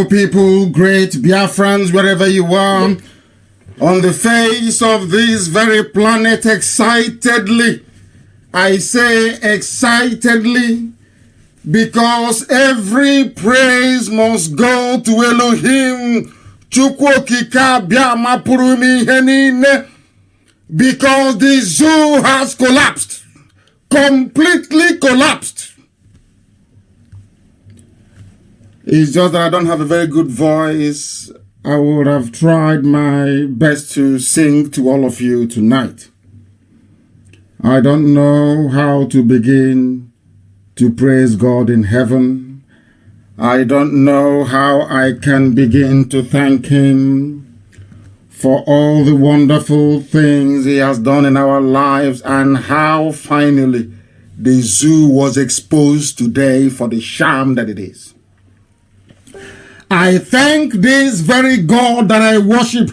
beautiful people, great Biafrans, wherever you are, on the face of this very planet, excitedly, I say excitedly, because every praise must go to Elohim, Chukwokika Biama Purumi Henine, because the zoo has collapsed, completely collapsed. It's just that I don't have a very good voice. I would have tried my best to sing to all of you tonight. I don't know how to begin to praise God in heaven. I don't know how I can begin to thank Him for all the wonderful things He has done in our lives, and how finally the zoo was exposed today for the sham that it is. I thank this very God that I worship.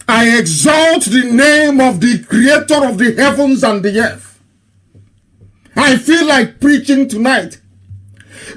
I exalt the name of the Creator of the heavens and the earth. I feel like preaching tonight,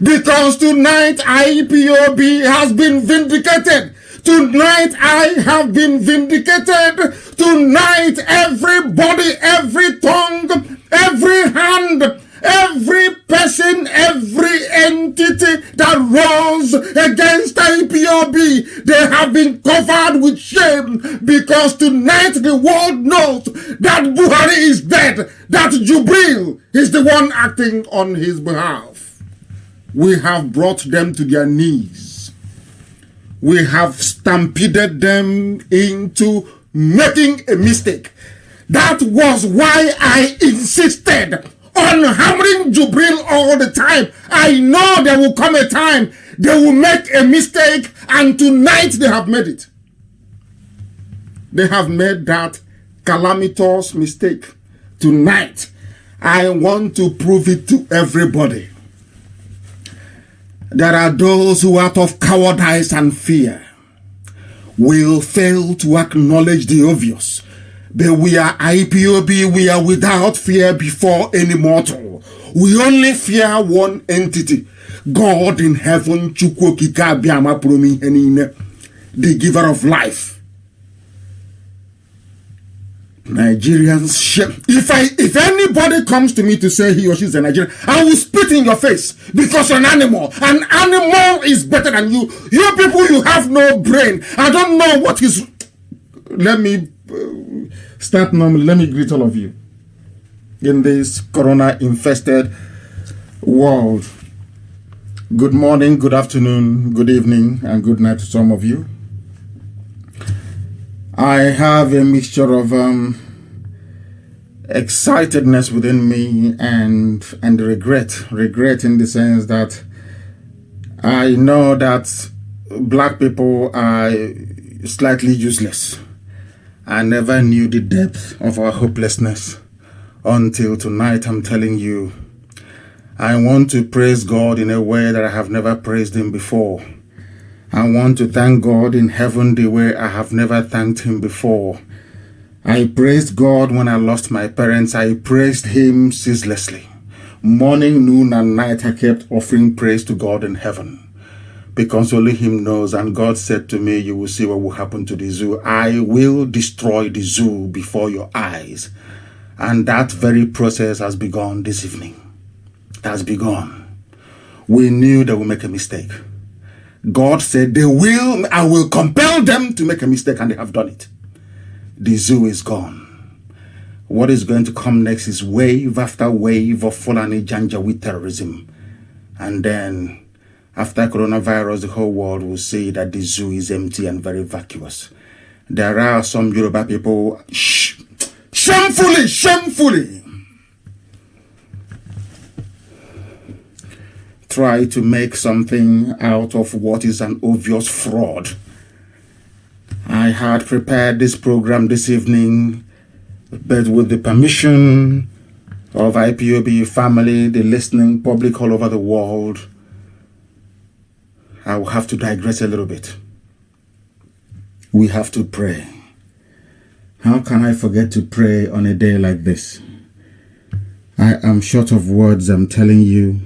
because tonight IPOB has been vindicated. Tonight I have been vindicated. Tonight everybody, every tongue, every hand, every person, every entity that rose against IPOB, they have been covered with shame, because tonight the world knows that Buhari is dead, that Jubril is the one acting on his behalf. We have brought them to their knees. We have stampeded them into making a mistake. That was why I insisted on hammering Jubril all the time. I know there will come a time they will make a mistake, and tonight they have made it. They have made that calamitous mistake. Tonight, I want to prove it to everybody. There are those who, out of cowardice and fear, will fail to acknowledge the obvious. But we are IPOB, we are without fear before any mortal. We only fear one entity, God in heaven, Chukwokika Biama Purumi Henine, the giver of life. Nigerians, if anybody comes to me to say he or she is a Nigerian, I will spit in your face, because you're an animal. An animal is better than you. You people, you have no brain. I don't know what is... Let me start normally. Let me greet all of you in this corona-infested world. Good morning, good afternoon, good evening, and good night to some of you. I have a mixture of excitedness within me and regret in the sense that I know that black people are slightly useless. I never knew the depth of our hopelessness until tonight. I'm telling you, I want to praise God in a way that I have never praised Him before. I want to thank God in heaven the way I have never thanked Him before. I praised God when I lost my parents. I praised Him ceaselessly. Morning, noon, and night I kept offering praise to God in heaven, because only Him knows. And God said to me, you will see what will happen to the zoo. I will destroy the zoo before your eyes. And that very process has begun this evening. It has begun. We knew they would make a mistake. God said I will compel them to make a mistake, and they have done it. The zoo is gone. What is going to come next is wave after wave of Fulani Janjaweed terrorism. And then, after coronavirus, the whole world will see that the zoo is empty and very vacuous. There are some Yoruba people, shamefully, try to make something out of what is an obvious fraud. I had prepared this program this evening, but with the permission of IPOB family, the listening public all over the world, I will have to digress a little bit. We have to pray. How can I forget to pray on a day like this? I am short of words, I'm telling you.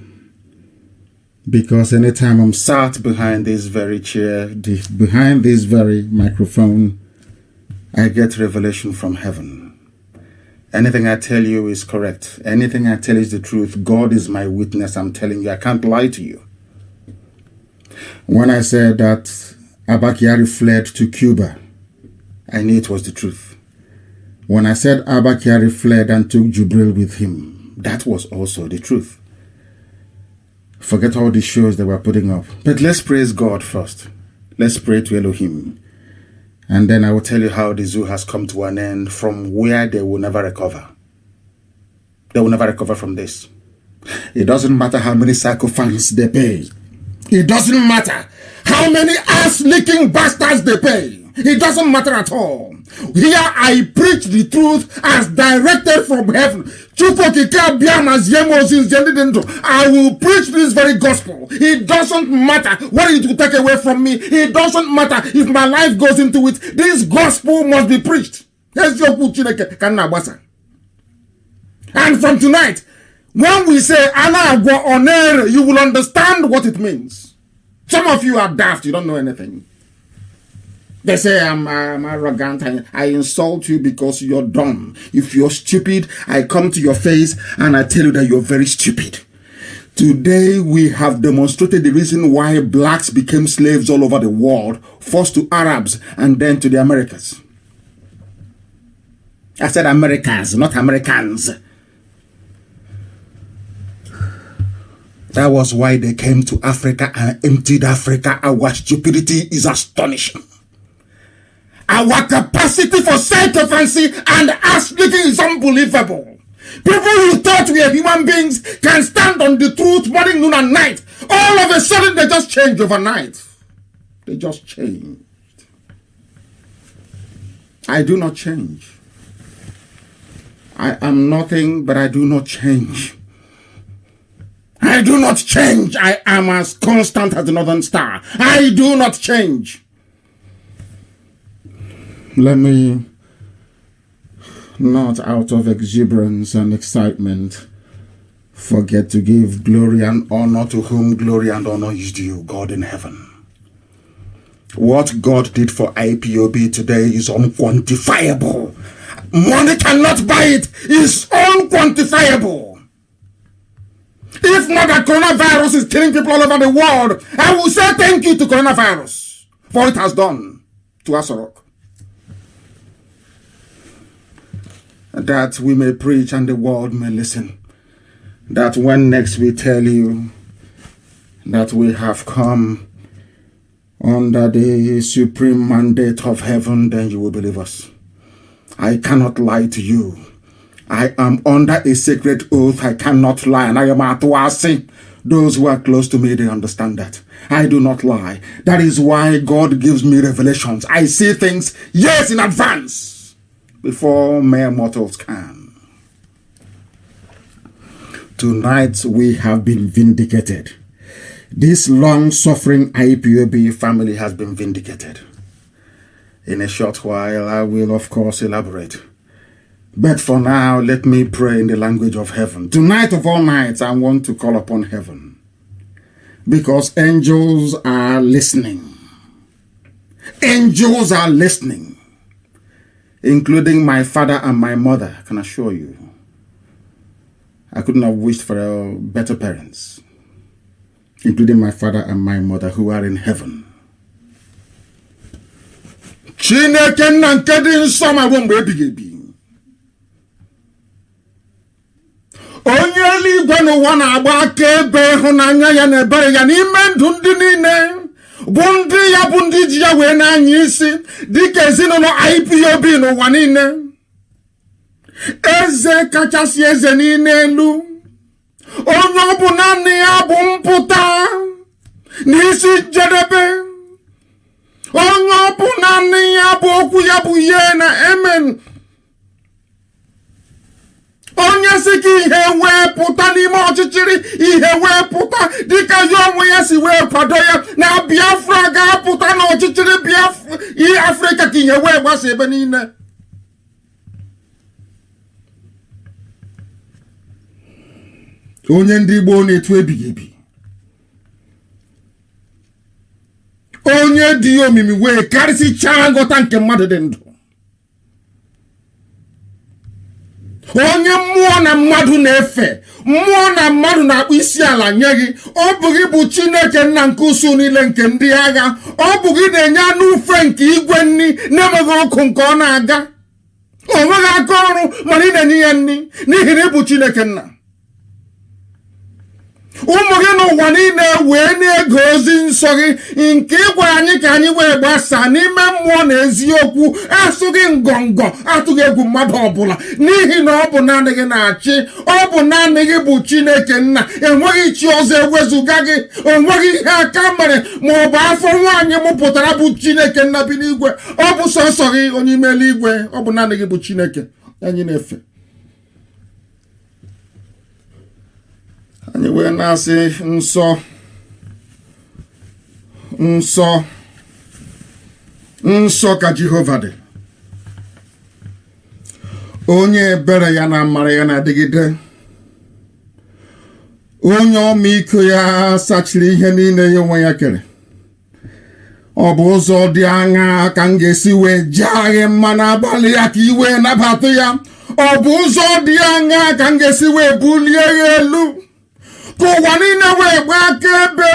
Because anytime I'm sat behind this very chair, behind this very microphone, I get revelation from heaven. Anything I tell you is correct. Anything I tell is the truth. God is my witness. I'm telling you, I can't lie to you. When I said that Abba Kyari fled to Cuba, I knew it was the truth. When I said Abba Kyari fled and took Jubril with him, that was also the truth. Forget all the shows they were putting up. But let's praise God first. Let's pray to Elohim. And then I will tell you how the zoo has come to an end from where they will never recover. They will never recover from this. It doesn't matter how many psychophants they pay. It doesn't matter how many ass-licking bastards they pay. It doesn't matter at all. Here I preach the truth as directed from heaven. I will preach this very gospel. It doesn't matter what it will take away from me. It doesn't matter if my life goes into it. This gospel must be preached. And from tonight, when we say Anagwa Oner, you will understand what it means. Some of you are daft, you don't know anything. They say I'm arrogant and I insult you because you're dumb. If you're stupid, I come to your face and I tell you that you're very stupid. Today we have demonstrated the reason why blacks became slaves all over the world, first to Arabs and then to the Americans. I said Americans, not Americans. That was why they came to Africa and emptied Africa. Our stupidity is astonishing. Our capacity for self-defense and ass-licking is unbelievable. People who thought we are human beings can stand on the truth morning, noon, and night. All of a sudden, they just change overnight. They just changed. I do not change. I am nothing, but I do not change. I do not change. I am as constant as the northern star. I do not change. Let me, not out of exuberance and excitement, forget to give glory and honor to whom glory and honor is due, God in heaven. What God did for IPOB today is unquantifiable. Money cannot buy it. It's unquantifiable. If not that coronavirus is killing people all over the world, I will say thank you to coronavirus for it has done to Asorok. That we may preach and the world may listen. That when next we tell you that we have come under the supreme mandate of heaven, then you will believe us. I cannot lie to you. I am under a sacred oath. I cannot lie. And I am Atuasi. Those who are close to me, they understand that. I do not lie. That is why God gives me revelations. I see things years in advance before mere mortals can. Tonight we have been vindicated. This long-suffering IPOB family has been vindicated. In a short while, I will of course elaborate. But for now, let me pray in the language of heaven. Tonight of all nights, I want to call upon heaven. Because angels are listening. Angels are listening. Including my father and my mother, I can assure you. I couldn't have wished for better parents. Including my father and my mother who are in heaven. Chineke na nke dị nsọ ma bụ mgbe ebighị ebi. Onye eluigwe n'ụwa na-agba akaebe ịhụnanya ya na ebere ya n'ime ndụ ndị niile. Bụ ndị ya bụ ndị ji ya wee na-anya isi dịka ezinụlọ IPOB n'ụwa niile. Eze kachasị eze niile elu. Onye ọ bụ naanị ya bụ mpụta n'isi njedebe. Onye ọ bụ naanị ya bụ okwu ya bụ ye na amen. Onye si ka ihe wee pụta n'ime ọchịchịrị, ihe wee pụta dịka ya onwe ya si wee kwado ya na Biafra ga-apụta n'ọchịchịrị Biafra, ihe Afrịka ka ihe wee gbasa ebe niile. Onye ndị Igbo na-etu ebighị ebi. dị omimi wee karịsịchaa nghọta nke mmadụ dị ndụ. Onye mmụọ na mmadụ na-efe, mmụọ na mmadụ na-akpụ isi ala nye gị, ọ bụ gị bụ Chineke nna nke usu niile nke ndị agha, ọ bụ gị na-enye anụ ufe nke igwe nri na-enweghị ọkụ nke ọ na-aga, o nweghị aka ọrụ mana ị na-enye ya nri n'ihi na ị bụ Chineke nna. Ụmụ gị n'ụwa niile wee na-ege ozi nsọ gị nke ị gwara anyị ka anyị wee gbasaa n'ime mmụọ na eziokwu, asụghị ngọngọ, atụghị egwu mmadụ ọbụla, n'ihi na ọ bụ naanị gị na-achị, ọ bụ naanị gị bụ Chineke nna, enweghị chi ọzọ ewezụga gị, onweghị ihe aka mere ma ọ bụ afọ nwaanyị mụpụtara bụ Chineke nna bi n'igwe, ọ bụ sọsọ gị onye ime eluigwe, ọ bụ naanị gị bụ Chineke anyị na-efe. Anyị wee na-asị nsọ nsọ nsọ ka Jehova dị, onye ebere ya na amara ya na-adịgide, onye ọmịiko ya sachiri ihe niile ya onwe ya kere. Ọ bụ ụzọ dị aṅaa ka m ga-esi wee jaa gị mma n'abalị ya ka i wee nabata ya? Ọ bụ ụzọ dị aṅaa ka m ga-esi wee bulie ya elu ka ụwa niile wee gbaa akaebe?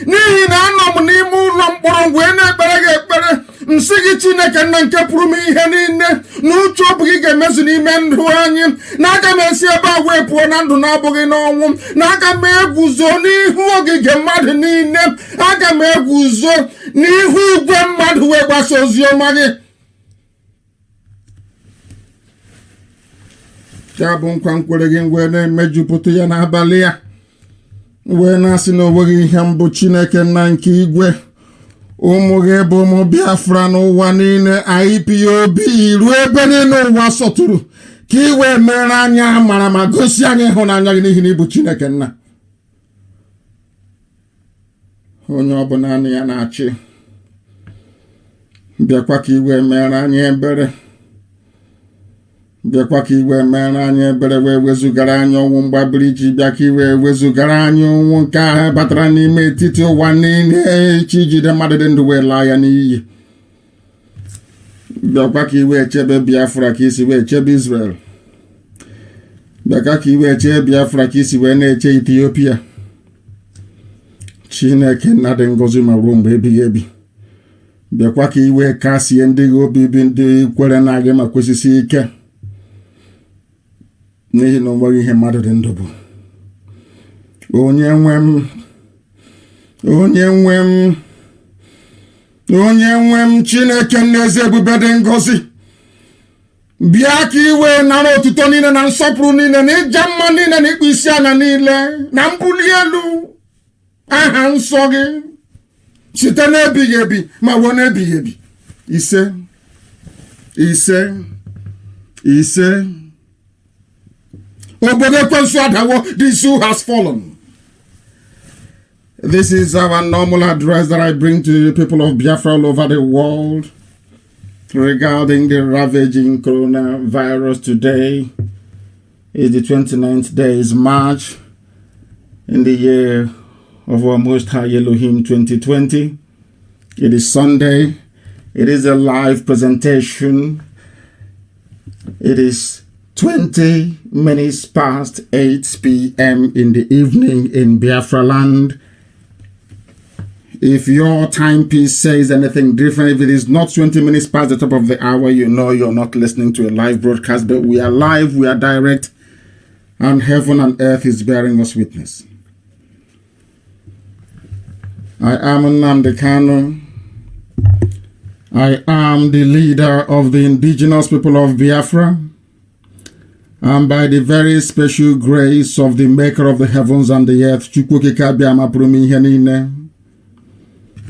N'ihi na anọ m n'ime ụlọ mkpọrọ wee na-ekpere gị ekpere, nsị gị Chineke nna nke pụrụ m ihe niile, na uche ọ bụ gị ga-emezu n'ime ndụ anyị, na aga m esi ebe a wee pụọ na ndụ na-abụghị n'ọnwụ, na aga m eguzo n'ihu ogige mmadụ niile, aga m eguzo n'ihu igwe mmadụ wee gbasa ozi ọma gị. Ya bụ nkwa nkwere gị wee na-emejupụta ya n'abalị ya, wee na-asị na onweghị ihe mbụ Chineke nna nke igwe, ụmụ gị bụ ụmụ Biafra n'ụwa niile, IPOB ruo ebe niile ụwa sọtụrụ, ka ị wee mere anyị amara ma gosi anyị ịhụnanya gị n'ihi na ịbụ Chineke nna, onye ọ bụ naanị ya na-achị. Bịakwa ka ị wee mere anyị ebere, bịakwa ka i wee mere anyị ebere, wee wezugara anyị ọnwụ mgbabiri ji, bịa ka i wee wezugara anyị ọnwụ nke ahụ batara n'ime etiti ụwa niile, chi jide mmadụ dị ndụ wee laa ya n'iyi. Bịakwa ka i wee chebe Biafra ka isi wee chebe Israel, bịakwa ka i wee chebe Biafra ka isi wee na-eche Ethiopia. Chineke nna dị ngọzi ma ruo mgbe ebighị ebi, bịakwa ka i wee kasie ndị gị obibi, ndị kwere na gị ma kwesịsị ike, n'ihi na onweghị ihe mmadụ dị ndụ bụ. Onye nwe m, onye nwe m, onye nwe m, Chineke nna eze ebube dị ngọzi, bịa ka iwe nara otuto niile na nsọpụrụ niile na ịja mma niile na ịkpụ isi ala niile na mbuli elu aha nsọ gị site n'ebighị ebi ma ruo n'ebighị ebi. Ise ise ise. Obodo ekwensu adawo, the zoo has fallen. This is our normal address that I bring to the people of Biafra all over the world regarding the ravaging coronavirus. Today is the 29th day, is March, in the year of our Most High Elohim 2020. It is Sunday. It is a live presentation. It is 20 minutes past 8 p.m. in the evening in Biafra land. If your timepiece says anything different, if it is not 20 minutes past the top of the hour, you know you're not listening to a live broadcast. But we are live, we are direct, and heaven and earth is bearing us witness. I am Nnamdi Kanu. I am the leader of the indigenous people of Biafra. And by the very special grace of the maker of the heavens and the earth,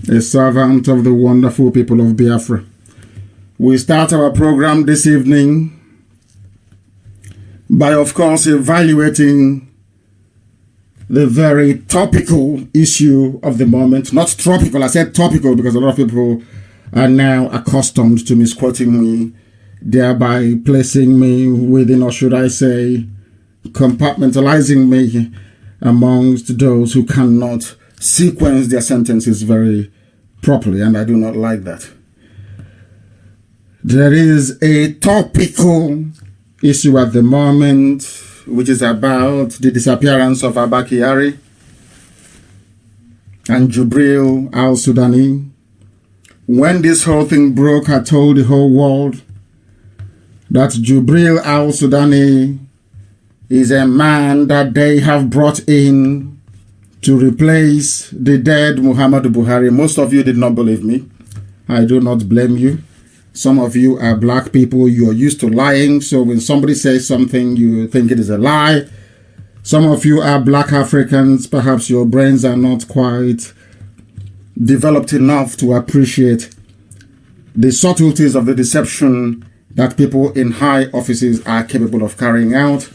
a servant of the wonderful people of Biafra. We start our program this evening by, of course, evaluating the very topical issue of the moment. Not tropical, I said topical because a lot of people are now accustomed to misquoting me, thereby placing me within, or should I say, compartmentalizing me amongst those who cannot sequence their sentences very properly, and I do not like that. There is a topical issue at the moment, which is about the disappearance of Abba Kyari and Jubril al-Sudani. When this whole thing broke, I told the whole world that Jubril al-Sudani is a man that they have brought in to replace the dead Muhammadu Buhari. Most of you did not believe me. I do not blame you. Some of you are black people. You are used to lying. So when somebody says something, you think it is a lie. Some of you are black Africans. Perhaps your brains are not quite developed enough to appreciate the subtleties of the deception that people in high offices are capable of carrying out.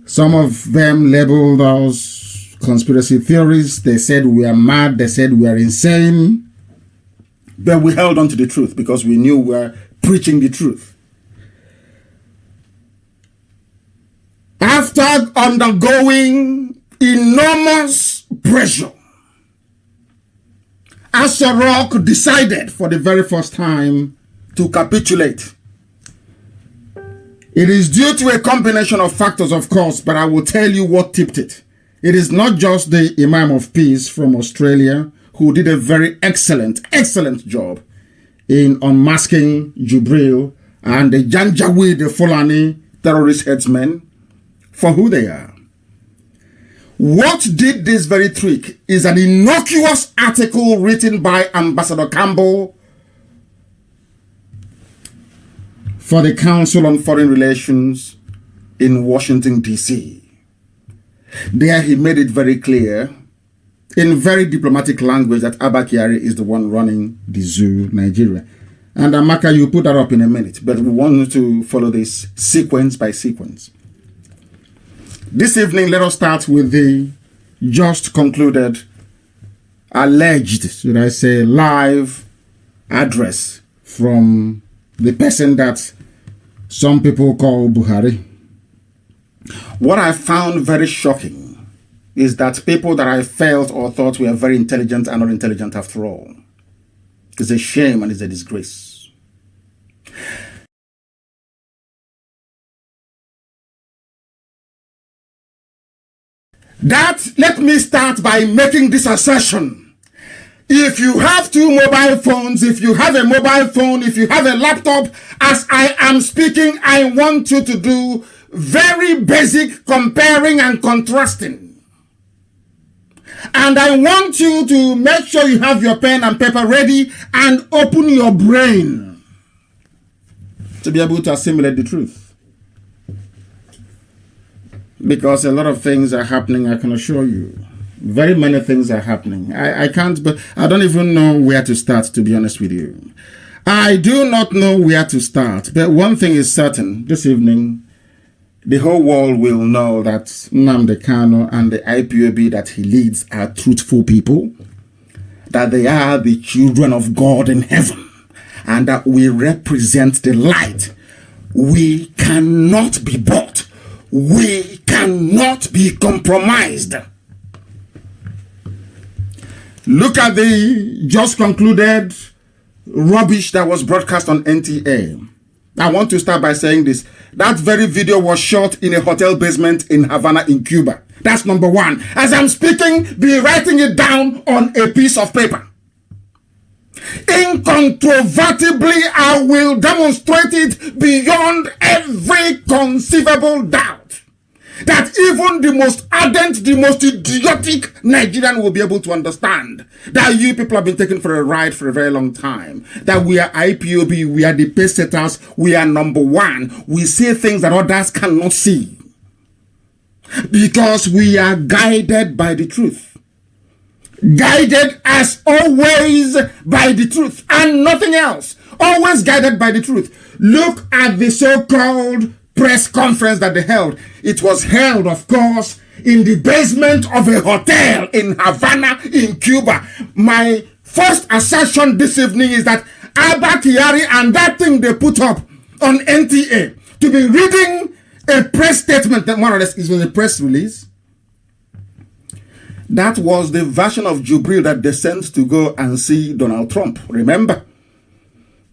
Some of them labeled those conspiracy theories. They said we are mad. They said we are insane. But we held on to the truth because we knew we were preaching the truth. After undergoing enormous pressure, Asarok decided for the very first time to capitulate. It is due to a combination of factors, of course, but I will tell you what tipped it. It is not just the Imam of Peace from Australia, who did a very excellent job in unmasking Jubril and the Janjaweed, the Fulani terrorist headsmen, for who they are. What did this very trick is an innocuous article written by Ambassador Campbell for the Council on Foreign Relations in Washington, D.C. There he made it very clear in very diplomatic language that Abba Kyari is the one running the zoo, Nigeria. And Amaka, you put that up in a minute, but we want to follow this sequence by sequence. This evening, let us start with the just concluded, alleged, should I say, live address from the person that some people call Buhari. What I found very shocking is that people that I felt or thought were very intelligent are not intelligent after all. It's a shame and it's a disgrace. Let me start by making this assertion. If you have two mobile phones, if you have a mobile phone, if you have a laptop, as I am speaking, I want you to do very basic comparing and contrasting. And I want you to make sure you have your pen and paper ready and open your brain to be able to assimilate the truth. Because a lot of things are happening, I can assure you. Very many things are happening. I don't even know where to start, to be honest with you. I do not know where to start. But one thing is certain, this evening, the whole world will know that Nnamdi Kanu and the IPOB that he leads are truthful people, that they are the children of God in heaven, and that we represent the light. We cannot be bought. We cannot be compromised. Look at the just concluded rubbish that was broadcast on NTA. I want to start by saying this. That very video was shot in a hotel basement in Havana in Cuba. That's number one. As I'm speaking, be writing it down on a piece of paper. Incontrovertibly, I will demonstrate it beyond every conceivable doubt that even the most ardent, the most idiotic Nigerian will be able to understand that you people have been taken for a ride for a very long time. That we are IPOB, we are the pace setters, we are number one. We see things that others cannot see. Because we are guided by the truth. Guided as always by the truth and nothing else. Always guided by the truth. Look at the so-called press conference that they held. It was held, of course, in the basement of a hotel in Havana in Cuba. My first assertion this evening is that Abba Kyari and that thing they put up on NTA to be reading a press statement, that more or less is a press release. That was the version of Jubril that they sent to go and see Donald Trump. Remember?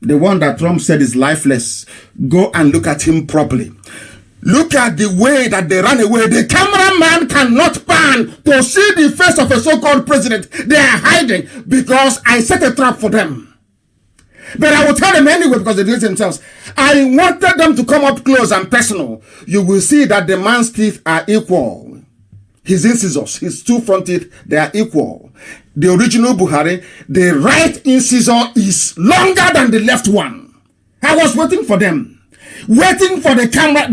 The one that Trump said is lifeless. Go and look at him properly. Look at the way that they ran away. The cameraman cannot pan to see the face of a so-called president. They are hiding because I set a trap for them. But I will tell them anyway because they do it themselves. I wanted them to come up close and personal. You will see that the man's teeth are equal. His incisors, his two front teeth, they are equal. The original Buhari, the right incisor is longer than the left one. I was waiting for them. Waiting for the camera.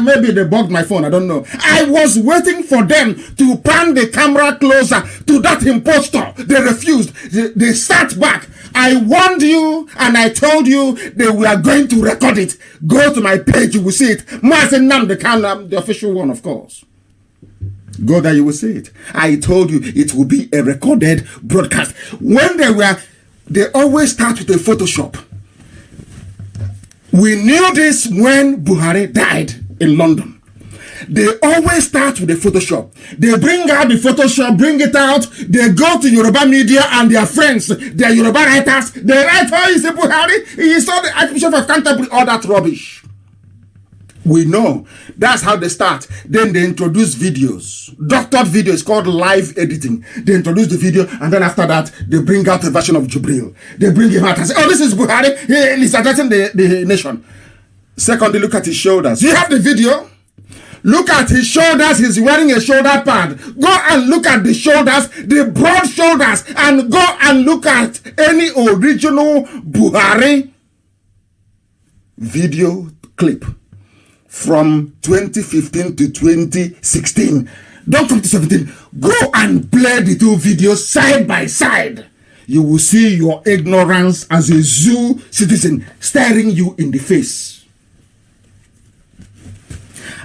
Maybe they bugged my phone. I don't know. I was waiting for them to pan the camera closer to that impostor. They refused. They sat back. I warned you and I told you they were going to record it. Go to my page, you will see it. Mazenam, the official one, of course. Go there, you will see it. I told you it will be a recorded broadcast. When they always start with a Photoshop. We knew this when Buhari died in London. They always start with a Photoshop. They bring out the Photoshop, bring it out. They go to Yoruba media and their friends, their Yoruba writers. They write, oh, he's a Buhari. He saw the Archbishop of Canterbury, all that rubbish. We know. That's how they start. Then they introduce videos. Doctored videos called live editing. They introduce the video and then after that, they bring out a version of Jubril. They bring him out and say, oh, this is Buhari. He's addressing the nation. Secondly, look at his shoulders. You have the video. Look at his shoulders. He's wearing a shoulder pad. Go and look at the shoulders, the broad shoulders, and go and look at any original Buhari video clip from 2015 to 2016. Don't come to 17. Go and play the two videos side by side. You will see your ignorance as a zoo citizen staring you in the face.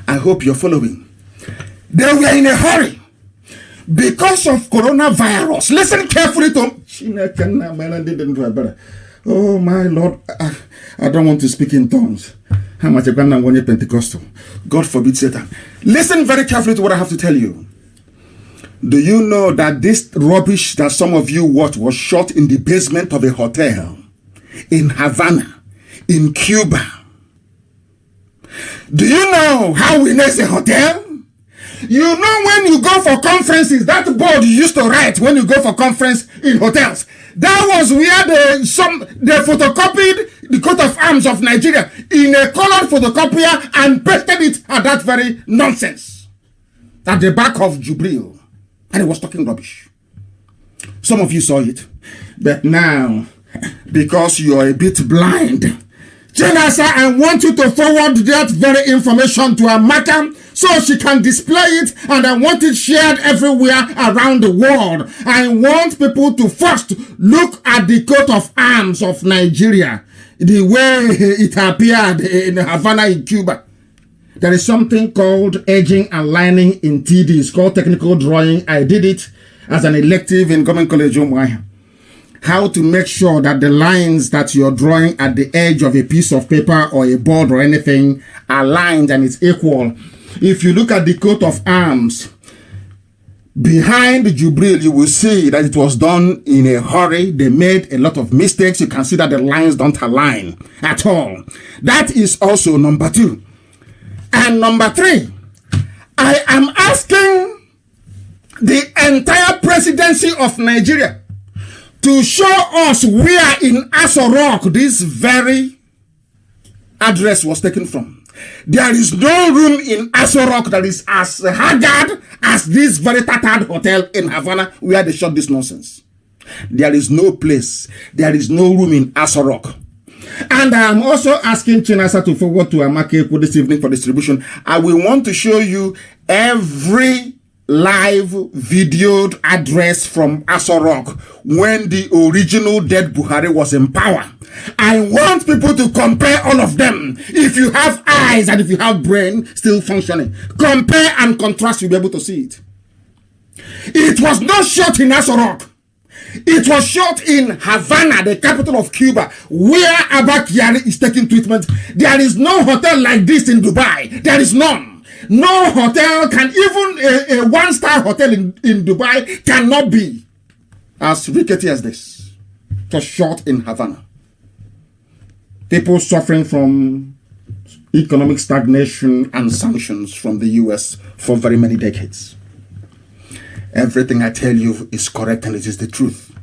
I hope you're following. They were in a hurry because of coronavirus. Listen carefully to... Oh my Lord, I don't want to speak in tongues. How much a Pentecostal? God forbid Satan. Listen very carefully to what I have to tell you. Do you know that this rubbish that some of you watched was shot in the basement of a hotel in Havana, in Cuba? Do you know how we know it's a hotel? You know when you go for conferences, that board you used to write when you go for conference in hotels, that was where they photocopied the coat of arms of Nigeria in a colored photocopier and pasted it at that very nonsense at the back of Jubril. And it was talking rubbish. Some of you saw it. But now, because you are a bit blind, Chinasa, I want you to forward that very information to Amaka so she can display it, and I want it shared everywhere around the world. I want people to first look at the coat of arms of Nigeria, the way it appeared in Havana in Cuba. There is something called edging and lining in TD. It's called technical drawing. I did it as an elective in Government College Umuahia. How to make sure that the lines that you're drawing at the edge of a piece of paper or a board or anything are lined and it's equal. If you look at the coat of arms behind Jubril, you will see that it was done in a hurry. They made a lot of mistakes. You can see that the lines don't align at all. That is also number 2. And number 3, I am asking the entire presidency of Nigeria to show us where in Aso Rock this very address was taken from. There is no room in Aso Rock that is as haggard as this very tattered hotel in Havana where they shot this nonsense. There is no place, there is no room in Aso Rock. And I am also asking Chinasa to forward to Amake this evening for distribution. I will want to show you every live videoed address from Aso Rock when the original dead Buhari was in power. I want people to compare all of them. If you have eyes and if you have brain still functioning, compare and contrast, you'll be able to see it. It was not shot in Aso Rock. It was shot in Havana, the capital of Cuba, where Abba Kyari is taking treatment. There is no hotel like this in Dubai. There is none. No hotel can, even a one-star hotel in Dubai cannot be as rickety as this. Just short in Havana. People suffering from economic stagnation and sanctions from the US for very many decades. Everything I tell you is correct and it is the truth.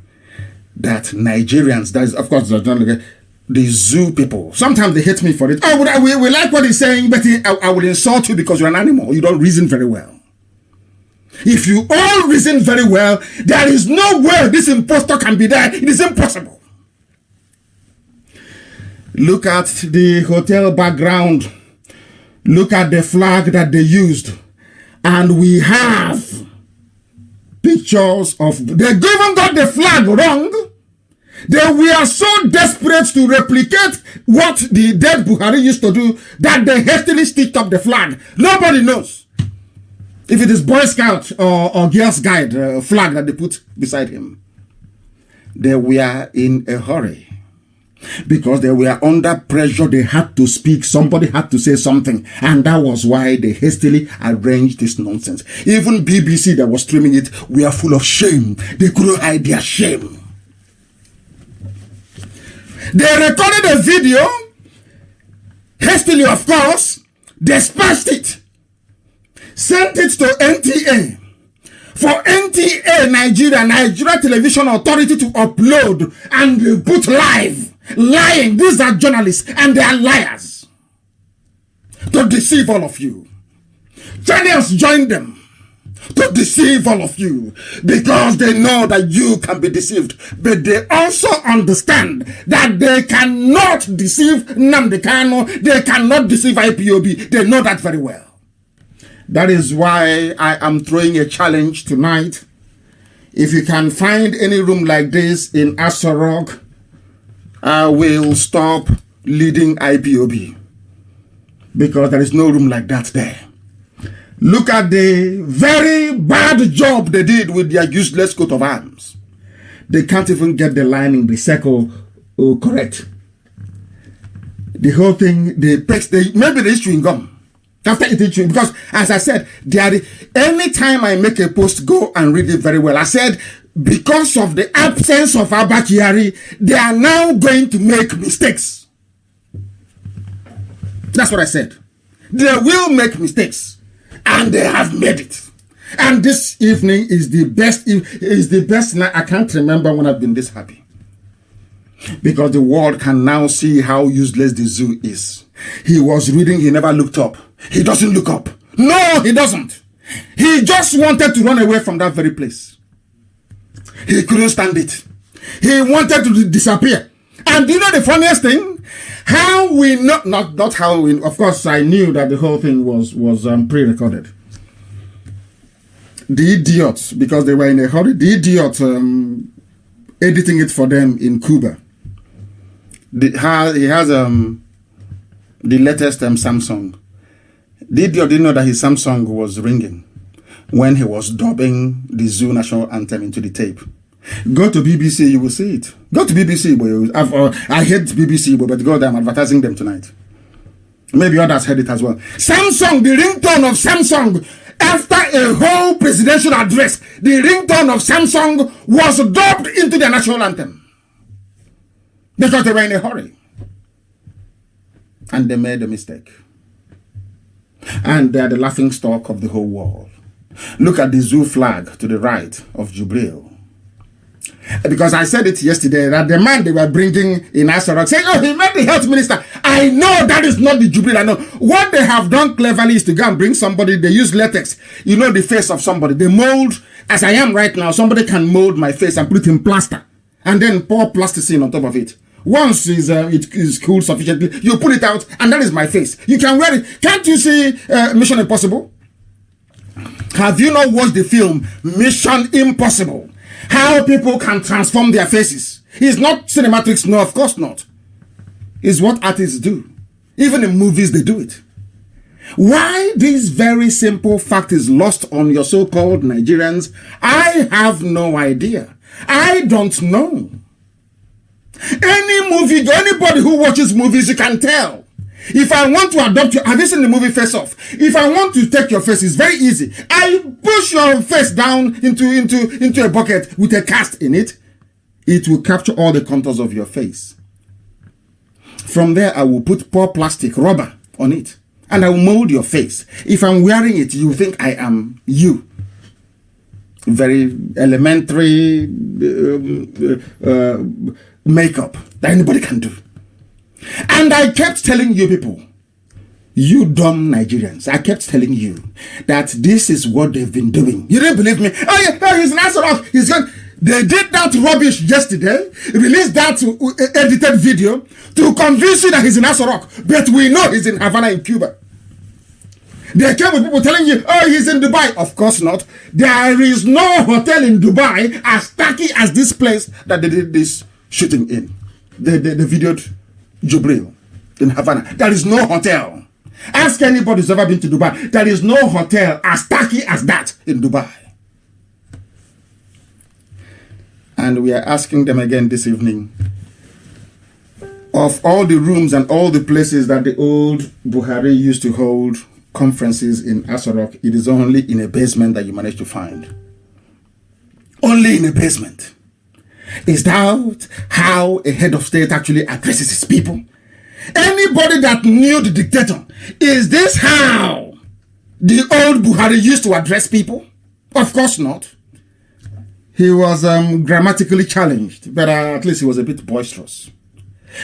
That Nigerians, that is, of course, the zoo people, sometimes they hate me for it. Oh, we like what he's saying, but I will insult you because you're an animal. You don't reason very well. If you all reason very well, there is no way this impostor can be there. It is impossible. Look at the hotel background. Look at the flag that they used. And we have pictures of... They even got the flag wrong. They were so desperate to replicate what the dead Buhari used to do that they hastily stitched up the flag. Nobody knows if it is Boy Scout or Girls Guide flag that they put beside him. They were in a hurry because they were under pressure. They had to speak. Somebody had to say something. And that was why they hastily arranged this nonsense. Even BBC that was streaming it were full of shame. They couldn't hide their shame. They recorded a video, hastily of course, dispatched it, sent it to NTA, for NTA Nigeria Television Authority to upload and put live, lying. These are journalists and they are liars to deceive all of you. Channels joined them to deceive all of you because they know that you can be deceived, but they also understand that they cannot deceive Nnamdi Kanu, they cannot deceive IPOB. They know that very well. That is why I am throwing a challenge tonight. If you can find any room like this in Aso Rock, I will stop leading IPOB because there is no room like that there. Look at the very bad job they did with their useless coat of arms. They can't even get the lining, the circle correct. The whole thing, maybe they chewing gum after eating chewing, because as I said, anytime I make a post, go and read it very well. I said, because of the absence of Abba Kyari, they are now going to make mistakes. That's what I said. They will make mistakes. And they have made it. And this evening is the best night. I can't remember when I've been this happy. Because the world can now see how useless the zoo is. He was reading, he never looked up. He doesn't look up. No, he doesn't. He just wanted to run away from that very place. He couldn't stand it. He wanted to disappear. And you know the funniest thing? How we know, not how we, of course I knew that the whole thing was pre-recorded. The idiots, because they were in a hurry, the idiot editing it for them in Cuba. He has the latest Samsung. The idiot didn't know that his Samsung was ringing when he was dubbing the Zoo national anthem into the tape. Go to BBC, you will see it. Go to BBC, boy. I hate BBC, boy, but God, I'm advertising them tonight. Maybe others heard it as well. Samsung, the ringtone of Samsung, after a whole presidential address, the ringtone of Samsung was dubbed into the national anthem. Because they were in a hurry. And they made a mistake. And they are the laughing stock of the whole world. Look at the zoo flag to the right of Jubril. Because I said it yesterday that the man they were bringing in Aso Rock saying, oh, he met the health minister. I know that is not the Jubril. I know. What they have done cleverly is to go and bring somebody. They use latex. You know the face of somebody. They mold, as I am right now, somebody can mold my face and put it in plaster. And then pour plasticine on top of it. Once it is cooled sufficiently, you pull it out and that is my face. You can wear it. Can't you see Mission Impossible? Have you not watched the film Mission Impossible? How people can transform their faces. It's not cinematics, no, of course not. It's what artists do. Even in movies, they do it. Why this very simple fact is lost on your so-called Nigerians, I have no idea. I don't know. Any movie, anybody who watches movies, you can tell. If I want to adopt you, have you seen the movie Face Off? If I want to take your face, it's very easy. I push your face down into a bucket with a cast in it. It will capture all the contours of your face. From there, I will put poor plastic rubber on it, and I will mold your face. If I'm wearing it, you think I am you. Very elementary makeup that anybody can do. And I kept telling you people, you dumb Nigerians, I kept telling you that this is what they've been doing. You didn't believe me. Oh, yeah, he's an asshole. He's gone. They did that rubbish yesterday, released that edited video to convince you that he's in Asarok, but we know he's in Havana in Cuba. They came with people telling you, oh, he's in Dubai. Of course not. There is no hotel in Dubai as tacky as this place that they did this shooting in. They videoed Jubril in Havana. There is no hotel. Ask anybody who's ever been to Dubai. There is no hotel as tacky as that in Dubai. And we are asking them again this evening, of all the rooms and all the places that the old Buhari used to hold conferences in Asarok, it is only in a basement that you manage to find. Only in a basement. Is that how a head of state actually addresses his people? Anybody that knew the dictator, is this how the old Buhari used to address people? Of course not. He was grammatically challenged, but at least he was a bit boisterous.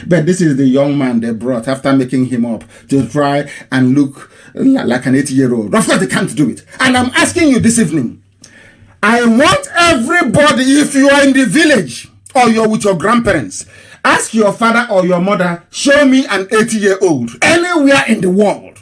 But this is the young man they brought after making him up to try and look like an 80-year-old. Of course, they can't do it. And I'm asking you this evening, I want everybody, if you are in the village or you're with your grandparents, ask your father or your mother, show me an 80-year-old anywhere in the world.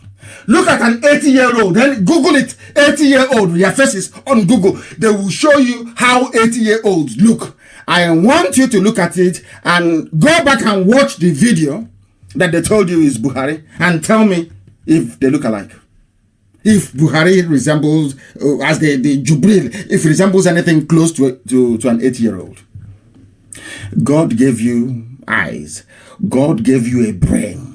Look at an 80-year-old, then Google it, 80-year-old, their faces on Google. They will show you how 80-year-olds look. I want you to look at it and go back and watch the video that they told you is Buhari and tell me if they look alike. If Buhari resembles, as the Jubril, if it resembles anything close to an 80-year-old. God gave you eyes. God gave you a brain.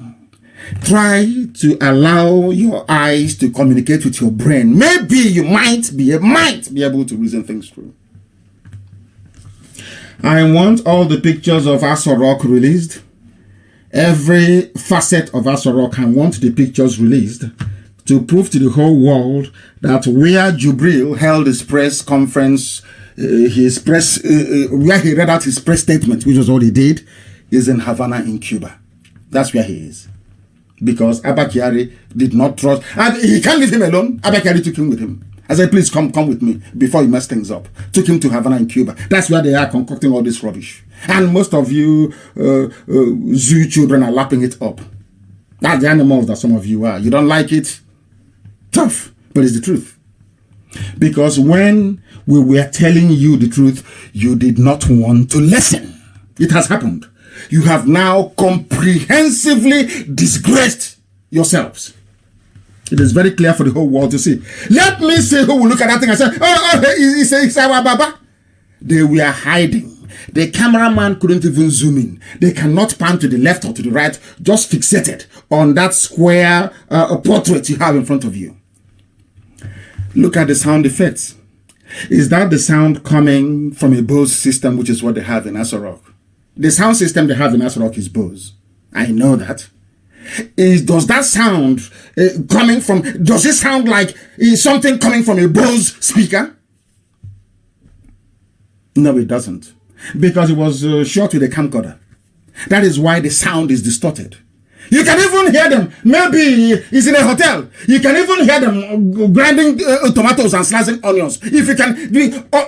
Try to allow your eyes to communicate with your brain. Maybe you might be able to reason things through. I want all the pictures of Asarok released. Every facet of Asarok, I want the pictures released to prove to the whole world that where Jubril held his press conference, where he read out his press statement, which was all he did, is in Havana in Cuba. That's where he is. Because Abba Kyari did not trust, and he can't leave him alone. Abba Kyari took him with him. I said, please come with me before you mess things up. Took him to Havana in Cuba. That's where they are concocting all this rubbish. And most of you zoo children are lapping it up. That's the animals that some of you are. You don't like it? Tough, but it's the truth. Because when we were telling you the truth, you did not want to listen. It has happened. You have now comprehensively disgraced yourselves. It is very clear for the whole world to see. Let me see who will look at that thing and say, it's our Baba. They were hiding. The cameraman couldn't even zoom in. They cannot pan to the left or to the right, just fixated on that square portrait you have in front of you. Look at the sound effects. Is that the sound coming from a Bose system, which is what they have in Asarok? The sound system they have in Asarok is Bose. I know that. Does that sound does it sound like something coming from a Bose speaker? No, it doesn't. Because it was shot with a camcorder. That is why the sound is distorted. You can even hear them. Maybe it's in a hotel. You can even hear them grinding tomatoes and slicing onions. If you can,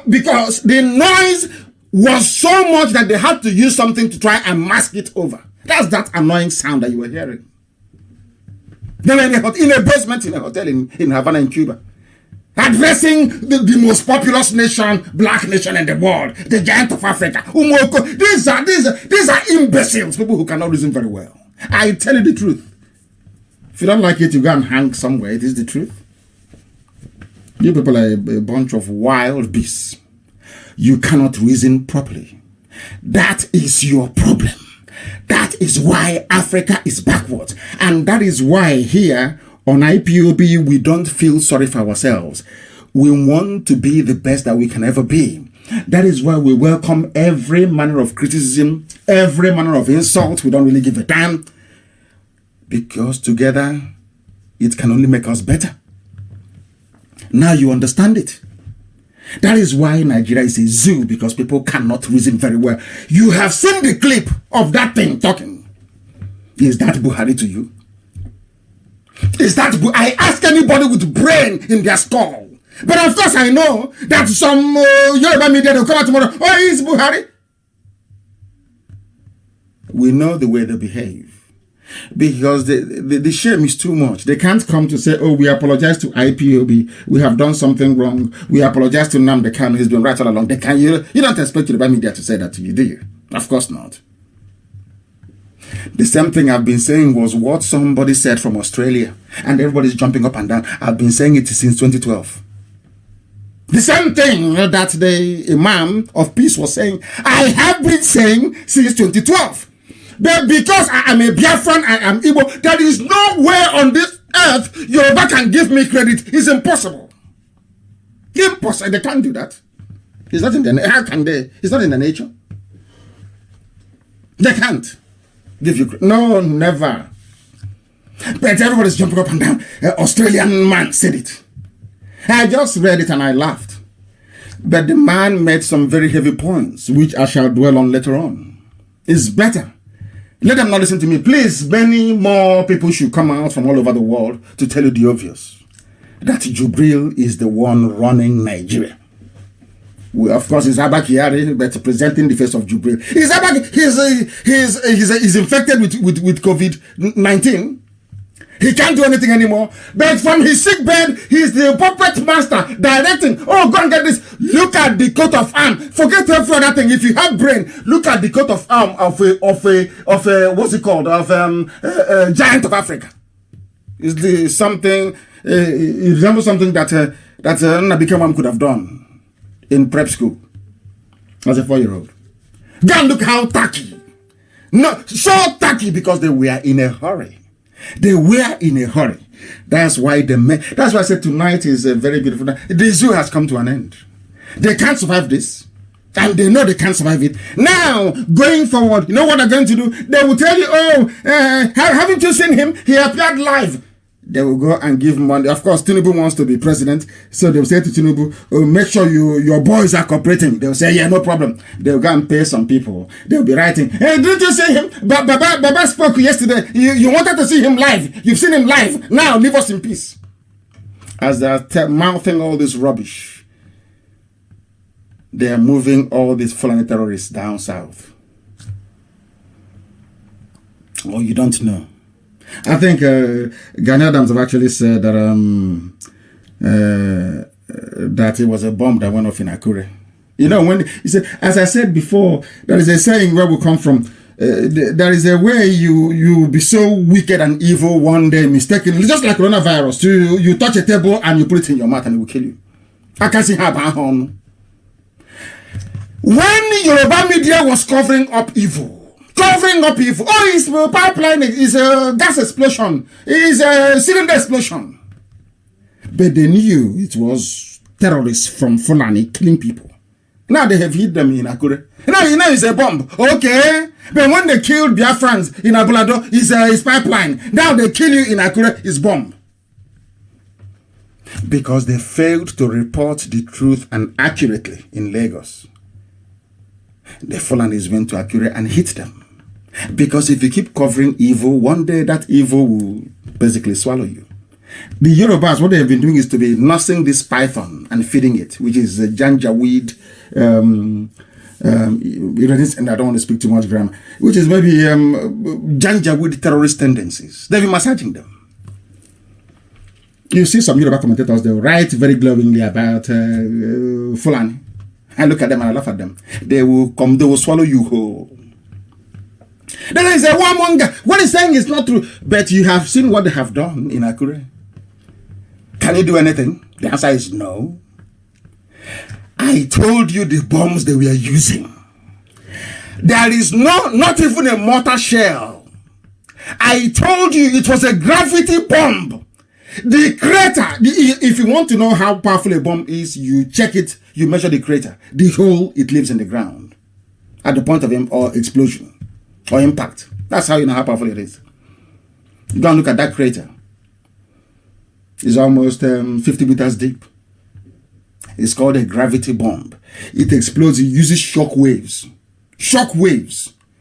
because the noise was so much that they had to use something to try and mask it over. That's that annoying sound that you were hearing. They were in a basement in a hotel in Havana in Cuba, addressing the most populous nation, black nation in the world, the giant of Africa. Umoko. These are imbeciles, people who cannot reason very well. I tell you the truth. If you don't like it, you go and hang somewhere. It is the truth. You people are a bunch of wild beasts. You cannot reason properly. That is your problem. That is why Africa is backwards. And that is why here on IPOB, we don't feel sorry for ourselves. We want to be the best that we can ever be. That is why we welcome every manner of criticism, every manner of insult. We don't really give a damn. Because together, it can only make us better. Now you understand it. That is why Nigeria is a zoo, because people cannot reason very well. You have seen the clip of that thing talking. Is that Buhari to you? Is that I ask anybody with brain in their skull. But of course I know that some Yoruba media will come out tomorrow. Oh, he's Buhari. We know the way they behave. Because the shame is too much. They can't come to say, oh, we apologize to IPOB. We have done something wrong. We apologize to Nnamdi Kanu. He's been right all along. They can, you don't expect Yoruba media to say that to you, do you? Of course not. The same thing I've been saying was what somebody said from Australia. And everybody's jumping up and down. I've been saying it since 2012. The same thing that the Imam of Peace was saying, I have been saying since 2012. But because I am a Biafran, I am Igbo, there is nowhere on this earth Yoruba can give me credit. It's impossible. Impossible. They can't do that. It's not in the, how can they? It's not in the nature. They can't give you credit. No, never. But everybody's jumping up and down. Australian man said it. I just read it and I laughed. But the man made some very heavy points, which I shall dwell on later on. It's better. Let them not listen to me. Please, many more people should come out from all over the world to tell you the obvious. That Jubril is the one running Nigeria. Of course, it's Abba Kyari, but presenting the face of Jubril. He's infected with COVID-19. He can't do anything anymore. But from his sick bed, he's the puppet master directing. Oh, go and get this. Look at the coat of arm. Forget every other thing. If you have brain, look at the coat of arm of a what's it called? Of giant of Africa. It's something. It resembles something that Nnamdi Kanu could have done in prep school as a 4-year-old. Go and look how tacky. No, so tacky because they were in a hurry. They were in a hurry. That's why that's why I said tonight is a very beautiful night. The zoo has come to an end. They can't survive this. And they know they can't survive it. Now, going forward, you know what they're going to do? They will tell you, oh, haven't you seen him? He appeared live. They will go and give money. Of course, Tinubu wants to be president. So they will say to Tinubu, oh, make sure your boys are cooperating. They will say, yeah, no problem. They will go and pay some people. They will be writing, hey, didn't you see him? Baba spoke yesterday. You wanted to see him live. You've seen him live. Now, leave us in peace. As they're mouthing all this rubbish, they are moving all these Fulani terrorists down south. Oh, you don't know. I think Gani Adams have actually said that that it was a bomb that went off in Akure. You know, when he said, as I said before, there is a saying where we come from. There is a way you be so wicked and evil one day mistakenly, just like coronavirus. You touch a table and you put it in your mouth and it will kill you. I can see how home. When Yoruba media was covering up evil. Oh, it's a pipeline, it's a gas explosion, it's a cylinder explosion. But they knew it was terrorists from Fulani killing people. Now they have hit them in Akure. Now it's a bomb. Okay. But when they killed Biafrans in Abulado, it's pipeline. Now they kill you in Akure, it's bomb. Because they failed to report the truth and accurately in Lagos. The Fulanis went to Akure and hit them. Because if you keep covering evil, one day that evil will basically swallow you. The Yorubas, what they have been doing is to be nursing this python and feeding it, which is a janjaweed, and I don't want to speak too much grammar, which is maybe janjaweed terrorist tendencies. They've been massaging them. You see some Yoruba commentators, they write very glowingly about Fulani. I look at them and I laugh at them. They will swallow you whole. There is a one guy. What he's saying is not true. But you have seen what they have done in Akure. Can you do anything? The answer is no. I told you the bombs they were using. There is not even a mortar shell. I told you it was a gravity bomb. The crater, if you want to know how powerful a bomb is, you check it, you measure the crater, the hole it leaves in the ground at the point of explosion or impact. That's how you know how powerful it is. Go and look at that crater. It's almost 50 meters deep. It's called a gravity bomb. It explodes, it uses shock waves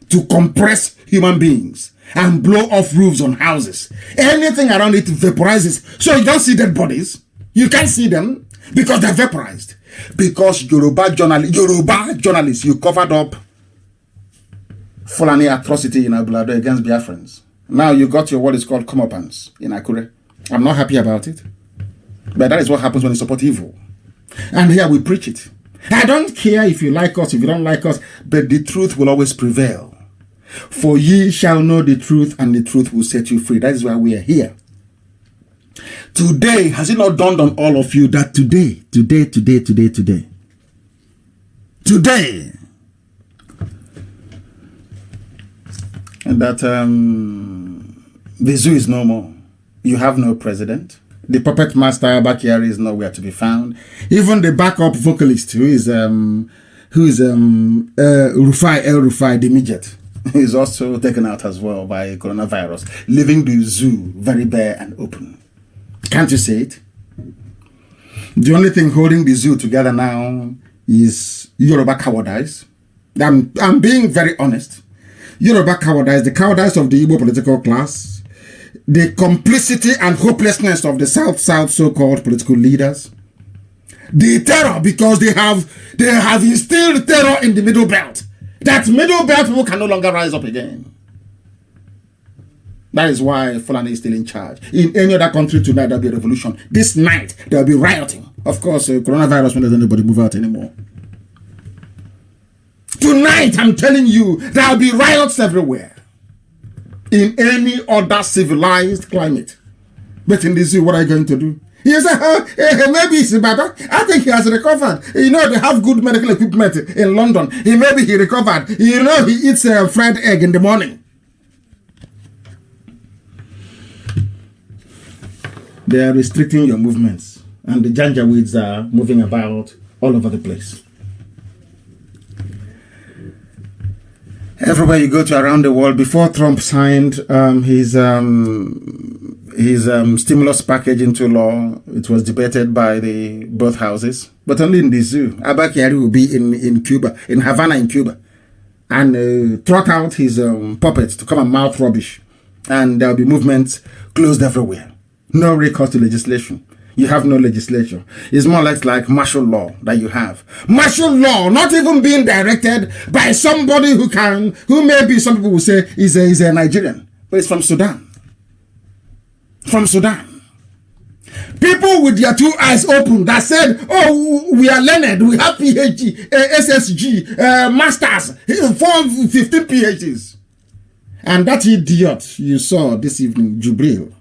to compress human beings and blow off roofs on houses. Anything around it vaporizes. So you don't see dead bodies. You can't see them because they're vaporized. Because Yoruba journalists, you covered up Fulani atrocity in Abulado against Biafrans. Now you got your what is called comeuppance in Akure. I'm not happy about it. But that is what happens when you support evil. And here we preach it. I don't care if you like us, if you don't like us, but the truth will always prevail. For ye shall know the truth, and the truth will set you free. That is why we are here. Today, has it not dawned on all of you that today, and that the zoo is no more. You have no president. The puppet master Abakari is nowhere to be found. Even the backup vocalist, who is Rufai El Rufai, the midget, is also taken out as well by coronavirus, leaving the zoo very bare and open. Can't you see it? The only thing holding the zoo together now is Yoruba cowardice. I'm being very honest. Yoruba cowardice, the cowardice of the Igbo political class, the complicity and hopelessness of the South so-called political leaders, the terror because they have instilled terror in the Middle Belt. That Middle Belt people can no longer rise up again. That is why Fulani is still in charge. In any other country tonight, there'll be a revolution. This night, there'll be rioting. Of course, coronavirus won't let anybody move out anymore. Tonight, I'm telling you, there'll be riots everywhere. In any other civilized climate. But in this zoo, what are you going to do? He said, maybe it's better. I think he has recovered. You know, they have good medical equipment in London. Maybe he recovered. You know, he eats a fried egg in the morning. They are restricting your movements. And the Janjaweeds are moving about all over the place. Everywhere you go to around the world, before Trump signed his stimulus package into law, it was debated by both houses, but only in the zoo. Abakari will be in Cuba, in Havana in Cuba, and trot out his puppets to come and mouth rubbish. And there will be movements closed everywhere. No recourse to legislation. You have no legislature. It's more like martial law that you have. Martial law, not even being directed by somebody who maybe some people will say is a Nigerian, but it's from Sudan. From Sudan. People with their two eyes open that said, oh, we are learned, we have PhD, SSG, masters, 15 PhDs. And that idiot you saw this evening, Jubril,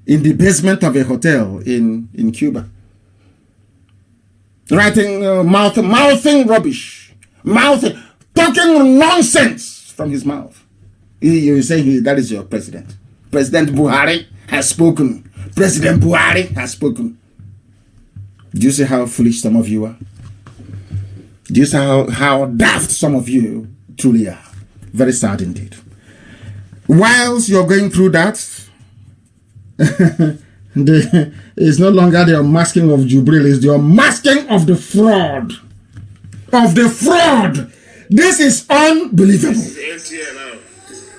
in the basement of a hotel in Cuba, writing, mouthing rubbish, talking nonsense from his mouth. You say that is your president. President Buhari has spoken. President Buhari has spoken. Do you see how foolish some of you are? Do you see how daft some of you truly are? Very sad indeed. Whilst you're going through that, it's no longer the unmasking of Jubril, it's the unmasking of the fraud. Of the fraud. This is unbelievable.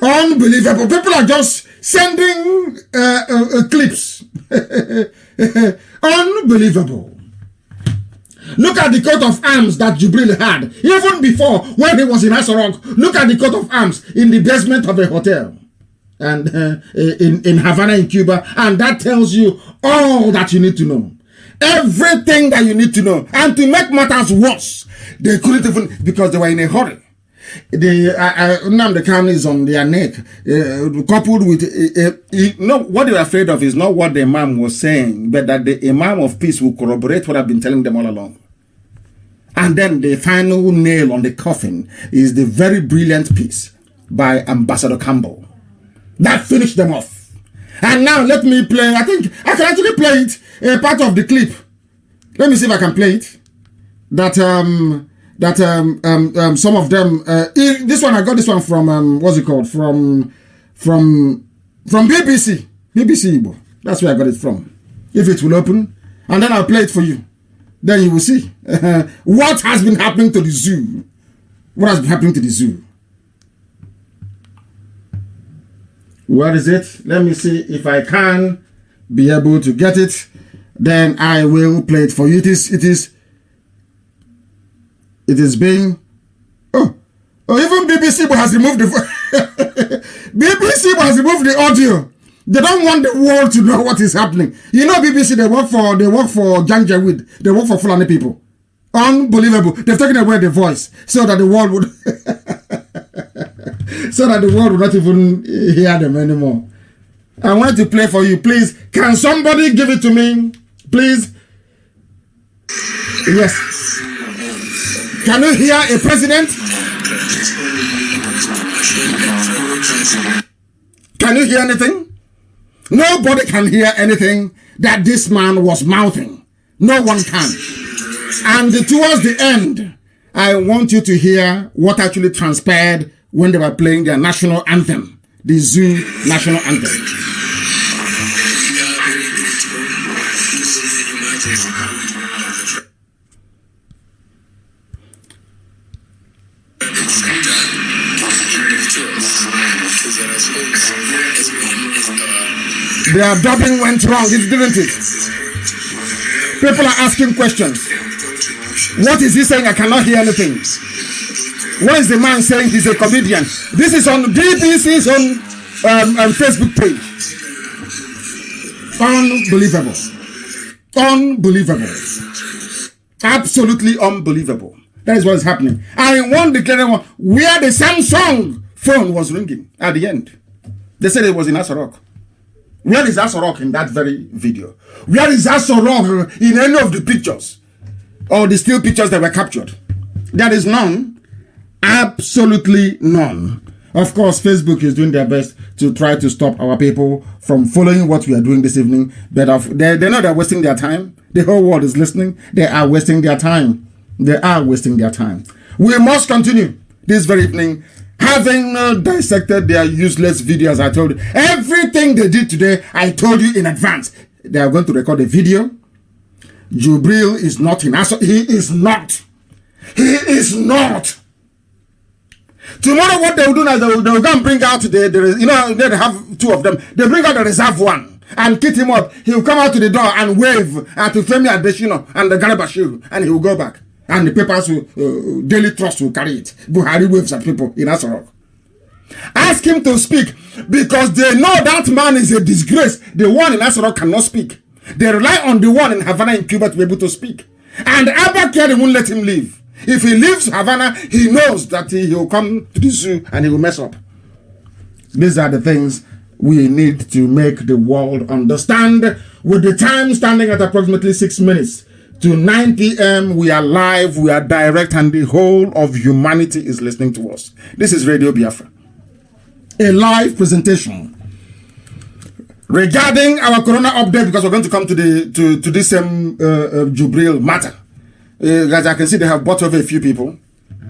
Unbelievable. People are just sending clips. Unbelievable. Look at the coat of arms that Jubril had. Even before, when he was in Asorok, look at the coat of arms in the basement of a hotel. And in Havana in Cuba, and that tells you all that you need to know. Everything that you need to know. And to make matters worse, they couldn't even, because they were in a hurry. The camera is on their neck, coupled with, what they were afraid of is not what the Imam was saying, but that the Imam of peace will corroborate what I've been telling them all along. And then the final nail on the coffin is the very brilliant piece by Ambassador Campbell. That finished them off. And now let me play, I think I can actually play it, a part of the clip. Let me see if I can play it. That some of them, this one, I got this one from, what's it called? From BBC. BBC Igbo. That's where I got it from. If it will open. And then I'll play it for you. Then you will see what has been happening to the zoo. What has been happening to the zoo? Where is it? Let me see if I can be able to get it. Then I will play it for you. It is being. Oh, even BBC has removed the. BBC has removed the audio. They don't want the world to know what is happening. You know, BBC, they work for Janjaweed. They work for Fulani people. Unbelievable. They've taken away the voice so that the world would so that the world would not even hear them anymore. I want to play for you. Please, can somebody give it to me? Please. Yes. Can you hear a president? Can you hear anything? Nobody can hear anything that this man was mouthing. No one can. And towards the end, I want you to hear what actually transpired when they were playing their national anthem, the Zoo national anthem. Their dubbing went wrong, didn't it? People are asking questions. What is he saying? I cannot hear anything. What is the man saying? He's a comedian. This is on BBC's own Facebook page. Unbelievable. Unbelievable. Absolutely unbelievable. That is what is happening. And one declared where the Samsung phone was ringing at the end. They said it was in Asorok. Where is Asorok in that very video? Where is Asorok in any of the pictures? Or the still pictures that were captured? There is none. Absolutely none. Of course, Facebook is doing their best to try to stop our people from following what we are doing this evening. But they know they're wasting their time. The whole world is listening. They are wasting their time. They are wasting their time. We must continue this very evening, having dissected their useless videos. I told you everything they did today. I told you in advance. They are going to record a video. Jubril is not in Aso. He is not. He is not. Tomorrow, what they will do now, they will go and bring out they have two of them. They bring out the reserve one and kit him up. He will come out to the door and wave at Femi Adesina and the Garibashiru, and he will go back. And the papers will, Daily Trust will carry it. Buhari waves at people in Asorok. Ask him to speak, because they know that man is a disgrace. The one in Asorok cannot speak. They rely on the one in Havana in Cuba to be able to speak. And Abba Kyari won't let him leave. If he leaves Havana, he knows that he will come to the zoo and he will mess up. These are the things we need to make the world understand. With the time standing at approximately 6 minutes to 9 p.m., we are live, we are direct, and the whole of humanity is listening to us. This is Radio Biafra, a live presentation regarding our corona update, because we're going to come to this same Jubril matter. Guys, I can see they have brought over a few people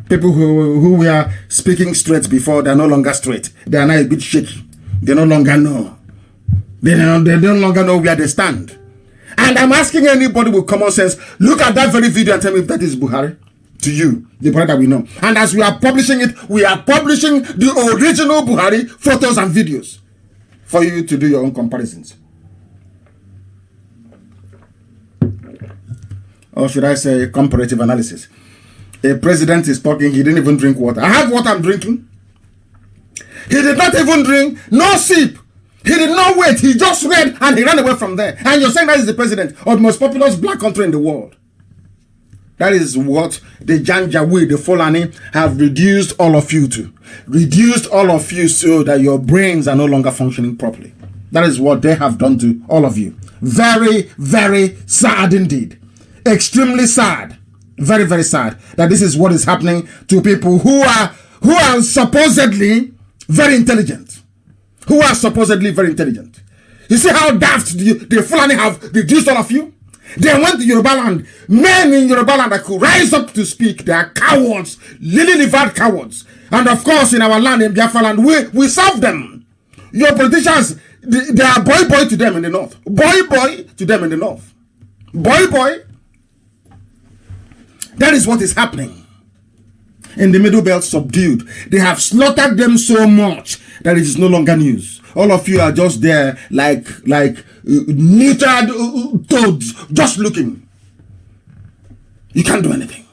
who were speaking straight before. They're no longer straight. They are now a bit shaky. They no longer know. They no longer know where they stand. And I'm asking anybody with common sense, look at that very video and tell me if that is Buhari to you, the Buhari that we know. And as we are publishing it, we are publishing the original Buhari photos and videos for you to do your own comparisons. Or should I say comparative analysis. A president is talking, he didn't even drink water. I have water I'm drinking. He did not even drink, no sip. He did not wait, he just read and he ran away from there. And you're saying that is the president of the most populous black country in the world. That is what the Janjaweed, the Fulani, have reduced all of you to. Reduced all of you so that your brains are no longer functioning properly. That is what they have done to all of you. Very, very sad indeed. Extremely sad. Very, very sad that this is what is happening to people who are supposedly very intelligent. Who are supposedly very intelligent. You see how daft the Fulani have reduced all of you? They went to Yoruba land. Men in Yoruba land that could rise up to speak. They are cowards, lily-livered cowards. And of course, in our land, in Biafra land, we serve them. Your politicians, they are boy to them in the north. Boy to them in the north. Boy. That is what is happening. In the Middle Belt, subdued. They have slaughtered them so much that it is no longer news. All of you are just there like neutered toads, just looking. You can't do anything.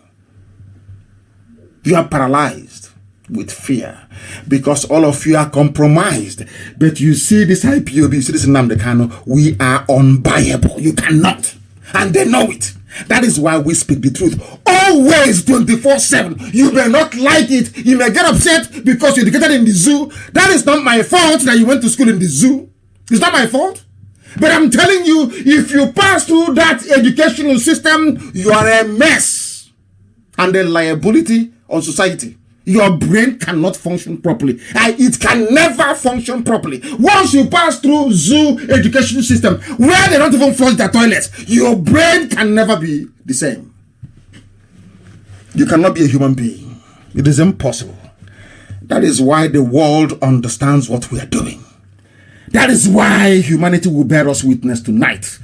You are paralyzed with fear because all of you are compromised. But you see this IPOB, you see this Nnamdi Kanu, we are unbuyable. You cannot. And they know it. That is why we speak the truth. Always 24/7. You may not like it. You may get upset because you're educated in the zoo. That is not my fault that you went to school in the zoo. It's not my fault. But I'm telling you, if you pass through that educational system, you are a mess and a liability on society. Your brain cannot function properly. It can never function properly. Once you pass through zoo education system, where they don't even flush their toilets, your brain can never be the same. You cannot be a human being. It is impossible. That is why the world understands what we are doing. That is why humanity will bear us witness tonight.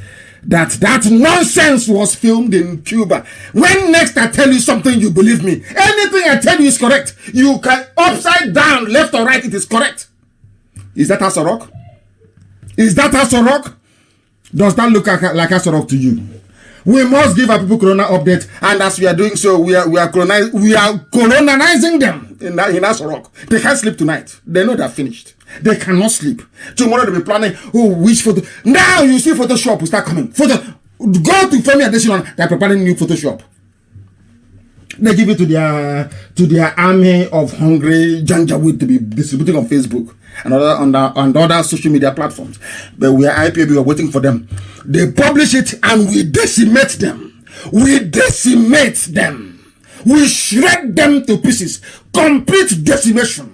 That nonsense was filmed in Cuba. When next I tell you something, you believe me. Anything I tell you is correct. You can upside down, left or right, it is correct. Is that Aso Rock? Is that Aso Rock? Does that look like Aso Rock to you? We must give our people Corona update, and as we are doing so, we are colonizing them in Aso Rock. They can't sleep tonight. They know they're finished. They cannot sleep. Tomorrow they'll be planning, which photo. Now you see Photoshop will start coming. Go to Femi Adesina, they're preparing new Photoshop. They give it to their army of hungry Janjaweed to be distributing on Facebook and other social media platforms. But we are IPOB, we are waiting for them. They publish it and we decimate them. We decimate them. We shred them to pieces. Complete decimation.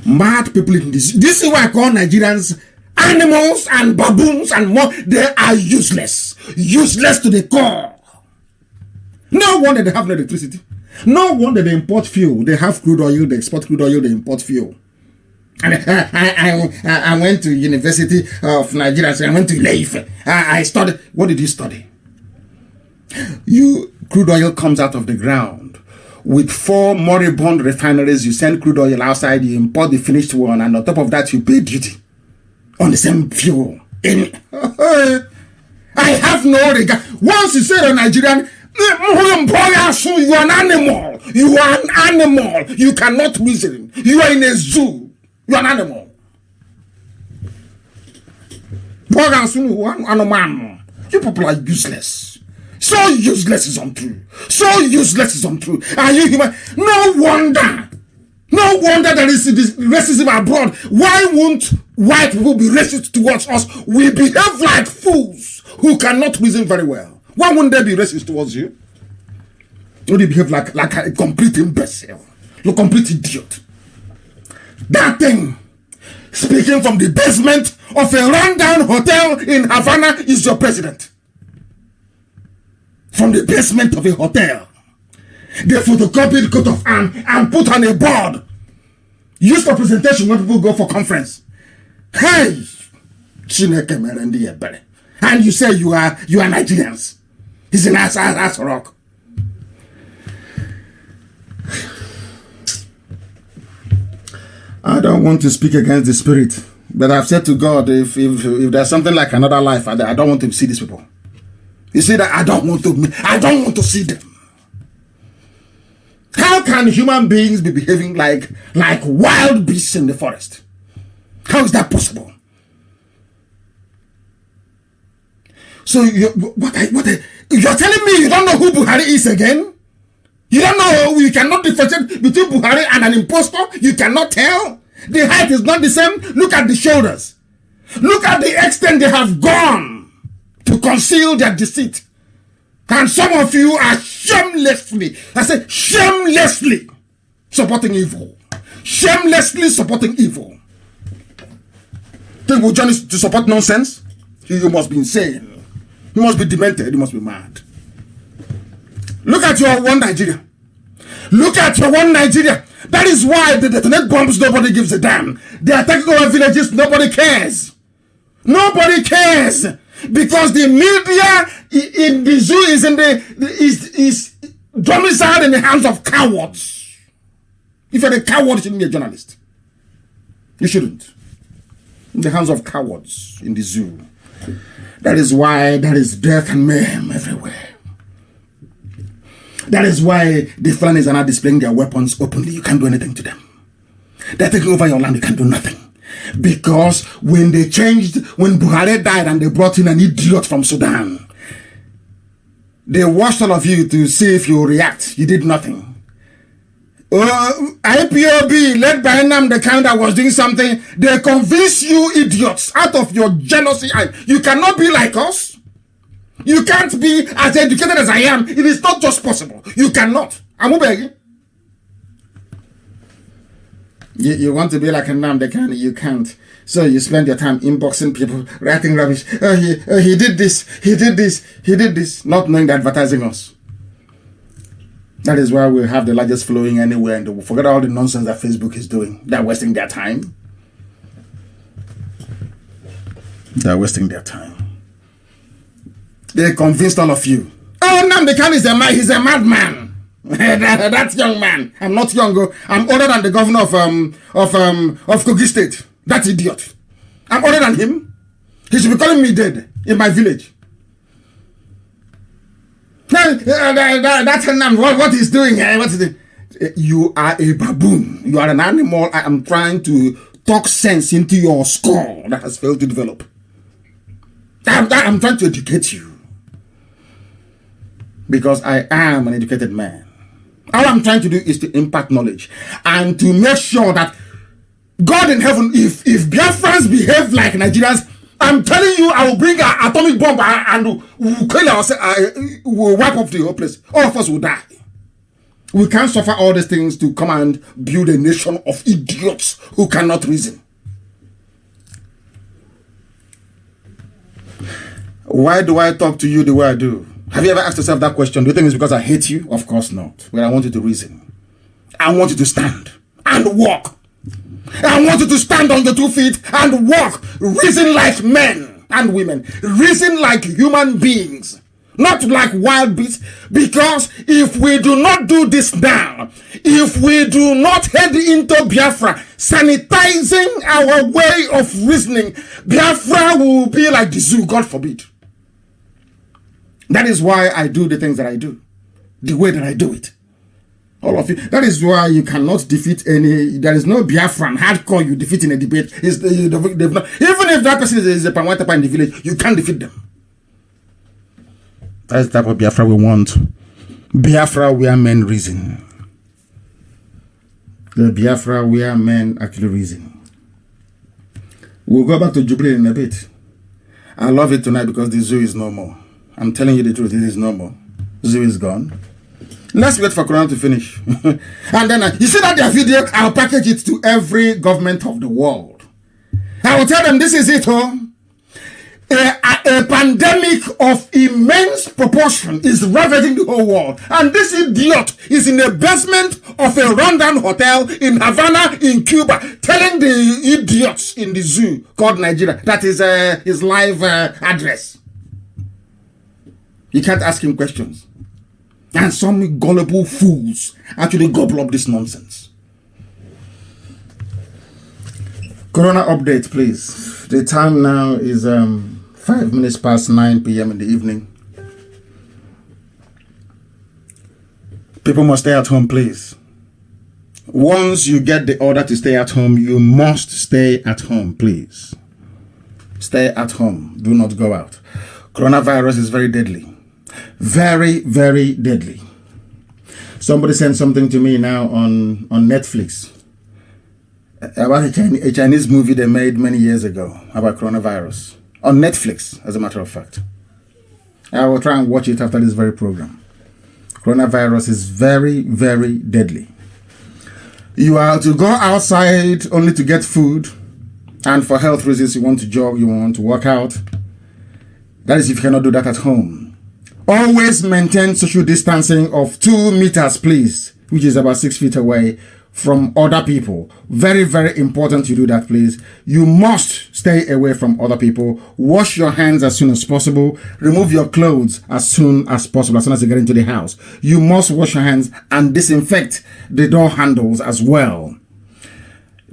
Mad people in this. This is why I call Nigerians animals and baboons and more. They are useless. Useless to the core. No wonder they have no electricity. No wonder they import fuel. They have crude oil, they export crude oil, they import fuel. And I went to University of Nigeria, so I went to Ile-Ife. I studied. What did you study? Crude oil comes out of the ground. With 4 moribund refineries, you send crude oil outside, you import the finished one, and on top of that, you pay duty on the same fuel. I have no regard. Once you say a Nigerian, you are an animal. You are an animal. You cannot reason. You are in a zoo. You are an animal. You people are useless. So useless is untrue. So useless is untrue. Are you human? No wonder there is this racism abroad. Why won't white people be racist towards us? We behave like fools who cannot reason very well. Why won't they be racist towards you? You behave like a complete imbecile, a complete idiot. That thing, speaking from the basement of a rundown hotel in Havana, is your president. From the basement of a hotel. They photocopied coat of arms and put on a board. Used for presentation when people go for conference. Hey! And you say you are Nigerians. He's an ass rock. I don't want to speak against the spirit. But I've said to God, if there's something like another life, I don't want to see these people. You see that I don't want to see them. How can human beings be behaving like wild beasts in the forest? How is that possible? So you're telling me you don't know who Buhari is again? You don't know, you cannot differentiate between Buhari and an impostor? You cannot tell? The height is not the same. Look at the shoulders. Look at the extent they have gone to to conceal their deceit. And some of you are shamelessly, I say shamelessly, supporting evil. Shamelessly supporting evil. Think we'll join us to support nonsense? You must be insane. You must be demented. You must be mad. Look at your one Nigeria. Look at your one Nigeria. That is why they detonate bombs, nobody gives a damn. They are taking over villages, nobody cares. Nobody cares. Because the media in the zoo is domiciled in the hands of cowards. If you're a coward, you shouldn't be a journalist. You shouldn't. In the hands of cowards in the zoo. That is why there is death and mayhem everywhere. That is why the Fulanis are not displaying their weapons openly. You can't do anything to them. They're taking over your land. You can't do nothing. Because when Buhari died and they brought in an idiot from Sudan, they watched all of you to see if you react. You did nothing. IPOB, led by the kind that was doing something, they convince you idiots out of your jealousy. You cannot be like us. You can't be as educated as I am. It is not just possible. You cannot. I'm begging. You want to be like Nnamdi Kanu, you can't. So you spend your time inboxing people, writing rubbish. He did this, he did this, he did this, not knowing they're advertising us. That is why we have the largest following anywhere, and forget all the nonsense that Facebook is doing. They're wasting their time. They're wasting their time. They convinced all of you. Oh, Nnamdi Kanu is he's a madman. That young man. I'm not young. I'm older than the governor of Kogi State. That idiot. I'm older than him. He should be calling me dead in my village. That's what he's doing. What is it? You are a baboon. You are an animal. I am trying to talk sense into your skull that has failed to develop. I'm trying to educate you. Because I am an educated man. All I'm trying to do is to impart knowledge and to make sure that God in heaven, if Biafrans behave like Nigerians, I'm telling you, I will bring an atomic bomb and we'll kill ourselves, we'll wipe off the whole place. All of us will die. We can't suffer all these things to come and build a nation of idiots who cannot reason. Why do I talk to you the way I do? Have you ever asked yourself that question? Do you think it's because I hate you? Of course not. But I want you to reason. I want you to stand and walk. I want you to stand on your 2 feet and walk. Reason like men and women. Reason like human beings. Not like wild beasts. Because if we do not do this now, if we do not head into Biafra, sanitizing our way of reasoning, Biafra will be like the zoo, God forbid. That is why I do the things that I do. The way that I do it. All of you. That is why you cannot defeat any. There is no Biafran hardcore you defeat in a debate. Even if that person is a Panwatapa in the village, you can't defeat them. That's the type of Biafra we want. Biafra where men reason. The Biafra where men actually reason. We'll go back to Jubilee in a bit. I love it tonight because the zoo is no more. I'm telling you the truth, it is no more. Zoo is gone. Let's wait for Corona to finish. And then, you see that their video, I'll package it to every government of the world. I will tell them, this is it, a pandemic of immense proportion is ravaging the whole world. And this idiot is in the basement of a rundown hotel in Havana, in Cuba, telling the idiots in the zoo called Nigeria, that is his live address. You can't ask him questions. And some gullible fools actually gobble up this nonsense. Corona update, please. The time now is 5 minutes past 9 p.m. in the evening. People must stay at home, please. Once you get the order to stay at home, you must stay at home, please. Stay at home. Do not go out. Coronavirus is very deadly. Very, very deadly. Somebody sent something to me now on Netflix about a Chinese movie they made many years ago about coronavirus. On Netflix, as a matter of fact. I will try and watch it after this very program. Coronavirus is very, very deadly. You are to go outside only to get food, and for health reasons you want to jog, you want to work out. That is if you cannot do that at home. Always maintain social distancing of 2 meters, please, which is about 6 feet away from other people. Very, very important you do that, please. You must stay away from other people. Wash your hands as soon as possible. Remove your clothes as soon as possible, as soon as you get into the house. You must wash your hands and disinfect the door handles as well.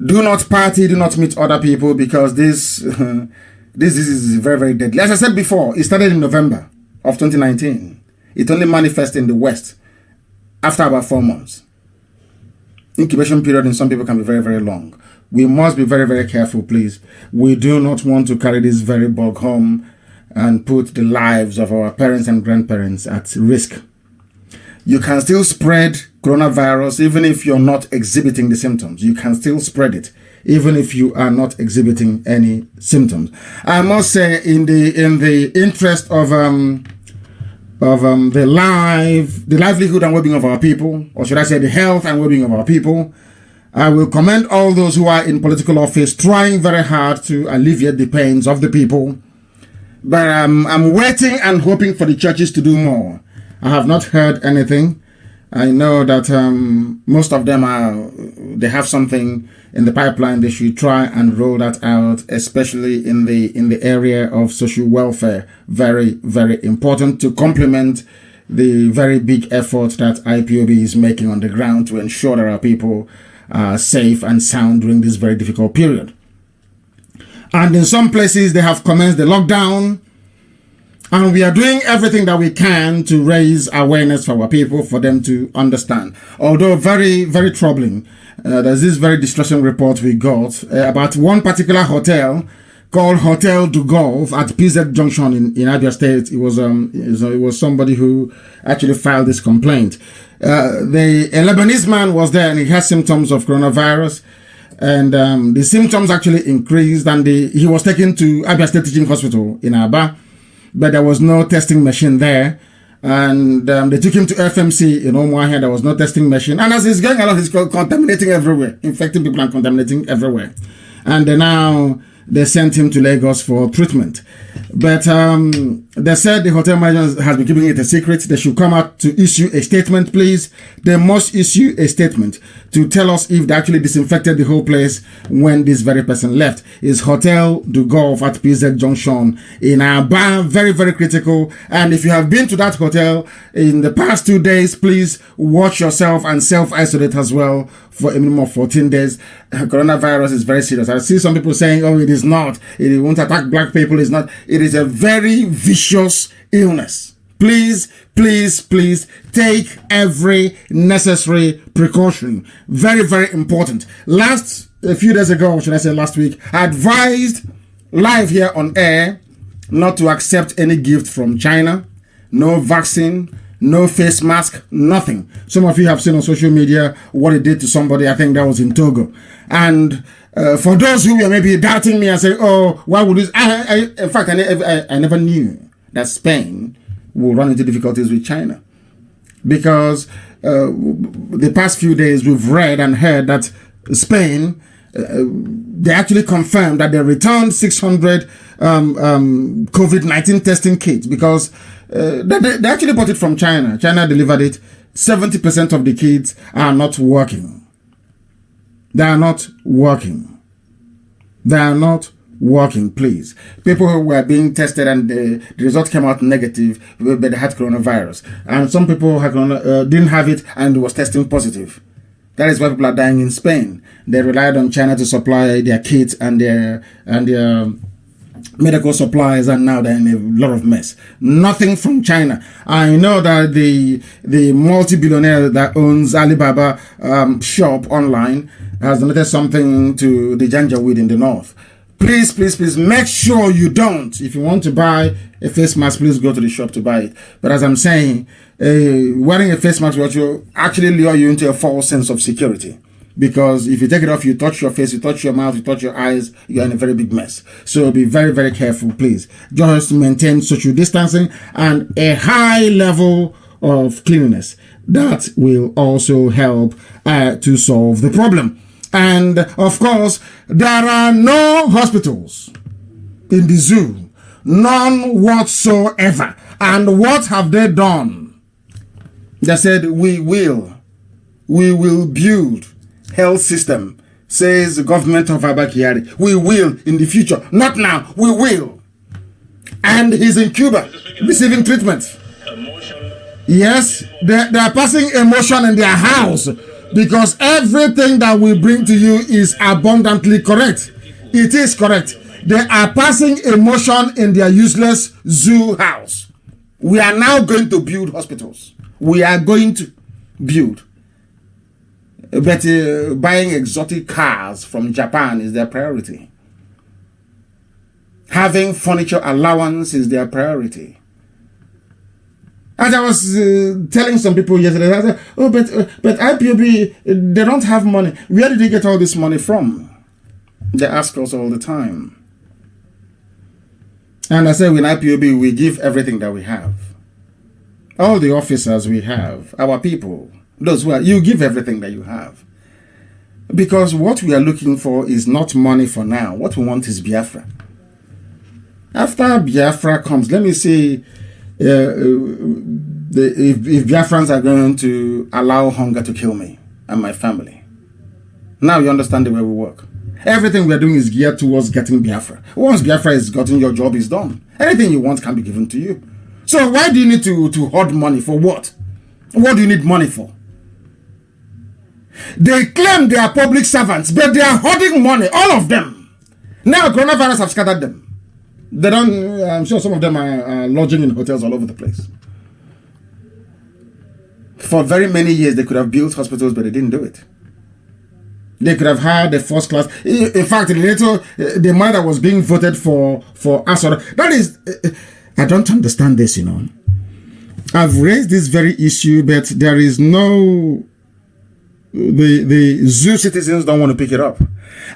Do not party, do not meet other people, because this is very, very deadly. As I said before, it started in November of 2019. It only manifests in the West after about 4 months. Incubation period in some people can be very, very long. We must be very, very careful, please. We do not want to carry this very bug home and put the lives of our parents and grandparents at risk. You can still spread coronavirus even if you're not exhibiting the symptoms. You can still spread it even if you are not exhibiting any symptoms. I must say, in the interest of the livelihood and well-being of our people, or should I say the health and well-being of our people, I will commend all those who are in political office trying very hard to alleviate the pains of the people. But I'm waiting and hoping for the churches to do more. I have not heard anything. I know that most of them they have something in the pipeline. They should try and roll that out, especially in the area of social welfare. Very, very important to complement the very big effort that IPOB is making on the ground to ensure that our people are safe and sound during this very difficult period. And in some places, they have commenced the lockdown. And we are doing everything that we can to raise awareness for our people, for them to understand. Although very, very troubling, there's this very distressing report we got about one particular hotel called Hotel du Golf at PZ Junction in Abia State. It was somebody who actually filed this complaint. A Lebanese man was there and he had symptoms of coronavirus. And the symptoms actually increased, and he was taken to Abia State Teaching Hospital in Aba. But there was no testing machine there. And they took him to FMC in Omuahia. There was no testing machine. And as he's going along, he's contaminating everywhere, infecting people and contaminating everywhere. And now they sent him to Lagos for treatment. But they said the hotel manager has been keeping it a secret. They should come out to issue a statement, please. They must issue a statement to tell us if they actually disinfected the whole place when this very person left. It's Hotel du Golf at PZ Junction in Aba. Very, very critical. And if you have been to that hotel in the past 2 days, please watch yourself and self-isolate as well for a minimum of 14 days. Coronavirus is very serious. I see some people saying, oh, it is not. It won't attack black people. It's not. It is a very vicious illness. Please, please, please take every necessary precaution. Very, very important. A few days ago, should I say last week, I advised live here on air not to accept any gift from China. No vaccine, no face mask, nothing. Some of you have seen on social media what it did to somebody. I think that was in Togo. And for those who were maybe doubting me and saying, oh, why would this? In fact, I never knew that Spain will run into difficulties with China. Because the past few days we've read and heard that Spain, they actually confirmed that they returned 600 COVID-19 testing kits because they actually bought it from China. China delivered it. 70% of the kits are not working. They are not working. They are not working, please. People who were being tested and the result came out negative, but they had coronavirus. And some people had didn't have it and was testing positive. That is why people are dying in Spain. They relied on China to supply their kits and their medical supplies, and now they're in a lot of mess. Nothing from China. I know that the multi-billionaire that owns Alibaba shop online has donated something to the Janjaweed in the north. Please, please, please make sure you don't. If you want to buy a face mask, please go to the shop to buy it. But as I'm saying, wearing a face mask will actually lure you into a false sense of security. Because if you take it off, you touch your face, you touch your mouth, you touch your eyes, you're in a very big mess. So be very, very careful, please. Just maintain social distancing and a high level of cleanliness. That will also help to solve the problem. And of course, there are no hospitals in the zoo. None whatsoever. And what have they done? They said, we will build health system, says the government of Abba Kyari. We will in the future. Not now. We will. And he's in Cuba receiving treatment. Yes, they are passing emotion in their house because everything that we bring to you is abundantly correct. It is correct. They are passing emotion in their useless zoo house. We are now going to build hospitals. We are going to build. But buying exotic cars from Japan is their priority. Having furniture allowance is their priority. As I was telling some people yesterday, I said, oh, but IPOB, they don't have money. Where did they get all this money from? They ask us all the time. And I said, with IPOB, we give everything that we have. All the officers we have, our people, those who are, you give everything that you have. Because what we are looking for is not money for now. What we want is Biafra. After Biafra comes, let me see if Biafrans are going to allow hunger to kill me and my family. Now you understand the way we work. Everything we are doing is geared towards getting Biafra. Once Biafra is gotten, your job is done. Anything you want can be given to you. So why do you need to hoard money? For what? What do you need money for? They claim they are public servants, but they are hoarding money, all of them. Now coronavirus have scattered them. They don't, I'm sure some of them are lodging in hotels all over the place. For very many years, they could have built hospitals, but they didn't do it. They could have had a first class. In fact, the money that was being voted for Asura, that is, I don't understand this, you know. I've raised this very issue, but there is no, the zoo citizens don't want to pick it up.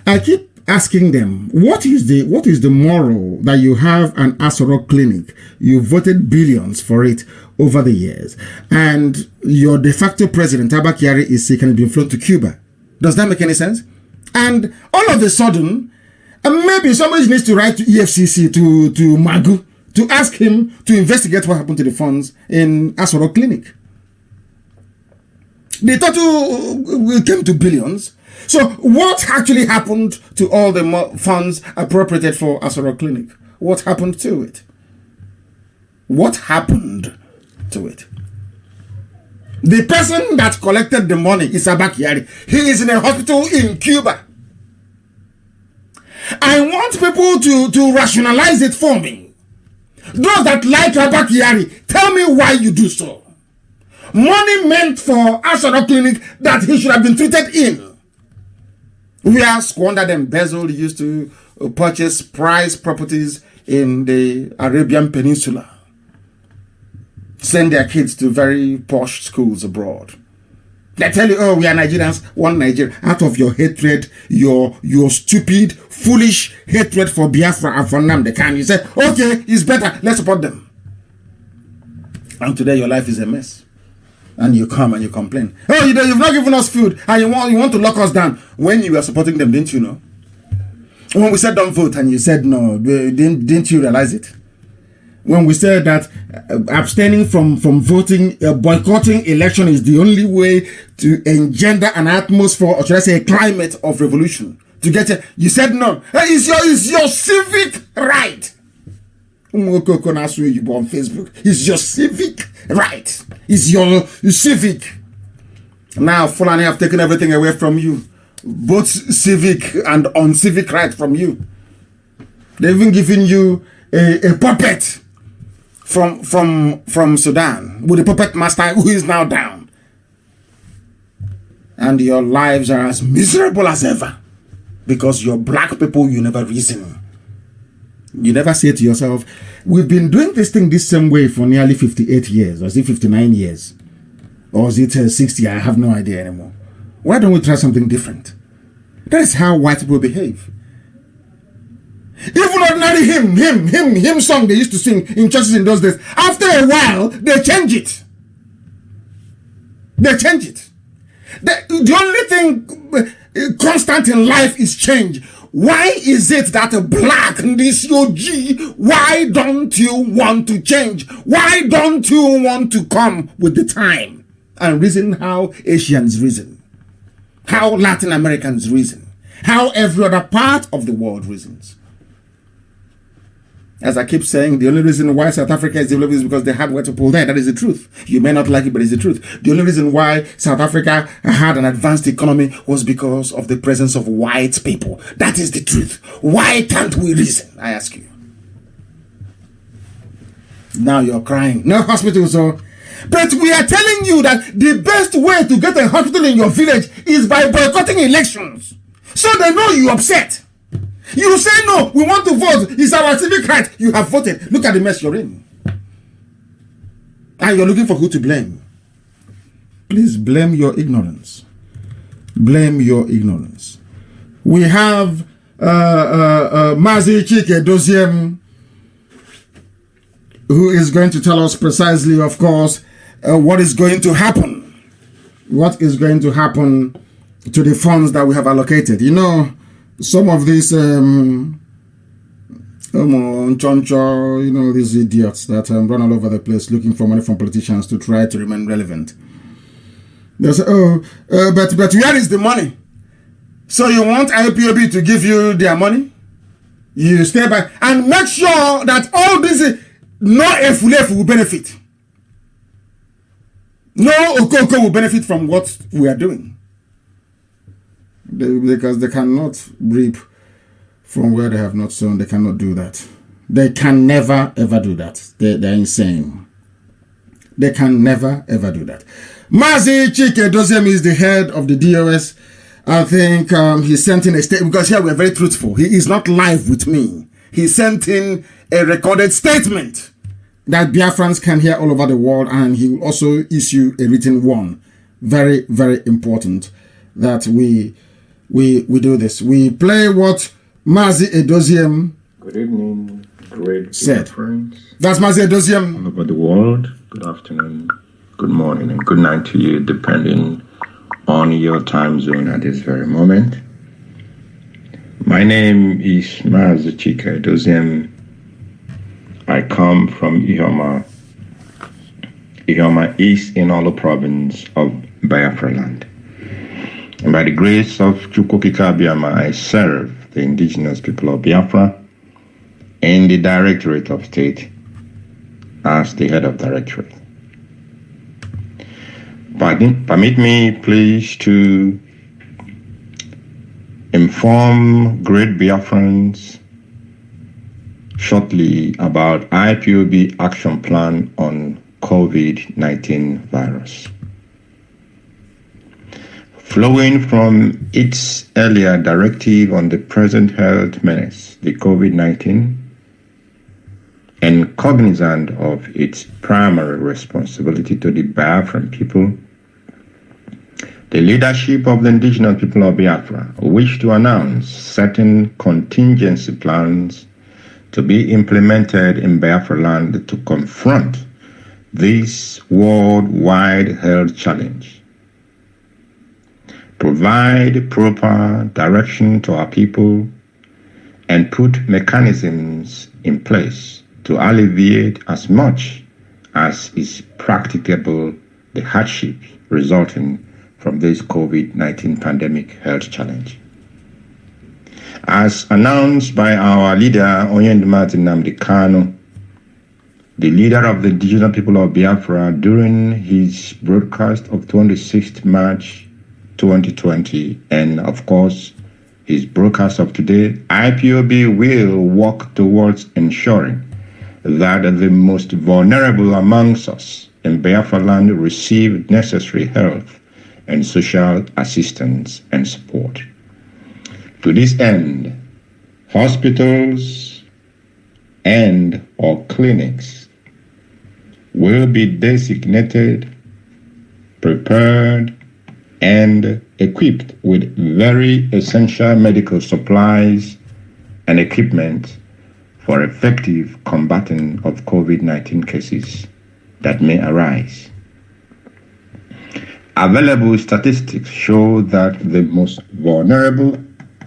I keep asking them, what is the moral that you have an Asura clinic? You voted billions for it over the years, and your de facto president, Abba Kyari, is sick and being flown to Cuba. Does that make any sense? And all of a sudden, maybe somebody needs to write to EFCC, to Magu, to ask him to investigate what happened to the funds in Asura Clinic. The total came to billions. So what actually happened to all the funds appropriated for Asura Clinic? What happened to it? What happened to it? The person that collected the money is Abba Kyari. He is in a hospital in Cuba. I want people to rationalize it for me. Those that like Abba Kyari, tell me why you do so. Money meant for Asura Clinic that he should have been treated in. We are squandered and embezzled, used to purchase prize properties in the Arabian Peninsula. Send their kids to very posh schools abroad. They tell you, oh, we are Nigerians, one Nigeria. Out of your hatred, your stupid, foolish hatred for Biafra and for Nnamdi Kanu, you say, okay, it's better, let's support them. And today your life is a mess. And you come and you complain. Oh, you've not given us food, and you want to lock us down. When you were supporting them, didn't you know? When we said don't vote, and you said no, didn't you realize it? When we said that abstaining from voting, boycotting election is the only way to engender an atmosphere, or should I say a climate of revolution, to get it, you said no. It's your civic right. On Facebook, it's your civic right. It's your civic. Now Fulani have taken everything away from you, both civic and uncivic right from you. They've even given you a puppet from Sudan, with a puppet master who is now down. And your lives are as miserable as ever, because you're black people, you never reason. You never say to yourself, we've been doing this thing this same way for nearly 58 years, or is it 59 years? Or is it 60? I have no idea anymore. Why don't we try something different? That is how white people behave. Even ordinary hymn song they used to sing in churches in those days, after a while, they change it. They change it. The only thing constant in life is change. Why is it that a black, this OG, why don't you want to change? Why don't you want to come with the time and reason how Asians reason? How Latin Americans reason? How every other part of the world reasons? As I keep saying, the only reason why South Africa is developing is because they had white people there. That is the truth. You may not like it, but it's the truth. The only reason why South Africa had an advanced economy was because of the presence of white people. That is the truth. Why can't we reason? I ask you. Now you're crying. No hospitals, so. But we are telling you that the best way to get a hospital in your village is by boycotting elections. So they know you're upset. You say no, we want to vote. It's our civic right. You have voted. Look at the mess you're in. And you're looking for who to blame. Please blame your ignorance. Blame your ignorance. We have Mazi Chike Doziem, who is going to tell us precisely, of course, what is going to happen. What is going to happen to the funds that we have allocated. You know, some of these, these idiots that run all over the place looking for money from politicians to try to remain relevant. They say, but where is the money? So you want IPOB to give you their money? You stay back and make sure that all this, no Efulefu will benefit. No Okoko will benefit from what we are doing. Because they cannot reap from where they have not sown. They cannot do that. They can never ever do that. They're insane. They can never ever do that. Mazi Chike Doziem is the head of the DOS. I think he sent in a statement, because here we're very truthful. He is not live with me. He sent in a recorded statement that Biafrans can hear all over the world, and he will also issue a written one. Very, very important that we do this. We play what Mazi Edoziem Good evening, great said. Friends. That's Mazi Edoziem. All over the world. Good afternoon, good morning, and good night to you, depending on your time zone at this very moment. My name is Mazi Chike Edoziem. I come from Ihoma. Ihoma is in Olo province of Biafra land. And by the grace of Chukwukika Abiyama, I serve the indigenous people of Biafra in the Directorate of State as the head of directorate. Permit me, please, to inform great Biafrans shortly about IPOB action plan on COVID-19 virus. Flowing from its earlier directive on the present health menace, the COVID-19, and cognizant of its primary responsibility to the Biafran people, the leadership of the indigenous people of Biafra wish to announce certain contingency plans to be implemented in Biafra land to confront this worldwide health challenge. Provide proper direction to our people and put mechanisms in place to alleviate as much as is practicable the hardships resulting from this COVID-19 pandemic health challenge. As announced by our leader, Onyendimati Nnamdi Kanu, the leader of the indigenous people of Biafra, during his broadcast of 26th March 2020, and of course, his broadcast of today, IPOB will work towards ensuring that the most vulnerable amongst us in Biafra land receive necessary health and social assistance and support. To this end, hospitals and or clinics will be designated, prepared, and equipped with very essential medical supplies and equipment for effective combating of COVID-19 cases that may arise. Available statistics show that the most vulnerable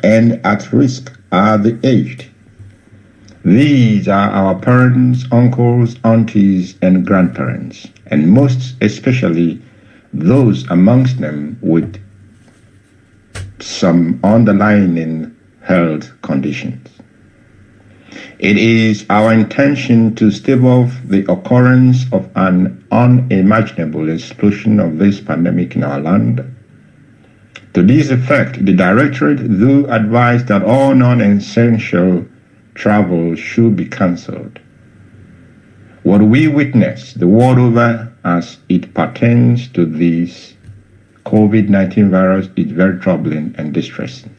and at risk are the aged. These are our parents, uncles, aunties, and grandparents, and most especially those amongst them with some underlying health conditions. It is our intention to stave off the occurrence of an unimaginable explosion of this pandemic in our land. To this effect, the Directorate do advise that all non-essential travel should be cancelled. What we witness the world over as it pertains to this COVID-19 virus is very troubling and distressing.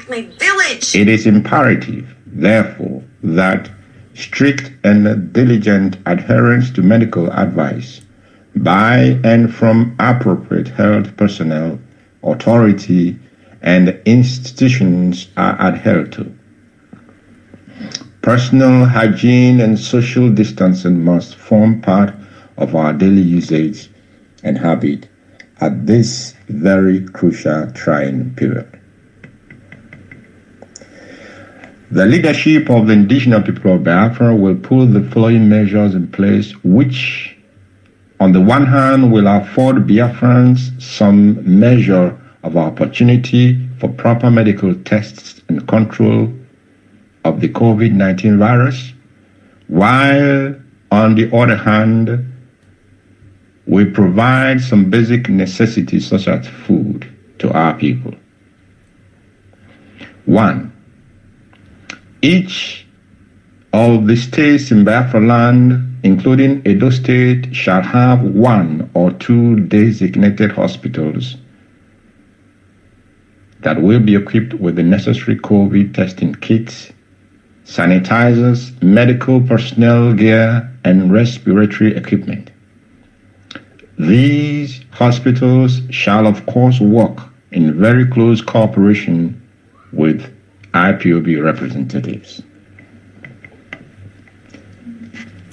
My village! It is imperative, therefore, that strict and diligent adherence to medical advice by and from appropriate health personnel, authority, and institutions are adhered to. Personal hygiene and social distancing must form part of our daily usage and habit at this very crucial trying period. The leadership of the indigenous people of Biafra will put the following measures in place, which, on the one hand, will afford Biafrans some measure of opportunity for proper medical tests and control of the COVID-19 virus, while, on the other hand, we provide some basic necessities such as food to our people. 1. Each of the states in Biafra land, including Edo State, shall have 1 or 2 designated hospitals that will be equipped with the necessary COVID testing kits, sanitizers, medical personnel gear, and respiratory equipment. These hospitals shall, of course, work in very close cooperation with IPOB representatives.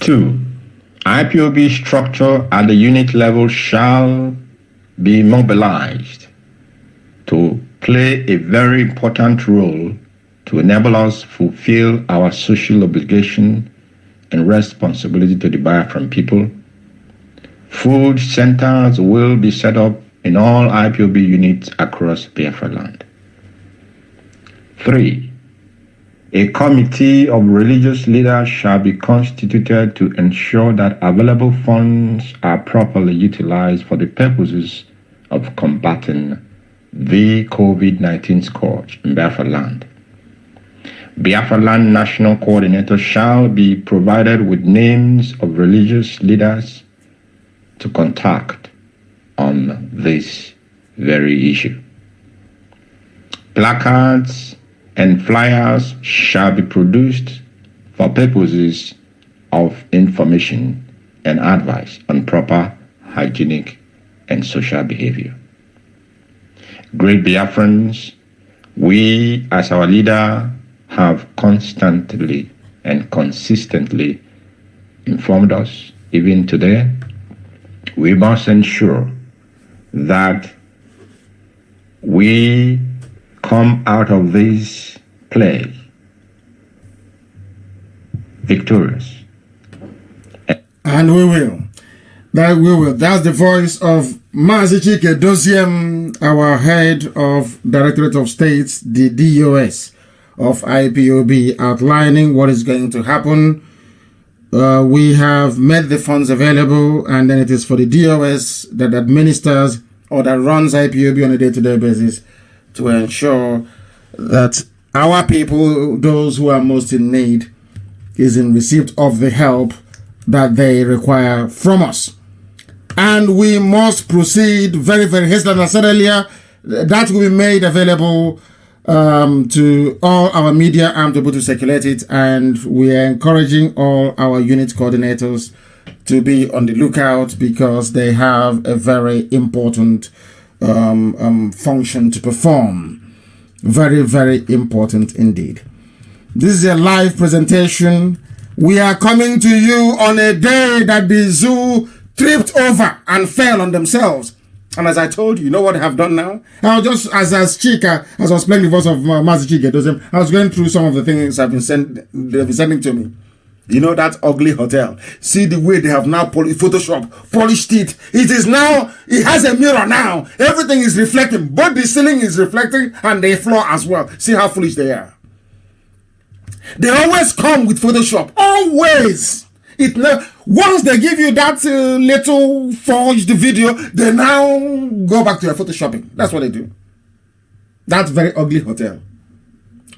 2. IPOB structure at the unit level shall be mobilized to play a very important role to enable us fulfill our social obligation and responsibility to the Biafran people. Food centers will be set up in all IPOB units across Biafra land. 3. A committee of religious leaders shall be constituted to ensure that available funds are properly utilized for the purposes of combating the COVID-19 scourge in Biafra land. Biafra land national coordinator shall be provided with names of religious leaders to contact on this very issue. Placards and flyers shall be produced for purposes of information and advice on proper hygienic and social behavior. Great Biafrans, we as our leader have constantly and consistently informed us, even today, we must ensure that we come out of this play victorious. And we will. That we will. That's the voice of Mazichike Dosiem, our head of Directorate of States, the DOS of IPOB, outlining what is going to happen. We have made the funds available, and then it is for the DOS that administers or that runs IPOB on a day-to-day basis to ensure that our people, those who are most in need, is in receipt of the help that they require from us. And we must proceed very, very hastily. As I said earlier, that will be made available to all our media arm to be able to circulate it, and we are encouraging all our unit coordinators to be on the lookout because they have a very important function to perform. Very, very important indeed. This is a live presentation. We are coming to you on a day that the zoo tripped over and fell on themselves. And as I told you, you know what I have done now? I was just, as Chika, as I was playing the voice of Mazi Chike, I was going through some of the things they've been sending to me. You know that ugly hotel? See the way they have now polished it. It is now, it has a mirror now. Everything is reflecting. Both the ceiling is reflecting and the floor as well. See how foolish they are. They always come with Photoshop. Always. Once they give you that little forged video, they now go back to your photoshopping. That's what they do. That very ugly hotel.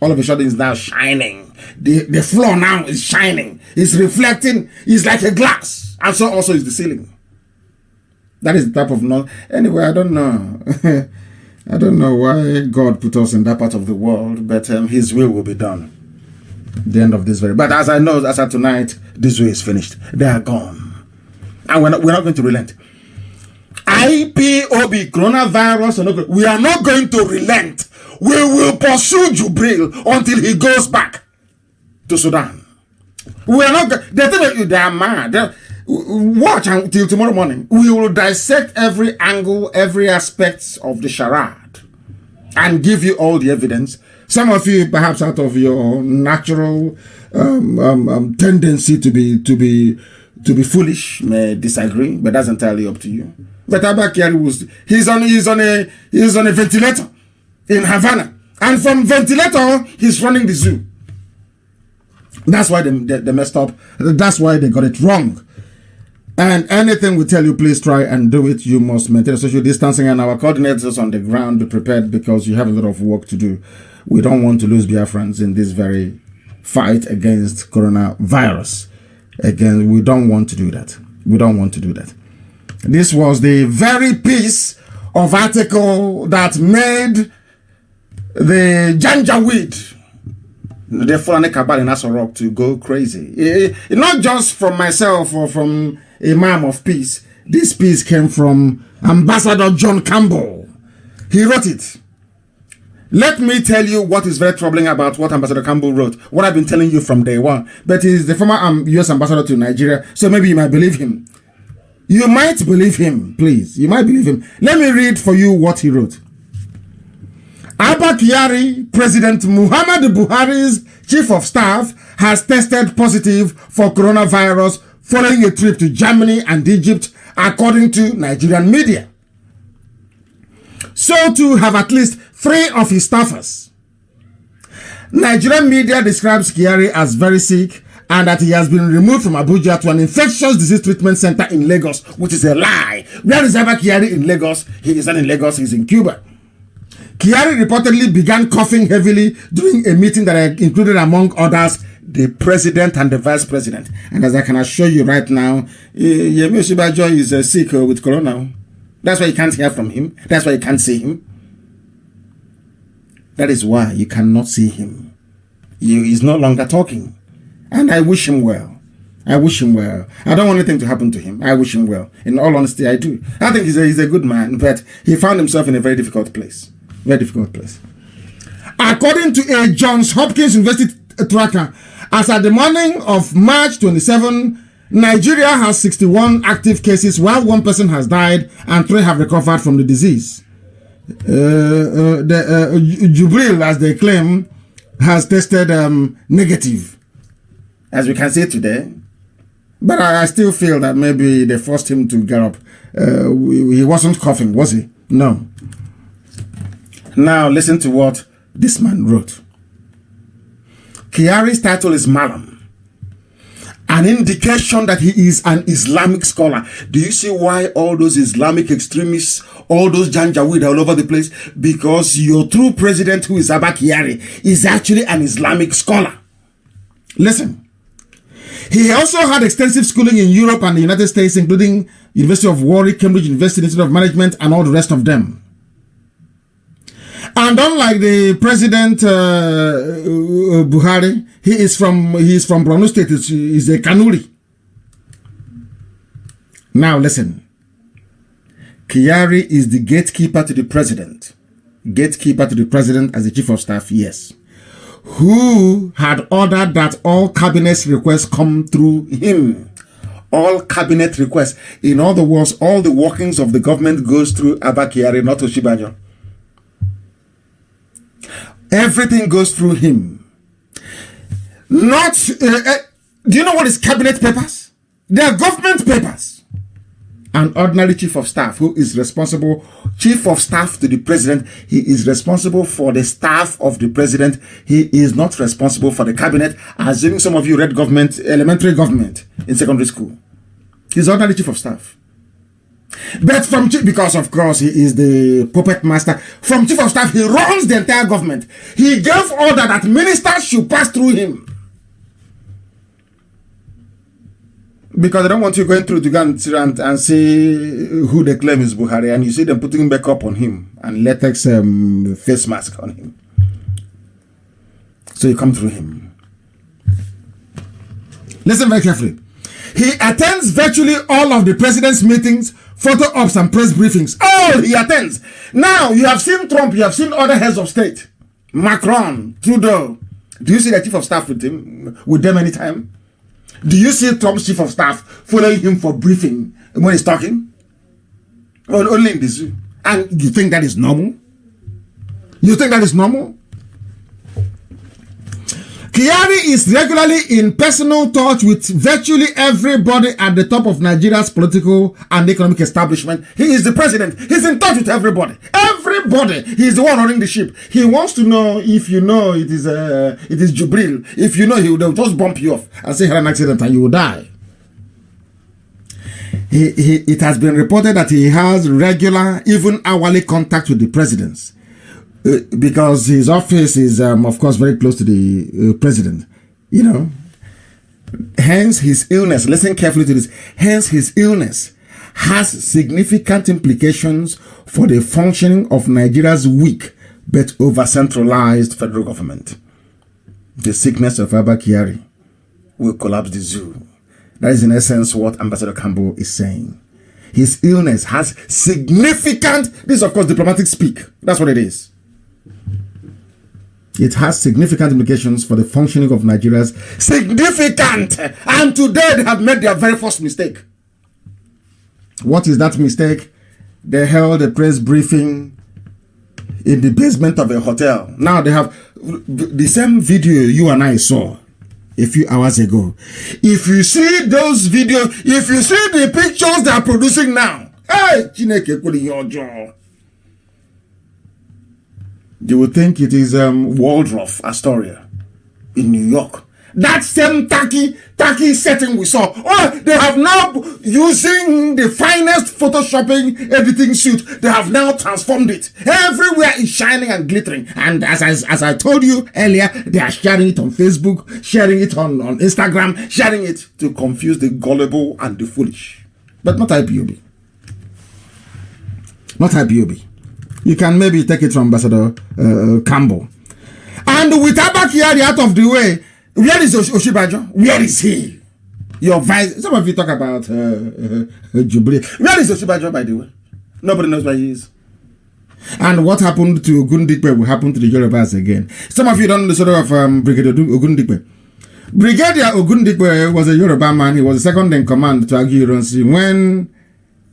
All of a sudden, it's now shining. The floor now is shining. It's reflecting. It's like a glass. And so also is the ceiling. That is the type of knowledge. Anyway, I don't know. I don't know why God put us in that part of the world, but His will be done. The end of this very. But as I know, as of tonight, this way is finished. They are gone. And we're not going to relent. IPOB, coronavirus, we are not going to relent. We will pursue Jubril until he goes back to Sudan. We are not. They think they are mad. Watch until tomorrow morning. We will dissect every angle, every aspect of the charade, and give you all the evidence. Some of you, perhaps out of your natural tendency to be foolish, may disagree, but that's entirely up to you. But Abakari he's on a ventilator in Havana, and from ventilator he's running the zoo. That's why they messed up. That's why they got it wrong. And anything we tell you, please try and do it. You must maintain social distancing, and our coordinators on the ground, be prepared because you have a lot of work to do. We don't want to lose Biafrans in this very fight against coronavirus. Again, we don't want to do that. We don't want to do that. This was the very piece of article that made the Janjaweed, the Fulani Cabal in Aso Rock, to go crazy. Not just from myself or from Imam of Peace. This piece came from Ambassador John Campbell. He wrote it. Let me tell you what is very troubling about what Ambassador Campbell wrote, what I've been telling you from day one. But he's the former U.S. ambassador to Nigeria, so maybe you might believe him. You might believe him, please. You might believe him. Let me read for you what he wrote. Abba Kyari, President Muhammad Buhari's chief of staff, has tested positive for coronavirus following a trip to Germany and Egypt, according to Nigerian media. So too have at least 3 of his staffers. Nigerian media describes Kyari as very sick and that he has been removed from Abuja to an infectious disease treatment center in Lagos, which is a lie. Where is Abba Kyari in Lagos? He is not in Lagos, he's in Cuba. Kyari reportedly began coughing heavily during a meeting that included, among others, the president and the vice president. And as I can assure you right now, Yemi Osinbajo is sick with corona. That's why you can't hear from him. That's why you can't see him. That is why you cannot see him. He's no longer talking. And I wish him well. I wish him well. I don't want anything to happen to him. I wish him well. In all honesty, I do. I think he's a good man, but he found himself in a very difficult place. Very difficult place. According to a Johns Hopkins University tracker, as at the morning of March 27, Nigeria has 61 active cases, while 1 person has died and 3 have recovered from the disease. Jubril, as they claim, has tested negative, as we can see today. But I still feel that maybe they forced him to get up. He wasn't coughing, was he? No. Now listen to what this man wrote. Kyari's title is Malam, an indication that he is an Islamic scholar. Do you see why all those Islamic extremists, all those Janjaweed all over the place? Because your true president, who is Abba Kyari, is actually an Islamic scholar. Listen. He also had extensive schooling in Europe and the United States, including University of Warwick, Cambridge University Institute of Management, and all the rest of them. And unlike the president Buhari, he is from Borno State. He's a Kanuri. Now listen. Kyari is the gatekeeper to the president. Gatekeeper to the president as the chief of staff, yes. Who had ordered that all cabinet requests come through him. All cabinet requests. In other words, all the workings of the government goes through Abba Kyari, not Oshibajo. Everything goes through him. Not, do you know what is cabinet papers? They are government papers. An ordinary chief of staff who is responsible, chief of staff to the president, he is responsible for the staff of the president. He is not responsible for the cabinet, assuming some of you read government, elementary government in secondary school. He's ordinary chief of staff. But from because of course he is the puppet master, from chief of staff he runs the entire government. He gave order that ministers should pass through him. Because they don't want you going through to go and see who they claim is Buhari, and you see them putting makeup on him and latex face mask on him. So you come through him. Listen very carefully. He attends virtually all of the president's meetings, photo ops, and press briefings. All he attends. Now, you have seen Trump, you have seen other heads of state. Macron, Trudeau. Do you see the chief of staff with them anytime? Do you see Trump's chief of staff following him for briefing when he's talking? Well, only in the zoo. And you think that is normal? You think that is normal? Kyari is regularly in personal touch with virtually everybody at the top of Nigeria's political and economic establishment. He is the president. He's in touch with everybody. Everybody. He's the one running the ship. He wants to know if you know it is Jubril. If you know, they'll just bump you off and say he had an accident and you will die. It has been reported that he has regular, even hourly contact with the presidents. Because his office is, of course, very close to the president, you know. Hence his illness, listen carefully to this, hence his illness has significant implications for the functioning of Nigeria's weak but over-centralized federal government. The sickness of Abba Kyari will collapse the zoo. That is in essence what Ambassador Campbell is saying. His illness has significant, this is of course diplomatic speak, that's what it is. It has significant implications for the functioning of Nigeria's significant. And today they have made their very first mistake. What is that mistake? They held a press briefing in the basement of a hotel. Now they have the same video you and I saw a few hours ago. If you see those videos, if you see the pictures they are producing now, hey, Chineke put in your jaw. You would think it is Waldorf Astoria in New York. That same tacky setting we saw. Oh, they have now, using the finest photoshopping editing suit, they have now transformed it. Everywhere is shining and glittering. And as I told you earlier, they are sharing it on Facebook, sharing it on Instagram, sharing it to confuse the gullible and the foolish. But not IPOB. Not IPOB. You can maybe take it from Ambassador Campbell. And with Abba Kyari out of the way, where is Oshibajo? Where is he? Your vice. Some of you talk about Jubilee. Where is Oshibajo, by the way? Nobody knows where he is. And what happened to Ogundikpe will happen to the Yorubas again. Some of you don't know the story of Brigadier Ogundikpe. Brigadier Ogundikpe was a Yoruba man. He was the second in command to Aguiyi-Ironsi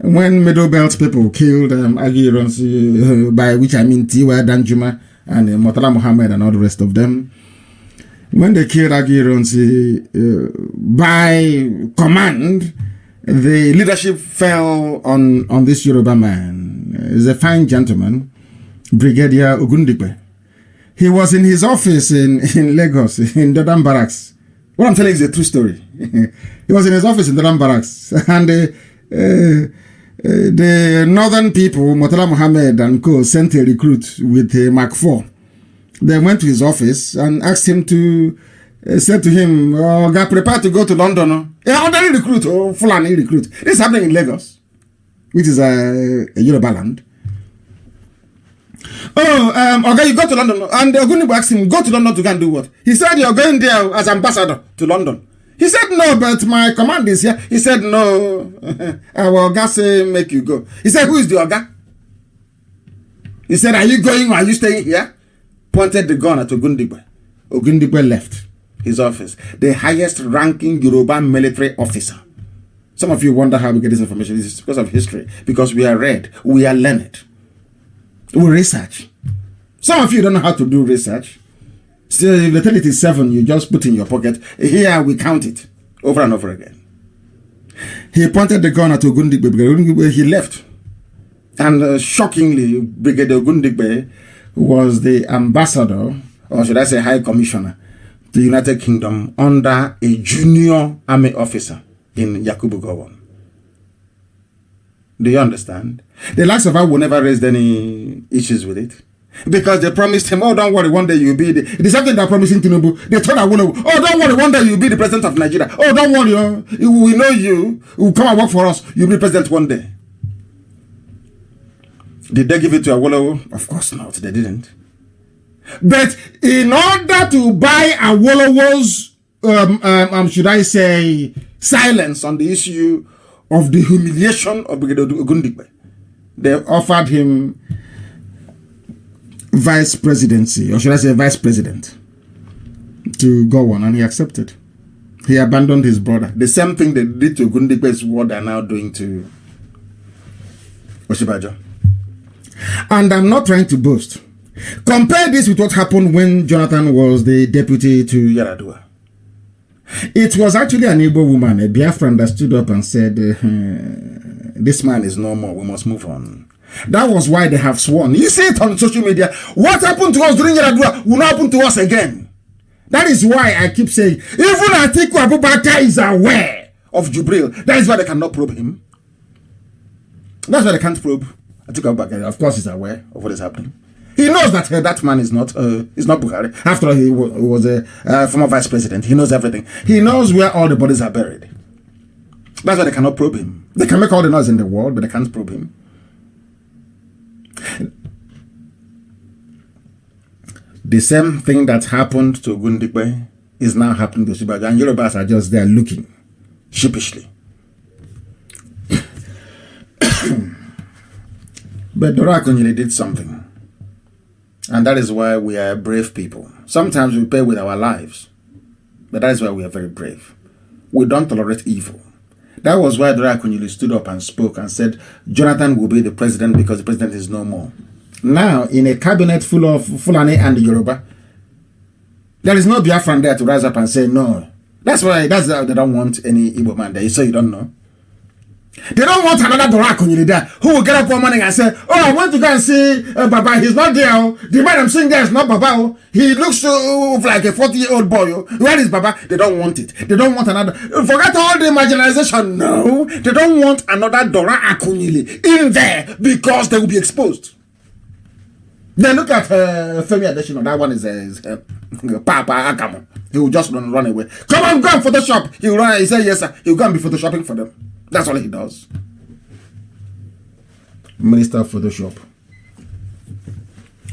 when Middle Belt people killed Aguiyi-Ironsi, by which I mean Tiwa Danjuma and Murtala Muhammad and all the rest of them. When they killed Aguiyi-Ironsi, by command, the leadership fell on this Yoruba man. He's a fine gentleman, Brigadier Ogundikpe. He was in his office in Lagos, in Dodan Barracks. What I'm telling you is a true story. He was in his office in Dodan Barracks, and the northern people, Murtala Muhammad and co, sent a recruit with a Mark IV. They went to his office and asked him to, said to him, "Oh, get prepared to go to London." Yeah, ordinary recruit, or Fulani recruit. This is happening in Lagos, which is a Yoruba land. Oh, okay, you go to London. And Ogundikpe asked him, go to London to go and do what? He said, you're going there as ambassador to London. He said, no, but my command is here. He said, no. Our Oga say, make you go. He said, who is the Oga? He said, are you going or are you staying here? Pointed the gun at Ogundigbe. Ogundigbe left his office. The highest ranking Yoruba military officer. Some of you wonder how we get this information. This is because of history. Because we are read. We are learned. We research. Some of you don't know how to do research. So if they tell it is 7, you just put in your pocket. Here we count it over and over again. He pointed the gun at Ogundigbe. He left. And shockingly, Brigadier Ogundigbe was the ambassador, or should I say high commissioner, to the United Kingdom under a junior army officer in Yakubu Gowon. Do you understand? The likes of her will never raise any issues with it. Because they promised him, oh, don't worry, one day you'll be the same thing they're promising Tinubu. They told Awolowo, oh, don't worry, one day you'll be the president of Nigeria. Oh, don't worry, we know you. You will come and work for us. You'll be president one day. Did they give it to Awolowo? Of course not, they didn't. But in order to buy Awolowo's, should I say, silence on the issue of the humiliation of Brigadier Ogundigbe, they offered him vice presidency, or should I say vice president, to go on, and he accepted. He abandoned his brother. The same thing they did to Ogundigbe's what they're now doing to Oshibajo. And I'm not trying to boast. Compare this with what happened when Jonathan was the deputy to Yaradua. It was actually an Igbo woman, a Biafran, that stood up and said, this man is no more, we must move on. That was why they have sworn. You see it on social media. What happened to us during Yaradua will not happen to us again. That is why I keep saying, even Atiku Abubakar is aware of Jubril. That is why they cannot probe him. That's why they can't probe Atiku Abubakar. Of course he's aware of what is happening. He knows that that man is not Buhari. After all, he was a former vice president. He knows everything. He knows where all the bodies are buried. That's why they cannot probe him. They can make all the noise in the world, but they can't probe him. The same thing that happened to Ogundigbe is now happening to Oshibajo, and Yorubas are just there looking sheepishly. But Dora Akunyili did something. And that is why we are brave people. Sometimes we pay with our lives. But that is why we are very brave. We don't tolerate evil. That was why Dora Akunyili stood up and spoke and said, Jonathan will be the president because the president is no more. Now, in a cabinet full of Fulani and Yoruba, there is no Biafran there to rise up and say no. That's why they don't want any Igbo man there. So you don't know. They don't want another Dora Akunyili there who will get up one morning and say, oh, I want to go and see Baba. He's not there. The man I'm seeing there is not Baba. He looks like a 40-year-old boy. Where is Baba? They don't want it. They don't want another. Forget all the marginalization. No. They don't want another Dora Akunyili in there because they will be exposed. Then look at Femi Adesina. That one is Papa Akamo. He will just run away. Come on, go and Photoshop. He will run. He said, yes, sir. He will go and be photoshopping for them. That's all he does. Minister of Photoshop.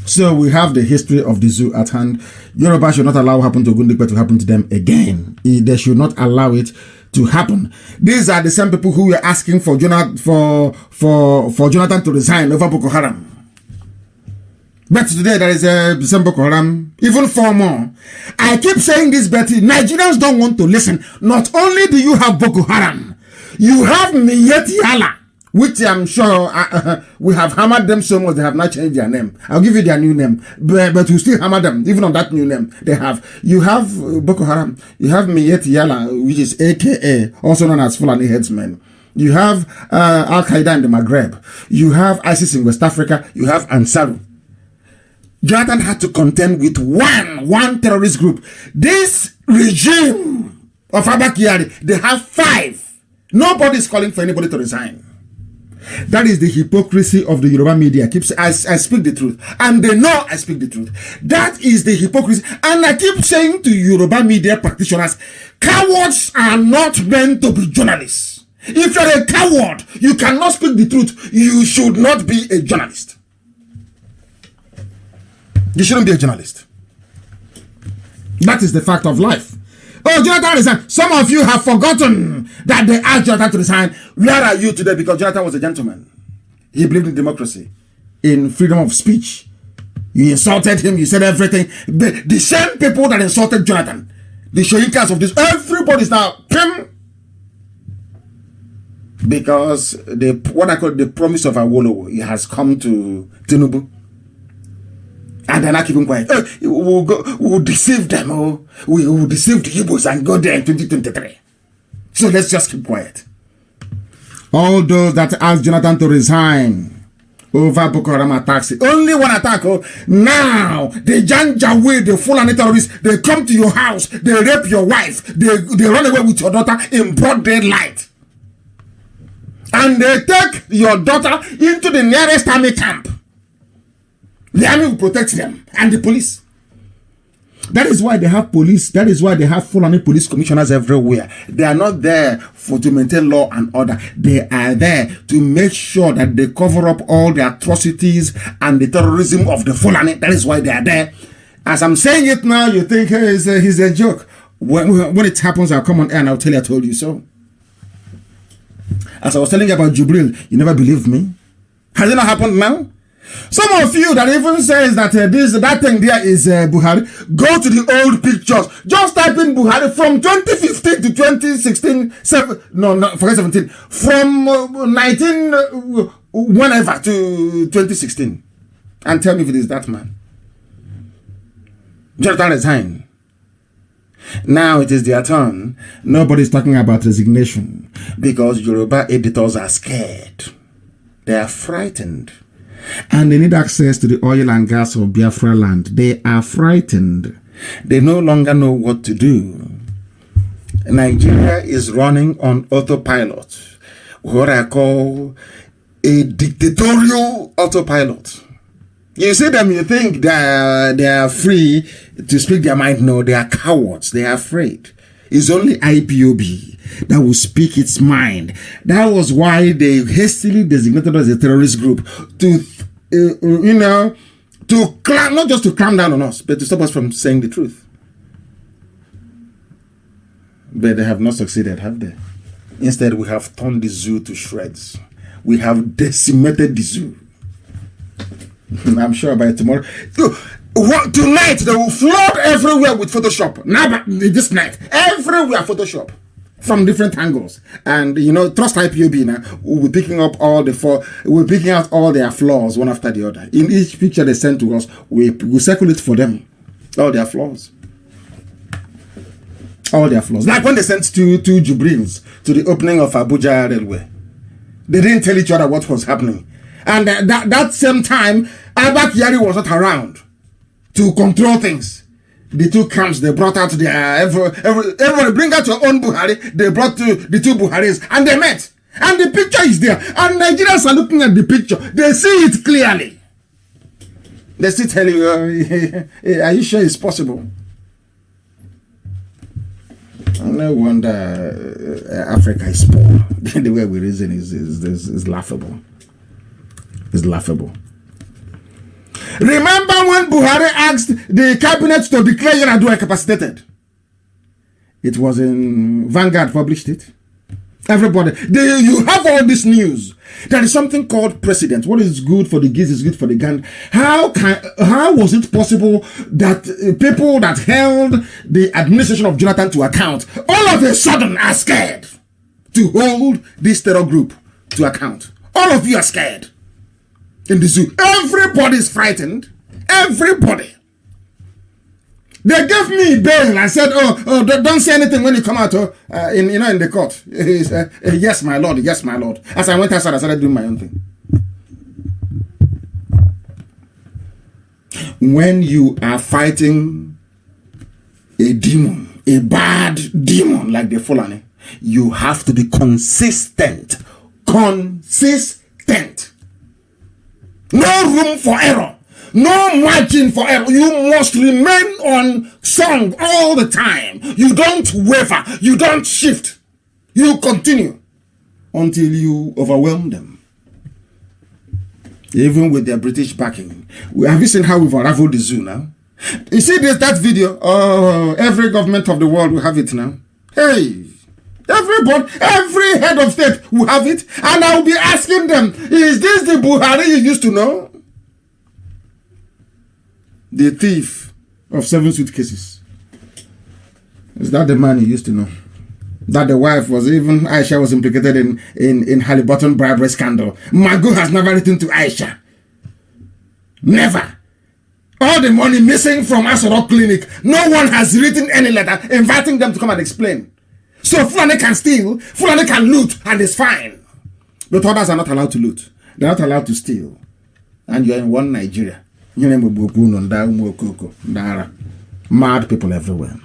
So we have the history of the zoo at hand. Yoruba should not allow what happened to Ogundigbe to happen to them again. They should not allow it to happen. These are the same people who were asking for Jonathan to resign over Boko Haram. But today there is a same Boko Haram, even 4 more. I keep saying this, Betty. Nigerians don't want to listen. Not only do you have Boko Haram, you have Miyeti Allah, which I'm sure we have hammered them so much they have not changed their name. I'll give you their new name, but we still hammer them, even on that new name they have. You have Boko Haram, you have Miyeti Allah, which is AKA, also known as Fulani headsmen. You have Al-Qaeda in the Maghreb. You have ISIS in West Africa. You have Ansaru. Jonathan had to contend with one terrorist group. This regime of Abba Kyari, they have 5. Nobody is calling for anybody to resign. That is the hypocrisy of the Yoruba media. I speak the truth. And they know I speak the truth. That is the hypocrisy. And I keep saying to Yoruba media practitioners, cowards are not meant to be journalists. If you're a coward, you cannot speak the truth. You should not be a journalist. You shouldn't be a journalist. That is the fact of life. Oh, Jonathan resigned. Some of you have forgotten that they asked Jonathan to resign. Where are you today? Because Jonathan was a gentleman. He believed in democracy, in freedom of speech. You insulted him. You said everything. The same people that insulted Jonathan, the Shoyikas of this, everybody's now Pim. Because what I call the promise of Awolowo, it has come to Tinubu. And they're not keeping quiet. We'll deceive them. Oh, we will deceive the Igbos and go there in 2023. So let's just keep quiet. All those that asked Jonathan to resign over Boko Haram attacks, only one attack. Oh, now they Janjaweed, the Fulani terrorists, they come to your house, they rape your wife, they run away with your daughter in broad daylight. And they take your daughter into the nearest army camp. The army will protect them and the police. That is why they have police. That is why they have Fulani police commissioners everywhere. They are not there to maintain law and order. They are there to make sure that they cover up all the atrocities and the terrorism of the Fulani. That is why they are there. As I'm saying it now, you think he's a joke. When it happens, I'll come on air and I'll tell you I told you so. As I was telling you about Jubril, you never believed me. Has it not happened now? Some of you that even says that that thing there is Buhari, go to the old pictures. Just type in Buhari from 2015 to 2016. Forget 17. From 19 whenever to 2016. And tell me if it is that man. Jonathan resigned. Now it is their turn. Nobody's talking about resignation because Yoruba editors are scared. They are frightened. And they need access to the oil and gas of Biafra land. They are frightened. They no longer know what to do. Nigeria is running on autopilot. What I call a dictatorial autopilot. You see them, you think they are free to speak their mind. No, they are cowards. They are afraid. It's only IPOB that will speak its mind. That was why they hastily designated us a terrorist group to, not just to clamp down on us, but to stop us from saying the truth. But they have not succeeded, have they? Instead, we have torn the zoo to shreds. We have decimated the zoo. I'm sure by tomorrow. Tonight, they will flood everywhere with Photoshop. Now, this night, everywhere Photoshop. From different angles. And, trust IPOB now. We'll be picking up we're picking out all their flaws one after the other. In each picture they send to us, we circulate for them all their flaws. All their flaws. Like when they sent two Jubrils to the opening of Abuja Railway. They didn't tell each other what was happening. And that same time, Abba Kyari was not around to control things. The two camps, they brought out their everybody bring out your own Buhari. They brought the two Buharis and they met. And the picture is there. And Nigerians are looking at the picture. They see it clearly. They still tell you, are you sure it's possible? No wonder Africa is poor. The way we reason is laughable. It's laughable. Remember when Buhari asked the cabinet to declare Yar'Adua incapacitated? It was in Vanguard published it. Everybody, you have all this news. There is something called precedent. What is good for the geese is good for the gander. How was it possible that people that held the administration of Jonathan to account all of a sudden are scared to hold this terror group to account? All of you are scared. In the zoo, everybody is frightened. Everybody. They gave me bail. I said, don't say anything when you come out in the court. Yes, my lord. Yes, my lord. As I went outside, I started doing my own thing. When you are fighting a demon, a bad demon like the Fulani, you have to be consistent. Consistent. No room for error. No margin for error. You must remain on song all the time. You don't waver. You don't shift. You continue until you overwhelm them. Even with their British backing. Have you seen how we've unraveled the zoo now? You see that video? Oh, every government of the world will have it now. Hey, everybody, every head of state will have it. And I will be asking them, is this the Buhari you used to know? The thief of 7 suitcases. Is that the man you used to know? That the wife was, even Aisha was implicated in Halliburton bribery scandal. Magu has never written to Aisha. Never. All the money missing from Asarok Clinic, no one has written any letter inviting them to come and explain. So Fulani can steal, Fulani can loot, and it's fine. But others are not allowed to loot. They're not allowed to steal. And you're in one Nigeria. Mad people everywhere.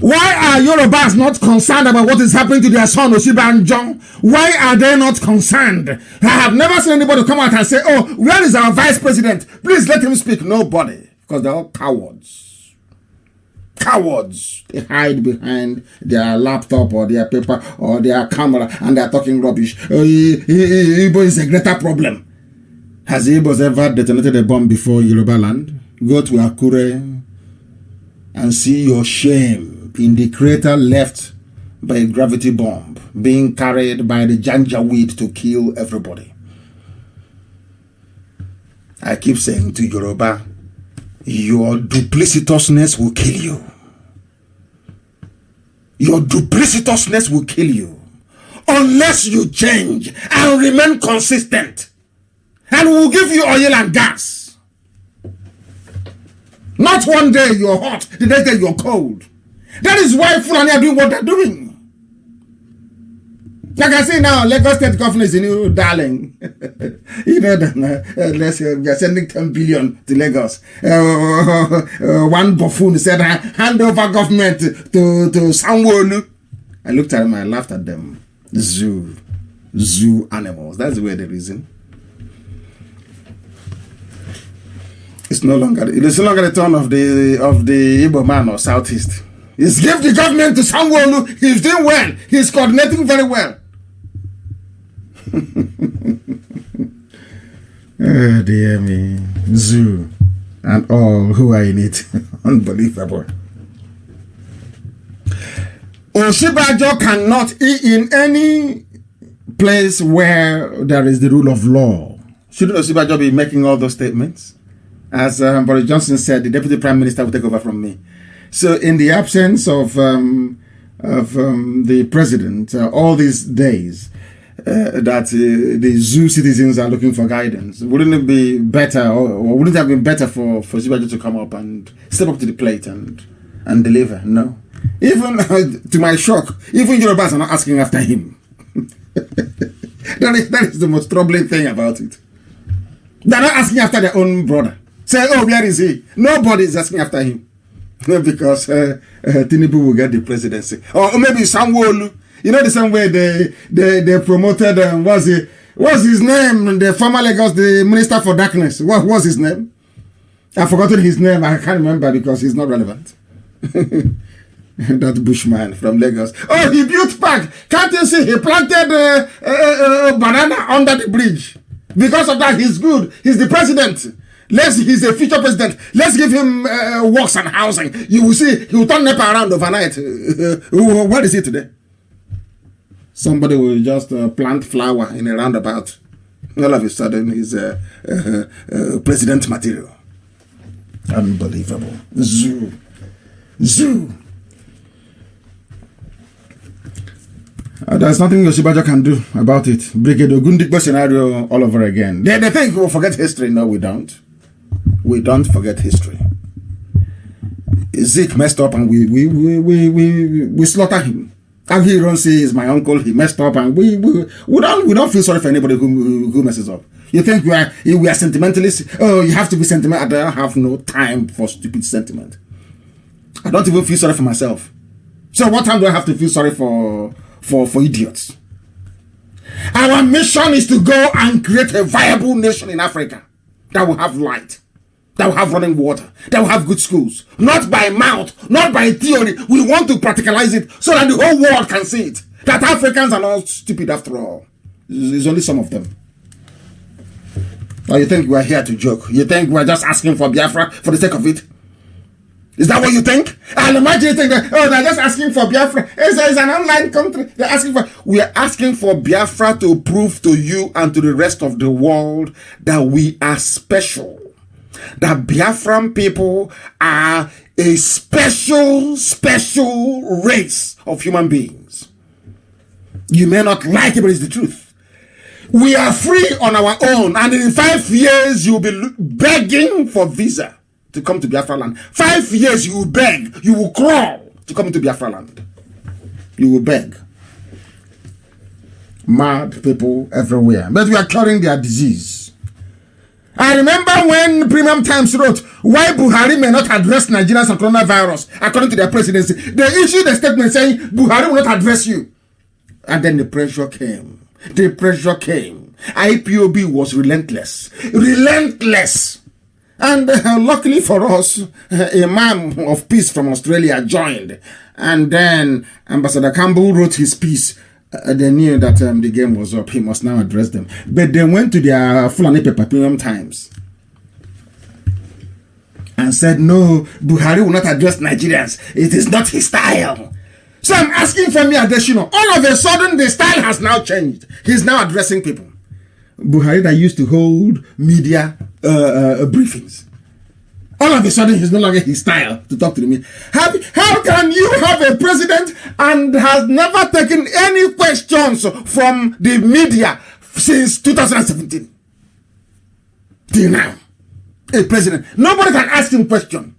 Why are Yorubas not concerned about what is happening to their son Osibanjo? Why are they not concerned? I have never seen anybody come out and say, oh, where is our vice president? Please let him speak. Nobody. Because they're all cowards. Cowards. They hide behind their laptop or their paper or their camera and they're talking rubbish. Igbo is a greater problem. Has Igbos ever detonated a bomb before Yoruba land? Go to Akure and see your shame in the crater left by a gravity bomb being carried by the Janjaweed to kill everybody. I keep saying to Yoruba, your duplicitousness will kill you. Your duplicitousness will kill you unless you change and remain consistent. And we'll give you oil and gas. Not one day you're hot, the next day you're cold. That is why Fulani are doing what they're doing. Like I say now, Lagos State Governor is a new darling. You know that let's say we are sending 10 billion to Lagos. One buffoon said, hand over government to Sanwo-Olu. I looked at him, I laughed at them. Zoo animals. That's the way the reason. It's no longer the turn of the Igbo man or Southeast. He's give the government to Sanwo-Olu. He's doing well. He's coordinating very well. Oh dear me. Zoo and all who are in it. Unbelievable. Oshibajo cannot in any place where there is the rule of law. Shouldn't Oshibajo be making all those statements? As Boris Johnson said, the Deputy Prime Minister will take over from me. So in the absence of the President, all these days that the zoo citizens are looking for guidance, wouldn't it be better, or wouldn't it have been better for Zibajo to come up and step up to the plate and deliver? No. Even, to my shock, even Yorubas are not asking after him. That is the most troubling thing about it. They're not asking after their own brother. Say, oh, where is he? Nobody is asking after him. Because Tinubu will get the presidency. Or maybe Sanwo-Olu. You know the same way they promoted, what's his name? The former Lagos, the Minister for Darkness. What was his name? I've forgotten his name. I can't remember because he's not relevant. That bushman from Lagos. Oh, he built park. Can't you see? He planted a banana under the bridge. Because of that, he's good. He's the president. He's a future president. Let's give him works and housing. You will see, he will turn NEPA around overnight. What is it today? Somebody will just plant flower in a roundabout. All of a sudden, he's president material. Unbelievable. Zoo. There's nothing Yoshibajo can do about it. Brigade Ogundikbo scenario all over again. They think we'll forget history. No, we don't. We don't forget history. Zeke messed up and we slaughter him. Aghiron says my uncle, he messed up, and we don't feel sorry for anybody who messes up. You think we are sentimentalists? Oh, you have to be sentimental. I don't have no time for stupid sentiment. I don't even feel sorry for myself. So what time do I have to feel sorry for idiots? Our mission is to go and create a viable nation in Africa that will have light, that will have running water, that will have good schools. Not by mouth, not by theory. We want to practicalize it so that the whole world can see it. That Africans are not stupid after all. It's only some of them. Or you think we're here to joke? You think we're just asking for Biafra for the sake of it? Is that what you think? And imagine you think that, oh, they're just asking for Biafra. It's an online country. They're asking for. We are asking for Biafra to prove to you and to the rest of the world that we are special. That Biafran people are a special race of human beings. You may not like it, but it's the truth. We are free on our own, and in 5 years, you'll be begging for visa to come to Biafra land. 5 years you will beg, you will crawl to come to Biafra land. You will beg. Mad people everywhere. But we are curing their disease. I remember when Premium Times wrote why Buhari may not address Nigerians on coronavirus according to their presidency. They issued a statement saying Buhari will not address you. And then the pressure came. The pressure came. IPOB was relentless. Relentless. And luckily for us, a man of peace from Australia joined. And then Ambassador Campbell wrote his piece. They knew that the game was up. He must now address them. But they went to their Fulani paper, Premium Times, and said, no, Buhari will not address Nigerians. It is not his style. So I'm asking for me, Adesina. All of a sudden, the style has now changed. He's now addressing people. Buhari that used to hold media briefings. All of a sudden, he's no longer his style to talk to the media. How can you have a president and has never taken any questions from the media since 2017? Till now. A president. Nobody can ask him question.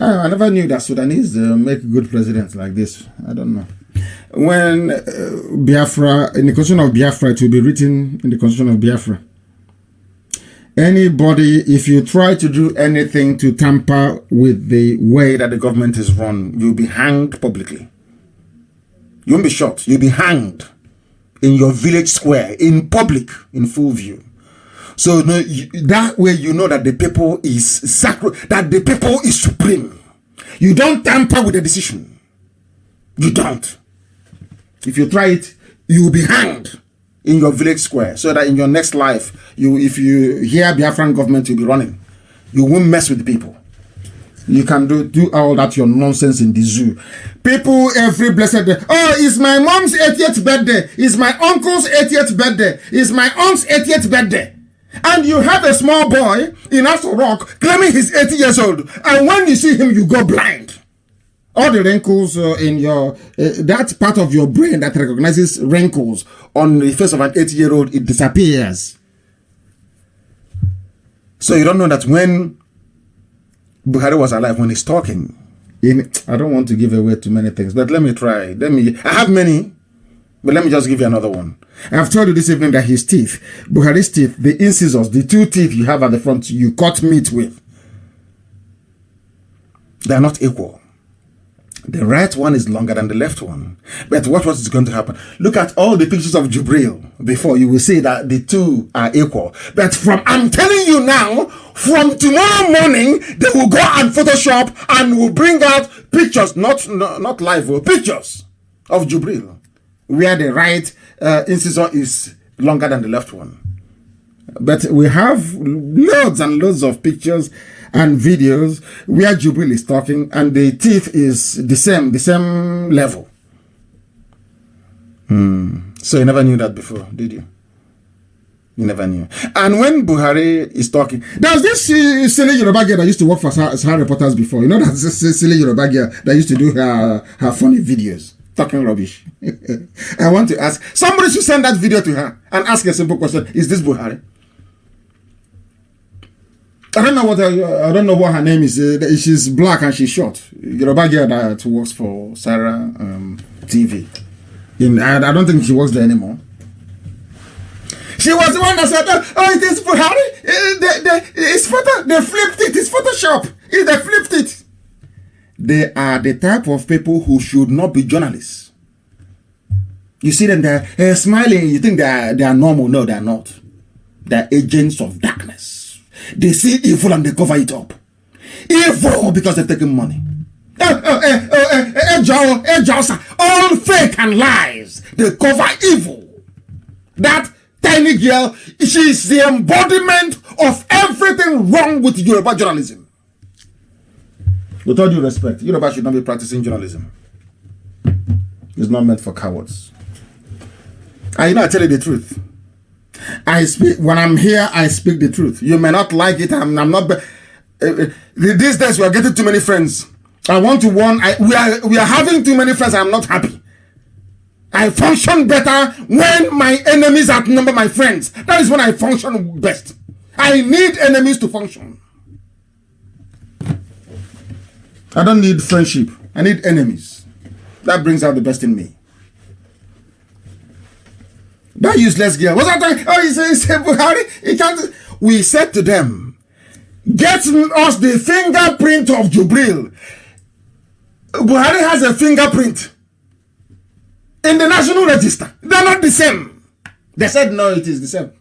I never knew that Sudanese make good presidents like this. I don't know. When Biafra, in the Constitution of Biafra, it will be written in the Constitution of Biafra. Anybody, if you try to do anything to tamper with the way that the government is run, you'll be hanged publicly. You won't be shot. You'll be hanged in your village square, in public, in full view. So no, that way you know that the people is sacred, that the people is supreme. You don't tamper with the decision. You don't. If you try it, you will be hanged in your village square, so that in your next life, if you hear Biafran government, you'll be running. You won't mess with the people. You can do all that your nonsense in the zoo. People every blessed day. Oh, it's my mom's 80th birthday. It's my uncle's 80th birthday. It's my aunt's 80th birthday. And you have a small boy in Aso Rock claiming he's 80 years old. And when you see him, you go blind. All the wrinkles in your, that part of your brain that recognizes wrinkles on the face of an 80-year-old, it disappears. So you don't know that when Buhari was alive, when he's talking, I don't want to give away too many things, but let me try. I have many, but let me just give you another one. I've told you this evening that his teeth, Buhari's teeth, the incisors, the two teeth you have at the front, you cut meat with, they're not equal. The right one is longer than the left one. But what is going to happen? Look at all the pictures of Jubril before. You will see that the two are equal. But I'm telling you now, from tomorrow morning, they will go and Photoshop and will bring out pictures, not live, pictures of Jubril, where the right incisor is longer than the left one. But we have loads and loads of pictures and videos where Jubril is talking and the teeth is the same level. So you never knew that before, did you? You never knew. And when Buhari is talking, there's this silly Yoruba girl that used to work for Sahara Reporters before. You know that silly Yoruba girl that used to do her funny videos, talking rubbish. I want to ask, somebody should send that video to her and ask a simple question. Is this Buhari? I don't know what her name is. She's black and she's short. Yoruba girl that works for Sarah TV. I don't think she works there anymore. She was the one that said, "Oh, it is Buhari. They flipped it. It's Photoshop. They flipped it." They are the type of people who should not be journalists. You see them there smiling. You think they are normal? No, they are not. They are agents of darkness. They see evil and they cover it up. Evil because they're taking money. All fake and lies. They cover evil. That tiny girl, she is the embodiment of everything wrong with Yoruba journalism. With all due respect, Yoruba should not be practicing journalism. It's not meant for cowards. And I tell you the truth. I speak when I'm here. I speak the truth. You may not like it. I'm not. These days we are getting too many friends. I want to warn. We are having too many friends. I'm not happy. I function better when my enemies outnumber my friends. That is when I function best. I need enemies to function. I don't need friendship. I need enemies. That brings out the best in me. That useless girl. What's that talking? Oh, he said, Buhari, he can't. We said to them, get us the fingerprint of Jubril. Buhari has a fingerprint in the National Register. They're not the same. They said, no, it is the same.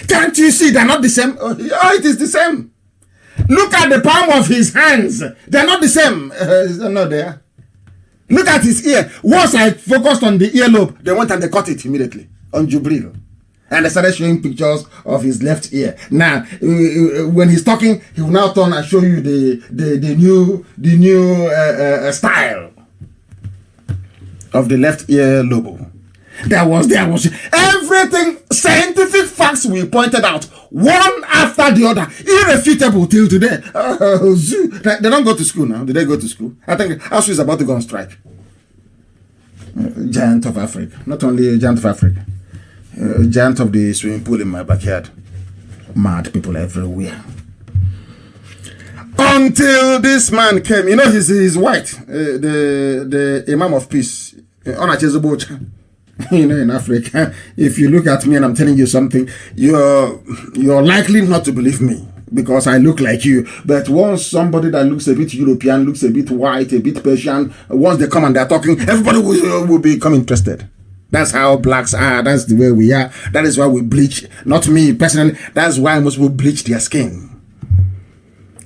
Can't you see they're not the same? Oh, it is the same. Look at the palm of his hands. They're not the same. They're not there. Look at his ear. Once I focused on the earlobe, they went and they cut it immediately on Jubril. And they started showing pictures of his left ear. Now, when he's talking, he will now turn and show you the new style of the left ear lobe. There was everything, scientific facts we pointed out, one after the other, irrefutable till today. They don't go to school now. Did they go to school? I think ASU is about to go on strike. Giant of Africa. Not only a giant of Africa. Giant of the swimming pool in my backyard. Mad people everywhere. Until this man came. You know, he's white. The Imam of Peace. You know, in Africa, if you look at me and I'm telling you something, you're likely not to believe me because I look like you. But once somebody that looks a bit European, looks a bit white, a bit Persian, once they come and they're talking, everybody will become interested. That's how blacks are. That's the way we are. That is why we bleach. Not me personally. That's why most people bleach their skin.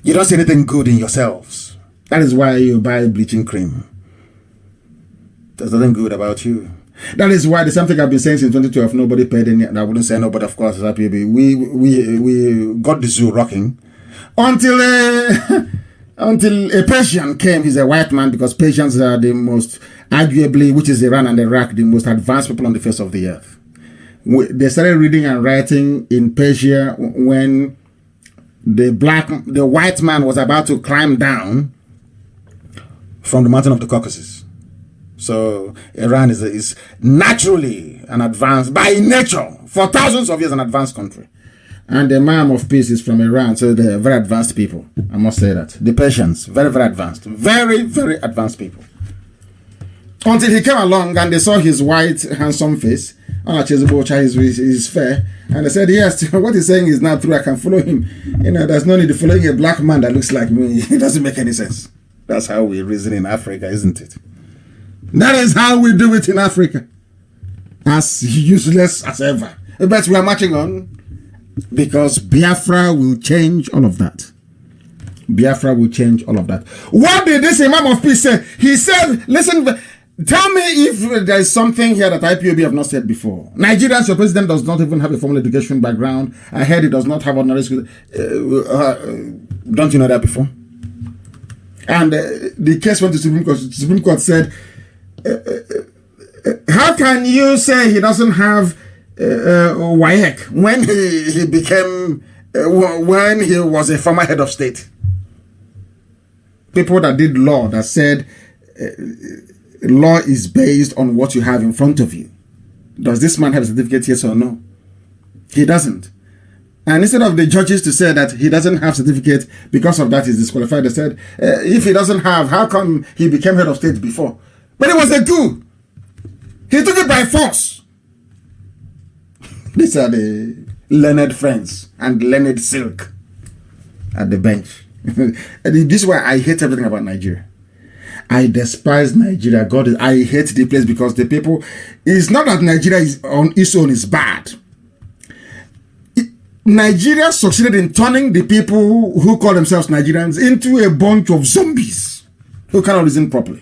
You don't see anything good in yourselves. That is why you buy bleaching cream. There's nothing good about you. That is why the same thing I've been saying since 2012. Nobody paid any. I wouldn't say no, but of course, IPOB. We got the zoo rocking until a Persian came. He's a white man because Persians are the most, arguably, which is Iran and Iraq, the most advanced people on the face of the earth. They started reading and writing in Persia when the white man was about to climb down from the mountain of the Caucasus. So Iran is naturally an advanced, by nature, for thousands of years, an advanced country. And the Imam of Peace is from Iran, so they're very advanced people. I must say that. The Persians, very, very advanced. Very, very advanced people. Until he came along and they saw his white, handsome face. He's fair. And they said, yes, what he's saying is not true. I can follow him. You know, there's no need to following a black man that looks like me. It doesn't make any sense. That's how we reason in Africa, isn't it? That is how we do it in Africa. As useless as ever. But we are marching on because Biafra will change all of that. Biafra will change all of that. What did this Imam of Peace say? He said, listen, tell me if there is something here that IPOB have not said before. Nigeria's your president does not even have a formal education background. I heard he does not have ordinary school. Don't you know that before? And the case went to Supreme Court. Supreme Court said, how can you say he doesn't have WAEC when he became, when he was a former head of state? People that did law that said law is based on what you have in front of you. Does this man have a certificate, yes or no? He doesn't. And instead of the judges to say that he doesn't have certificate, because of that he's disqualified, they said, if he doesn't have, how come he became head of state before? But it was a coup. He took it by force. These are the learned friends and learned silk at the bench. This is why I hate everything about Nigeria. I despise Nigeria. I hate the place because the people, it's not that Nigeria is on its own is bad. Nigeria succeeded in turning the people who call themselves Nigerians into a bunch of zombies who cannot reason properly.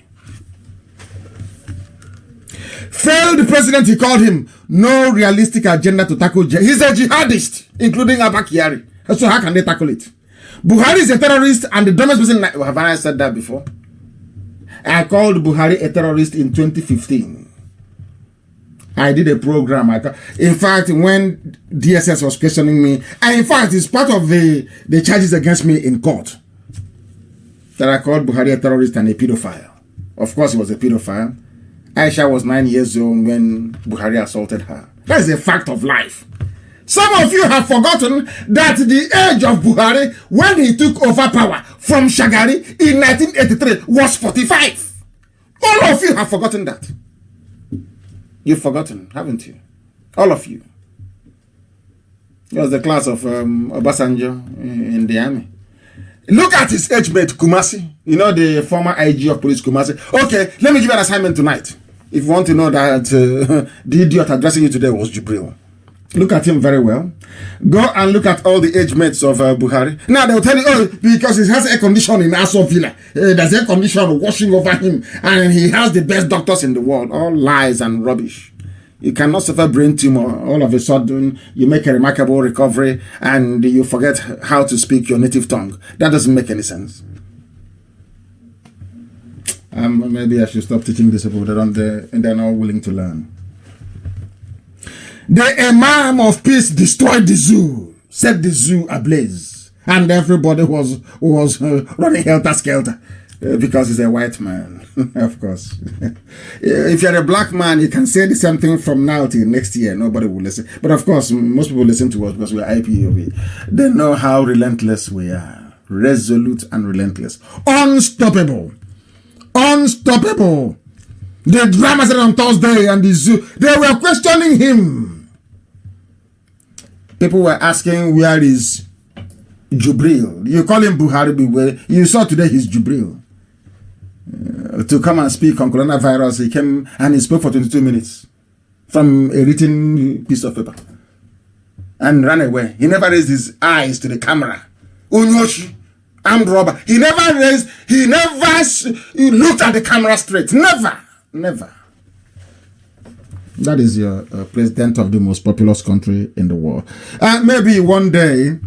Failed president, he called him. No realistic agenda to tackle. He's a jihadist, including Abba Kyari. So how can they tackle it? Buhari is a terrorist and the dumbest person. Have I said that before? I called Buhari a terrorist in 2015. I did a program. In fact, when DSS was questioning me, and in fact, it's part of the charges against me in court, that I called Buhari a terrorist and a pedophile. Of course, he was a pedophile. Aisha was 9 years old when Buhari assaulted her. That is a fact of life. Some of you have forgotten that the age of Buhari, when he took over power from Shagari in 1983, was 45. All of you have forgotten that. You've forgotten, haven't you? All of you. It was the class of Obasanjo in the army. Look at his age mate, Kumasi. You know, the former IG of police, Kumasi. Okay, let me give you an assignment tonight. If you want to know that the idiot addressing you today was Jibril. Look at him very well. Go and look at all the age mates of Buhari. Now they'll tell you, oh, because he has air condition in Aso Villa. There's air condition washing over him. And he has the best doctors in the world. All lies and rubbish. You cannot suffer brain tumor. All of a sudden, you make a remarkable recovery and you forget how to speak your native tongue. That doesn't make any sense. Maybe I should stop teaching these people. They're not willing to learn. The Imam of Peace destroyed the zoo, set the zoo ablaze, and everybody was running helter-skelter because he's a white man, of course. If you're a black man, you can say the same thing from now till next year. Nobody will listen. But of course, most people listen to us because we're IPOB. They know how relentless we are. Resolute and relentless. Unstoppable. Unstoppable. The drama said on Thursday and the zoo, they were questioning him. People were asking, where is Jubril? You call him Buhari, beware. You saw today he's Jubril. To come and speak on coronavirus, he came and he spoke for 22 minutes from a written piece of paper and ran away. He never raised his eyes to the camera. Unyoshi, armed robber. He never looked at the camera straight. Never. That is your president of the most populous country in the world. Maybe one day,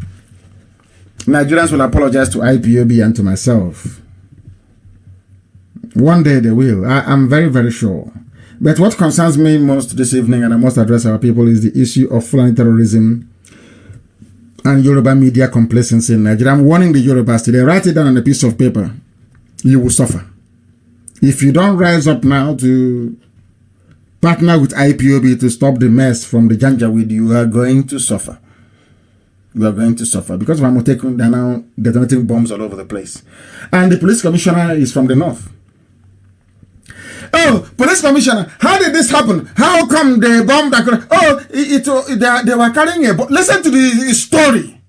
Nigerians will apologize to IPOB and to myself. One day they will. I'm very, very sure. But what concerns me most this evening, and I must address our people, is the issue of Fulani terrorism and Yoruba media complacency in Nigeria. I'm warning the Yorubas today. Write it down on a piece of paper. You will suffer. If you don't rise up now to partner with IPOB to stop the mess from the Janjaweed, you are going to suffer. You are going to suffer. Because of Amotekun, they're now detonating bombs all over the place. And the police commissioner is from the north. Oh, police commissioner, how did this happen? How come they bombed that? Oh, they were carrying a bomb. Listen to the story.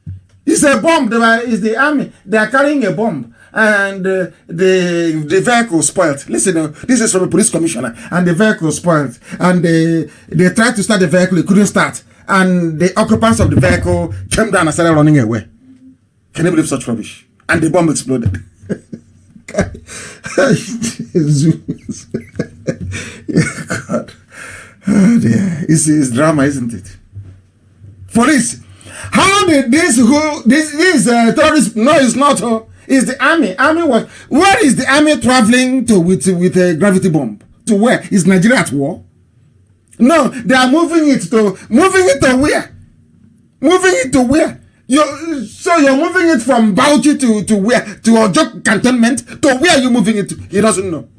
It's a bomb. It's the army. They are carrying a bomb. And the vehicle spoiled. Listen, this is from a police commissioner. And the vehicle spoiled. And they tried to start the vehicle. It couldn't start. And the occupants of the vehicle came down and started running away. Can you believe such rubbish? And the bomb exploded. God. Oh dear. It's drama, isn't it? Police. How did this terrorist? No, it's not. It's the army. Where is the army traveling to with a gravity bomb? To where? Is Nigeria at war? No, they are moving it to where? Moving it to where? So you're moving it from Bauchi to where? To Ojo cantonment? To where are you moving it to? He doesn't know.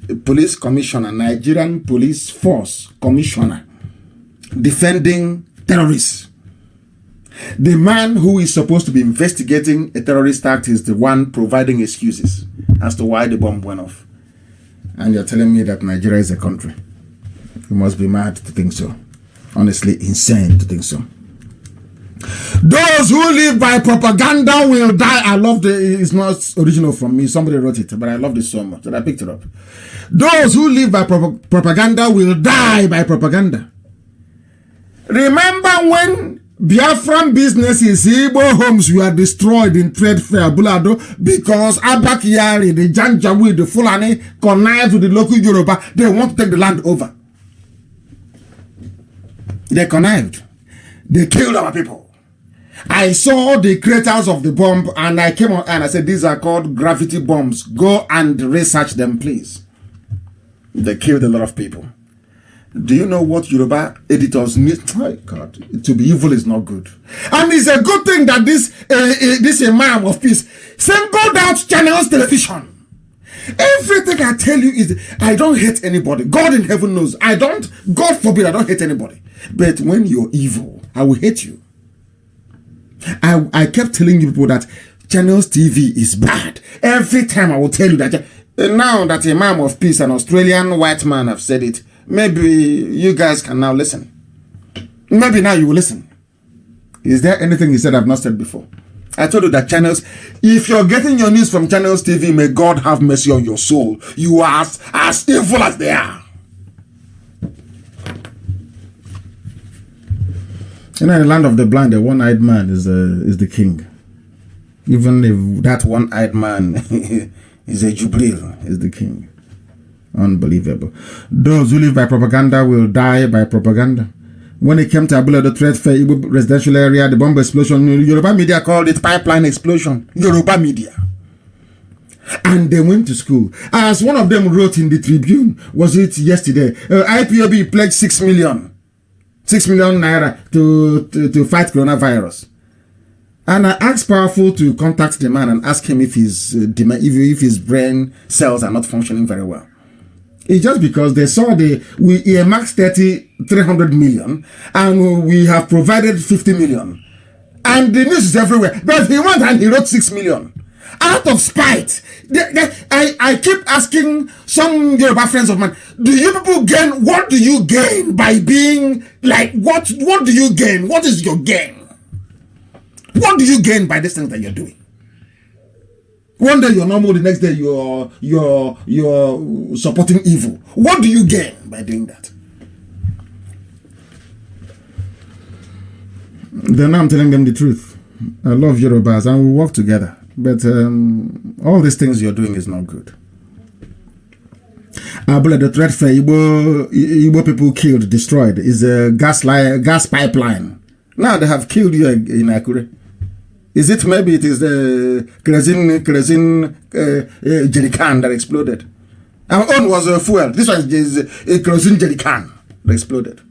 The police commissioner, Nigerian Police Force commissioner, defending terrorists. The man who is supposed to be investigating a terrorist act is the one providing excuses as to why the bomb went off. And you're telling me that Nigeria is a country. You must be mad to think so. Honestly, insane to think so. Those who live by propaganda will die. I love it's not original from me. Somebody wrote it, but I love this so much that I picked it up. Those who live by propaganda will die by propaganda. Remember when Biafran businesses, Igbo homes were destroyed in trade fair, Bulado, because Abak Yari, the Janjaweed, the Fulani, connived with the local Yoruba. They want to take the land over. They connived. They killed our people. I saw the craters of the bomb and I came on and I said, these are called gravity bombs. Go and research them, please. They killed a lot of people. Do you know what Yoruba editors need? Oh God, to be evil is not good. And it's a good thing that this Imam of Peace singled out Channels Television. Everything I tell you is, I don't hate anybody. God in heaven knows. God forbid, I don't hate anybody. But when you're evil, I will hate you. I kept telling you people that Channels TV is bad. Every time I will tell you that. Now that Imam of Peace, an Australian white man, have said it, maybe you guys can now listen. Maybe now you will listen. Is there anything he said I've not said before? I told you that Channels, if you're getting your news from Channels TV, may God have mercy on your soul. You are as evil as they are. You know, in the land of the blind, the one-eyed man is the king. Even if that one-eyed man is a Jubril, is the king. Unbelievable. Those who live by propaganda will die by propaganda. When it came to Abula, the trade fair, Igbo residential area, the bomb explosion, Yoruba media called it pipeline explosion. Yoruba media. And they went to school. As one of them wrote in the Tribune, was it yesterday? IPOB pledged 6 million naira to fight coronavirus. And I asked Powerful to contact the man and ask him if his brain cells are not functioning very well. It's just because they saw we earmarked 300 million and we have provided 50 million. And the news is everywhere. But he went and he wrote 6 million. Out of spite. I keep asking some Yoruba friends of mine, do you people gain? What do you gain by being like, what do you gain? What is your gain? What do you gain by this thing that you're doing? One day you're normal, the next day you're supporting evil. What do you gain by doing that? Then I'm telling them the truth. I love Yorubas and we work together. But all these things you're doing is not good. Abula, the threat for Igbo people killed, destroyed, is a gas pipeline. Now they have killed you in Akure. Is it maybe it is the kerosene jerrycan that exploded? Our own was a fuel. This one is a kerosene jerrycan that exploded.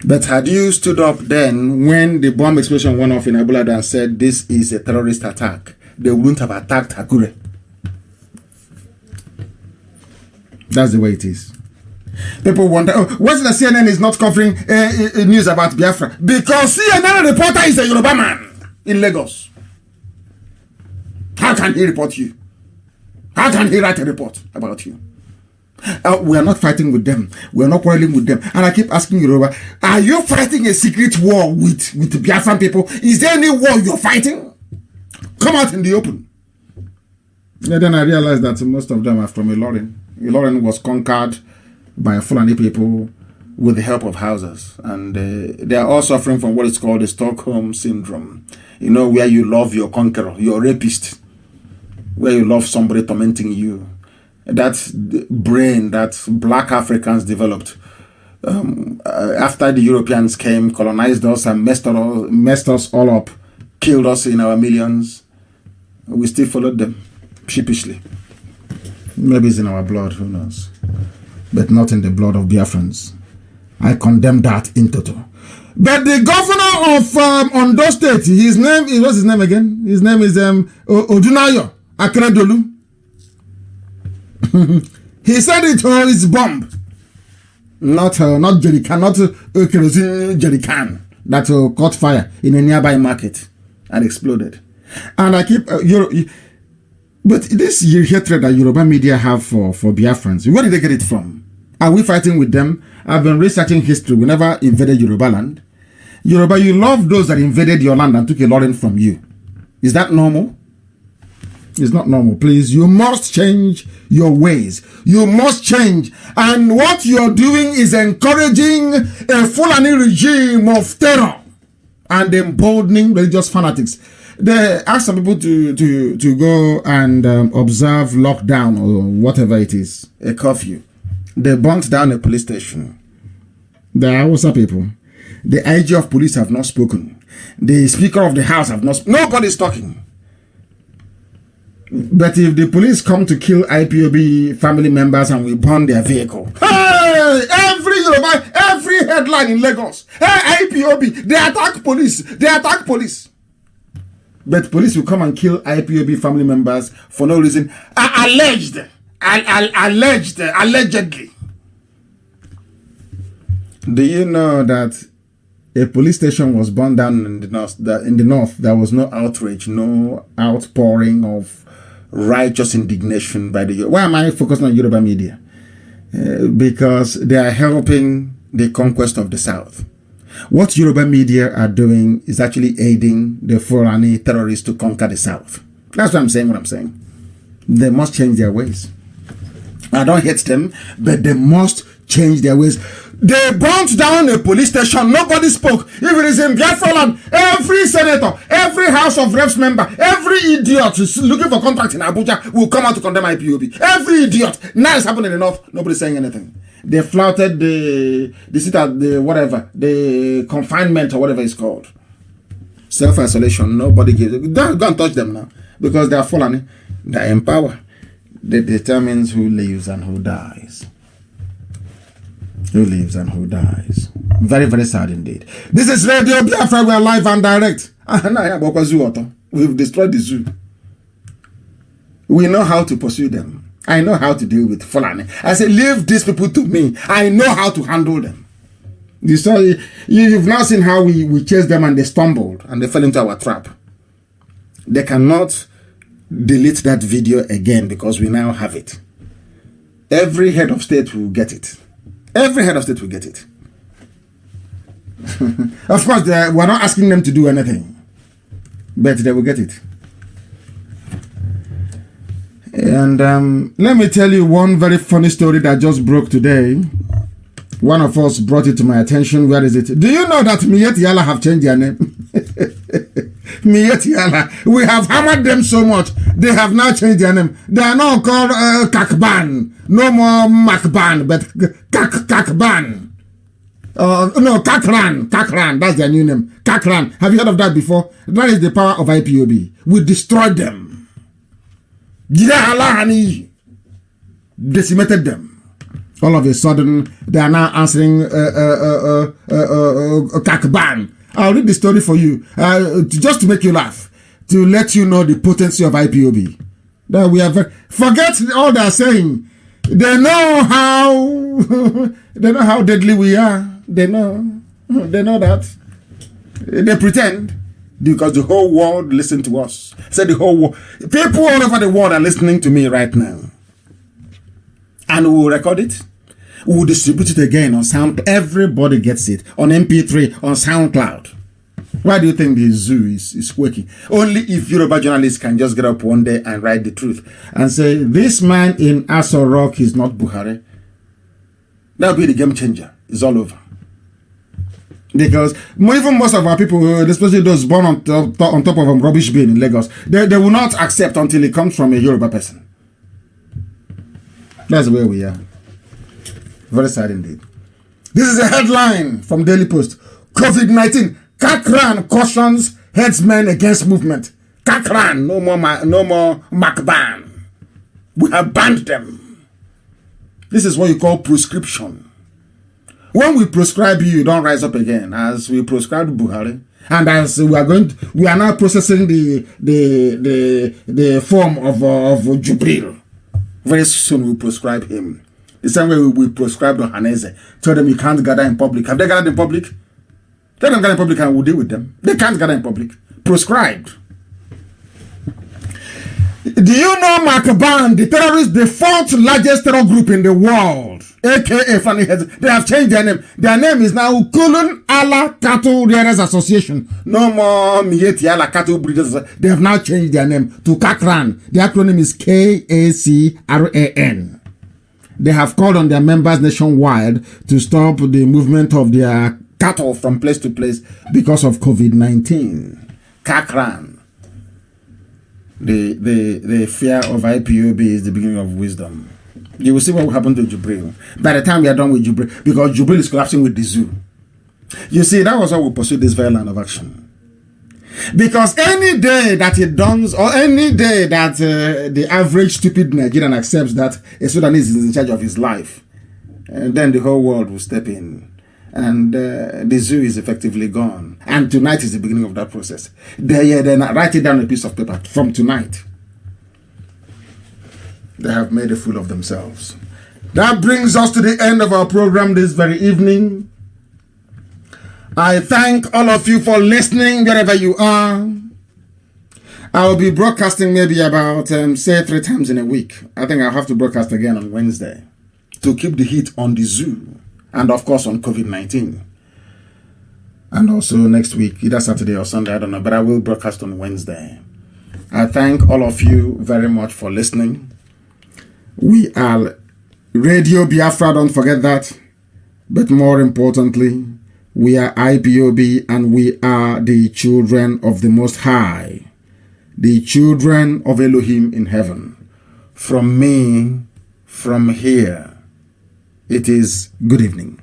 But had you stood up then when the bomb explosion went off in Abula and said this is a terrorist attack, they wouldn't have attacked Akure. That's the way it is. People wonder, what's the CNN is not covering news about Biafra? Because CNN reporter is a Yoruba man in Lagos. How can he report you? How can he write a report about you? We are not fighting with them. We are not quarreling with them. And I keep asking Yoruba, are you fighting a secret war with the Biafran people? Is there any war you're fighting? Come out in the open. Yeah, then I realized that most of them are from Ilorin. Ilorin was conquered by Fulani people with the help of Hausas. And they are all suffering from what is called the Stockholm Syndrome. You know, where you love your conqueror, your rapist. Where you love somebody tormenting you. That brain that black Africans developed after the Europeans came, colonized us and messed us all up, killed us in our millions. We still followed them sheepishly. Maybe it's in our blood, who knows? But not in the blood of Biafrans. I condemn that in total. But the governor of Ondo State, his name is, what's his name again? His name is Odunayo Akredolu. He said it is bomb. Not jerrycan, not kerosene jerrycan that caught fire in a nearby market and exploded. And I keep but this hatred that Yoruba media have for Biafrans, where did they get it from? Are we fighting with them? I've been researching history. We never invaded Yoruba land. Yoruba, you love those that invaded your land and took a lot from you. Is that normal? It's not normal. Please, you must change your ways. You must change. And what you're doing is encouraging a Fulani regime of terror and emboldening religious fanatics. They ask some people to go and observe lockdown or whatever it is, a curfew. They burnt down a police station. The Hausa people, the IG of police have not spoken. The Speaker of the House have not spoken. Nobody's talking. But if the police come to kill IPOB family members and we burn their vehicle, hey, every headline in Lagos, hey, IPOB, they attack police. But police will come and kill IPOB family members for no reason. Allegedly. Do you know that a police station was burned down in the north? There was no outrage, no outpouring of righteous indignation by the... Why am I focusing on Yoruba media? Because they are helping the conquest of the South. What Yoruba media are doing is actually aiding the Fulani terrorists to conquer the South. That's what I'm saying. They must change their ways. I don't hate them, but they must change their ways. They burnt down a police station. Nobody spoke. If it is in Biafra land, every senator, every House of Reps member, every idiot who's looking for contract in Abuja will come out to condemn IPOB. Every idiot. Now it's happening in the north. Nobody's saying anything. They flouted the confinement or whatever it's called. Self-isolation. Nobody gives it. Don't go and touch them now. Because they are fallen. They are in power. That determines who lives and who dies. Who lives and who dies. Very, very sad indeed. This is Radio Biafra. We are live and direct. We've destroyed the zoo. We know how to pursue them. I know how to deal with Fulani. I say, leave these people to me. I know how to handle them. You saw, you've now seen how we chased them and they stumbled and they fell into our trap. They cannot delete that video again because we now have it. Every head of state will get it. Every head of state will get it. Of course, we're not asking them to do anything, but they will get it. And let me tell you one very funny story that just broke today. One of us brought it to my attention. Where is it? Do you know that Miyet Yala have changed their name? Miyet Yala. We have hammered them so much. They have now changed their name. They are now called Kakban. No more Makban, but Kakban. No, Kakran. Kakran. That's their new name. Kakran. Have you heard of that before? That is the power of IPOB. We destroyed them. Decimated them. All of a sudden, they are now answering Kakban. I'll read the story for you, just to make you laugh, to let you know the potency of IPOB. That we have forget all they are saying. They know how deadly we are. They know that. They pretend. Because the whole world listens to us. Say the whole world. People all over the world are listening to me right now. And we will record it. We will distribute it again on sound. Everybody gets it. On MP3, on SoundCloud. Why do you think the zoo is working? Only if Yoruba journalists can just get up one day and write the truth. And say, this man in Aso Rock is not Buhari. That will be the game changer. It's all over. Because even most of our people, especially those born on top of a rubbish bin in Lagos, they will not accept until it comes from a Yoruba person. That's where we are. Very sad indeed. This is a headline from Daily Post. COVID-19, Kakran cautions headsmen against movement. Kakran, no more Makban. We have banned them. This is what you call prescription. When we prescribe you don't rise up again, as we prescribed Buhari, and as we are now processing the form of Jubril. Very soon we prescribe him. The same way we prescribed Ohaneze. Tell them you can't gather in public. Have they gathered in public? Let them gather in public and we'll deal with them. They can't gather in public. Prescribed. Do you know Makban, the fourth largest terror group in the world? aka Funny Heads. They have changed their name. Their name is now Kulun Ala Cattle Rearers Association. No more Mieti Ala Cattle Breeders. They have now changed their name to Kakran. The acronym is KACRAN. They have called on their members nationwide to stop the movement of their cattle from place to place because of COVID-19. Kakran. The fear of IPOB is the beginning of wisdom. You will see what will happen to Jubril. By the time we are done with Jubril, because Jubril is collapsing with the zoo. You see, that was how we pursued this very line of action. Because any day that it dawns, or any day that the average stupid Nigerian accepts that a Sudanese is in charge of his life, then the whole world will step in. And the zoo is effectively gone. And tonight is the beginning of that process. They write it down on a piece of paper from tonight. They have made a fool of themselves. That brings us to the end of our program this very evening. I thank all of you for listening wherever you are. I will be broadcasting maybe about, say, 3 times in a week. I think I'll have to broadcast again on Wednesday to keep the heat on the zoo and, of course, on COVID-19. And also next week, either Saturday or Sunday, I don't know, but I will broadcast on Wednesday. I thank all of you very much for listening. We are Radio Biafra, don't forget that. But more importantly, we are IPOB and we are the children of the Most High, the children of Elohim in heaven. From me, from here, it is good evening.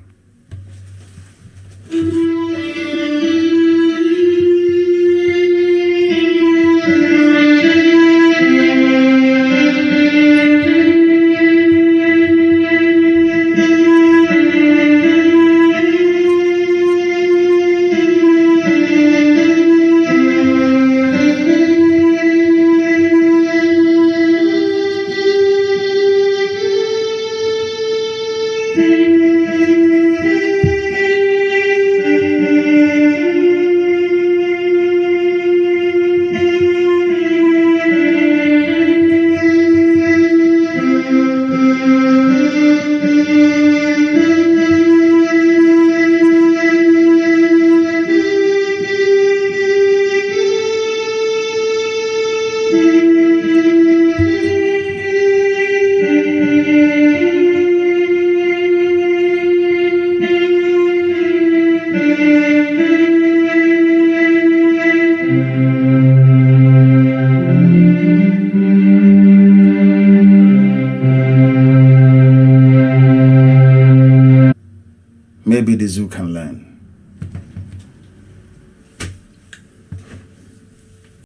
Maybe the zoo can learn.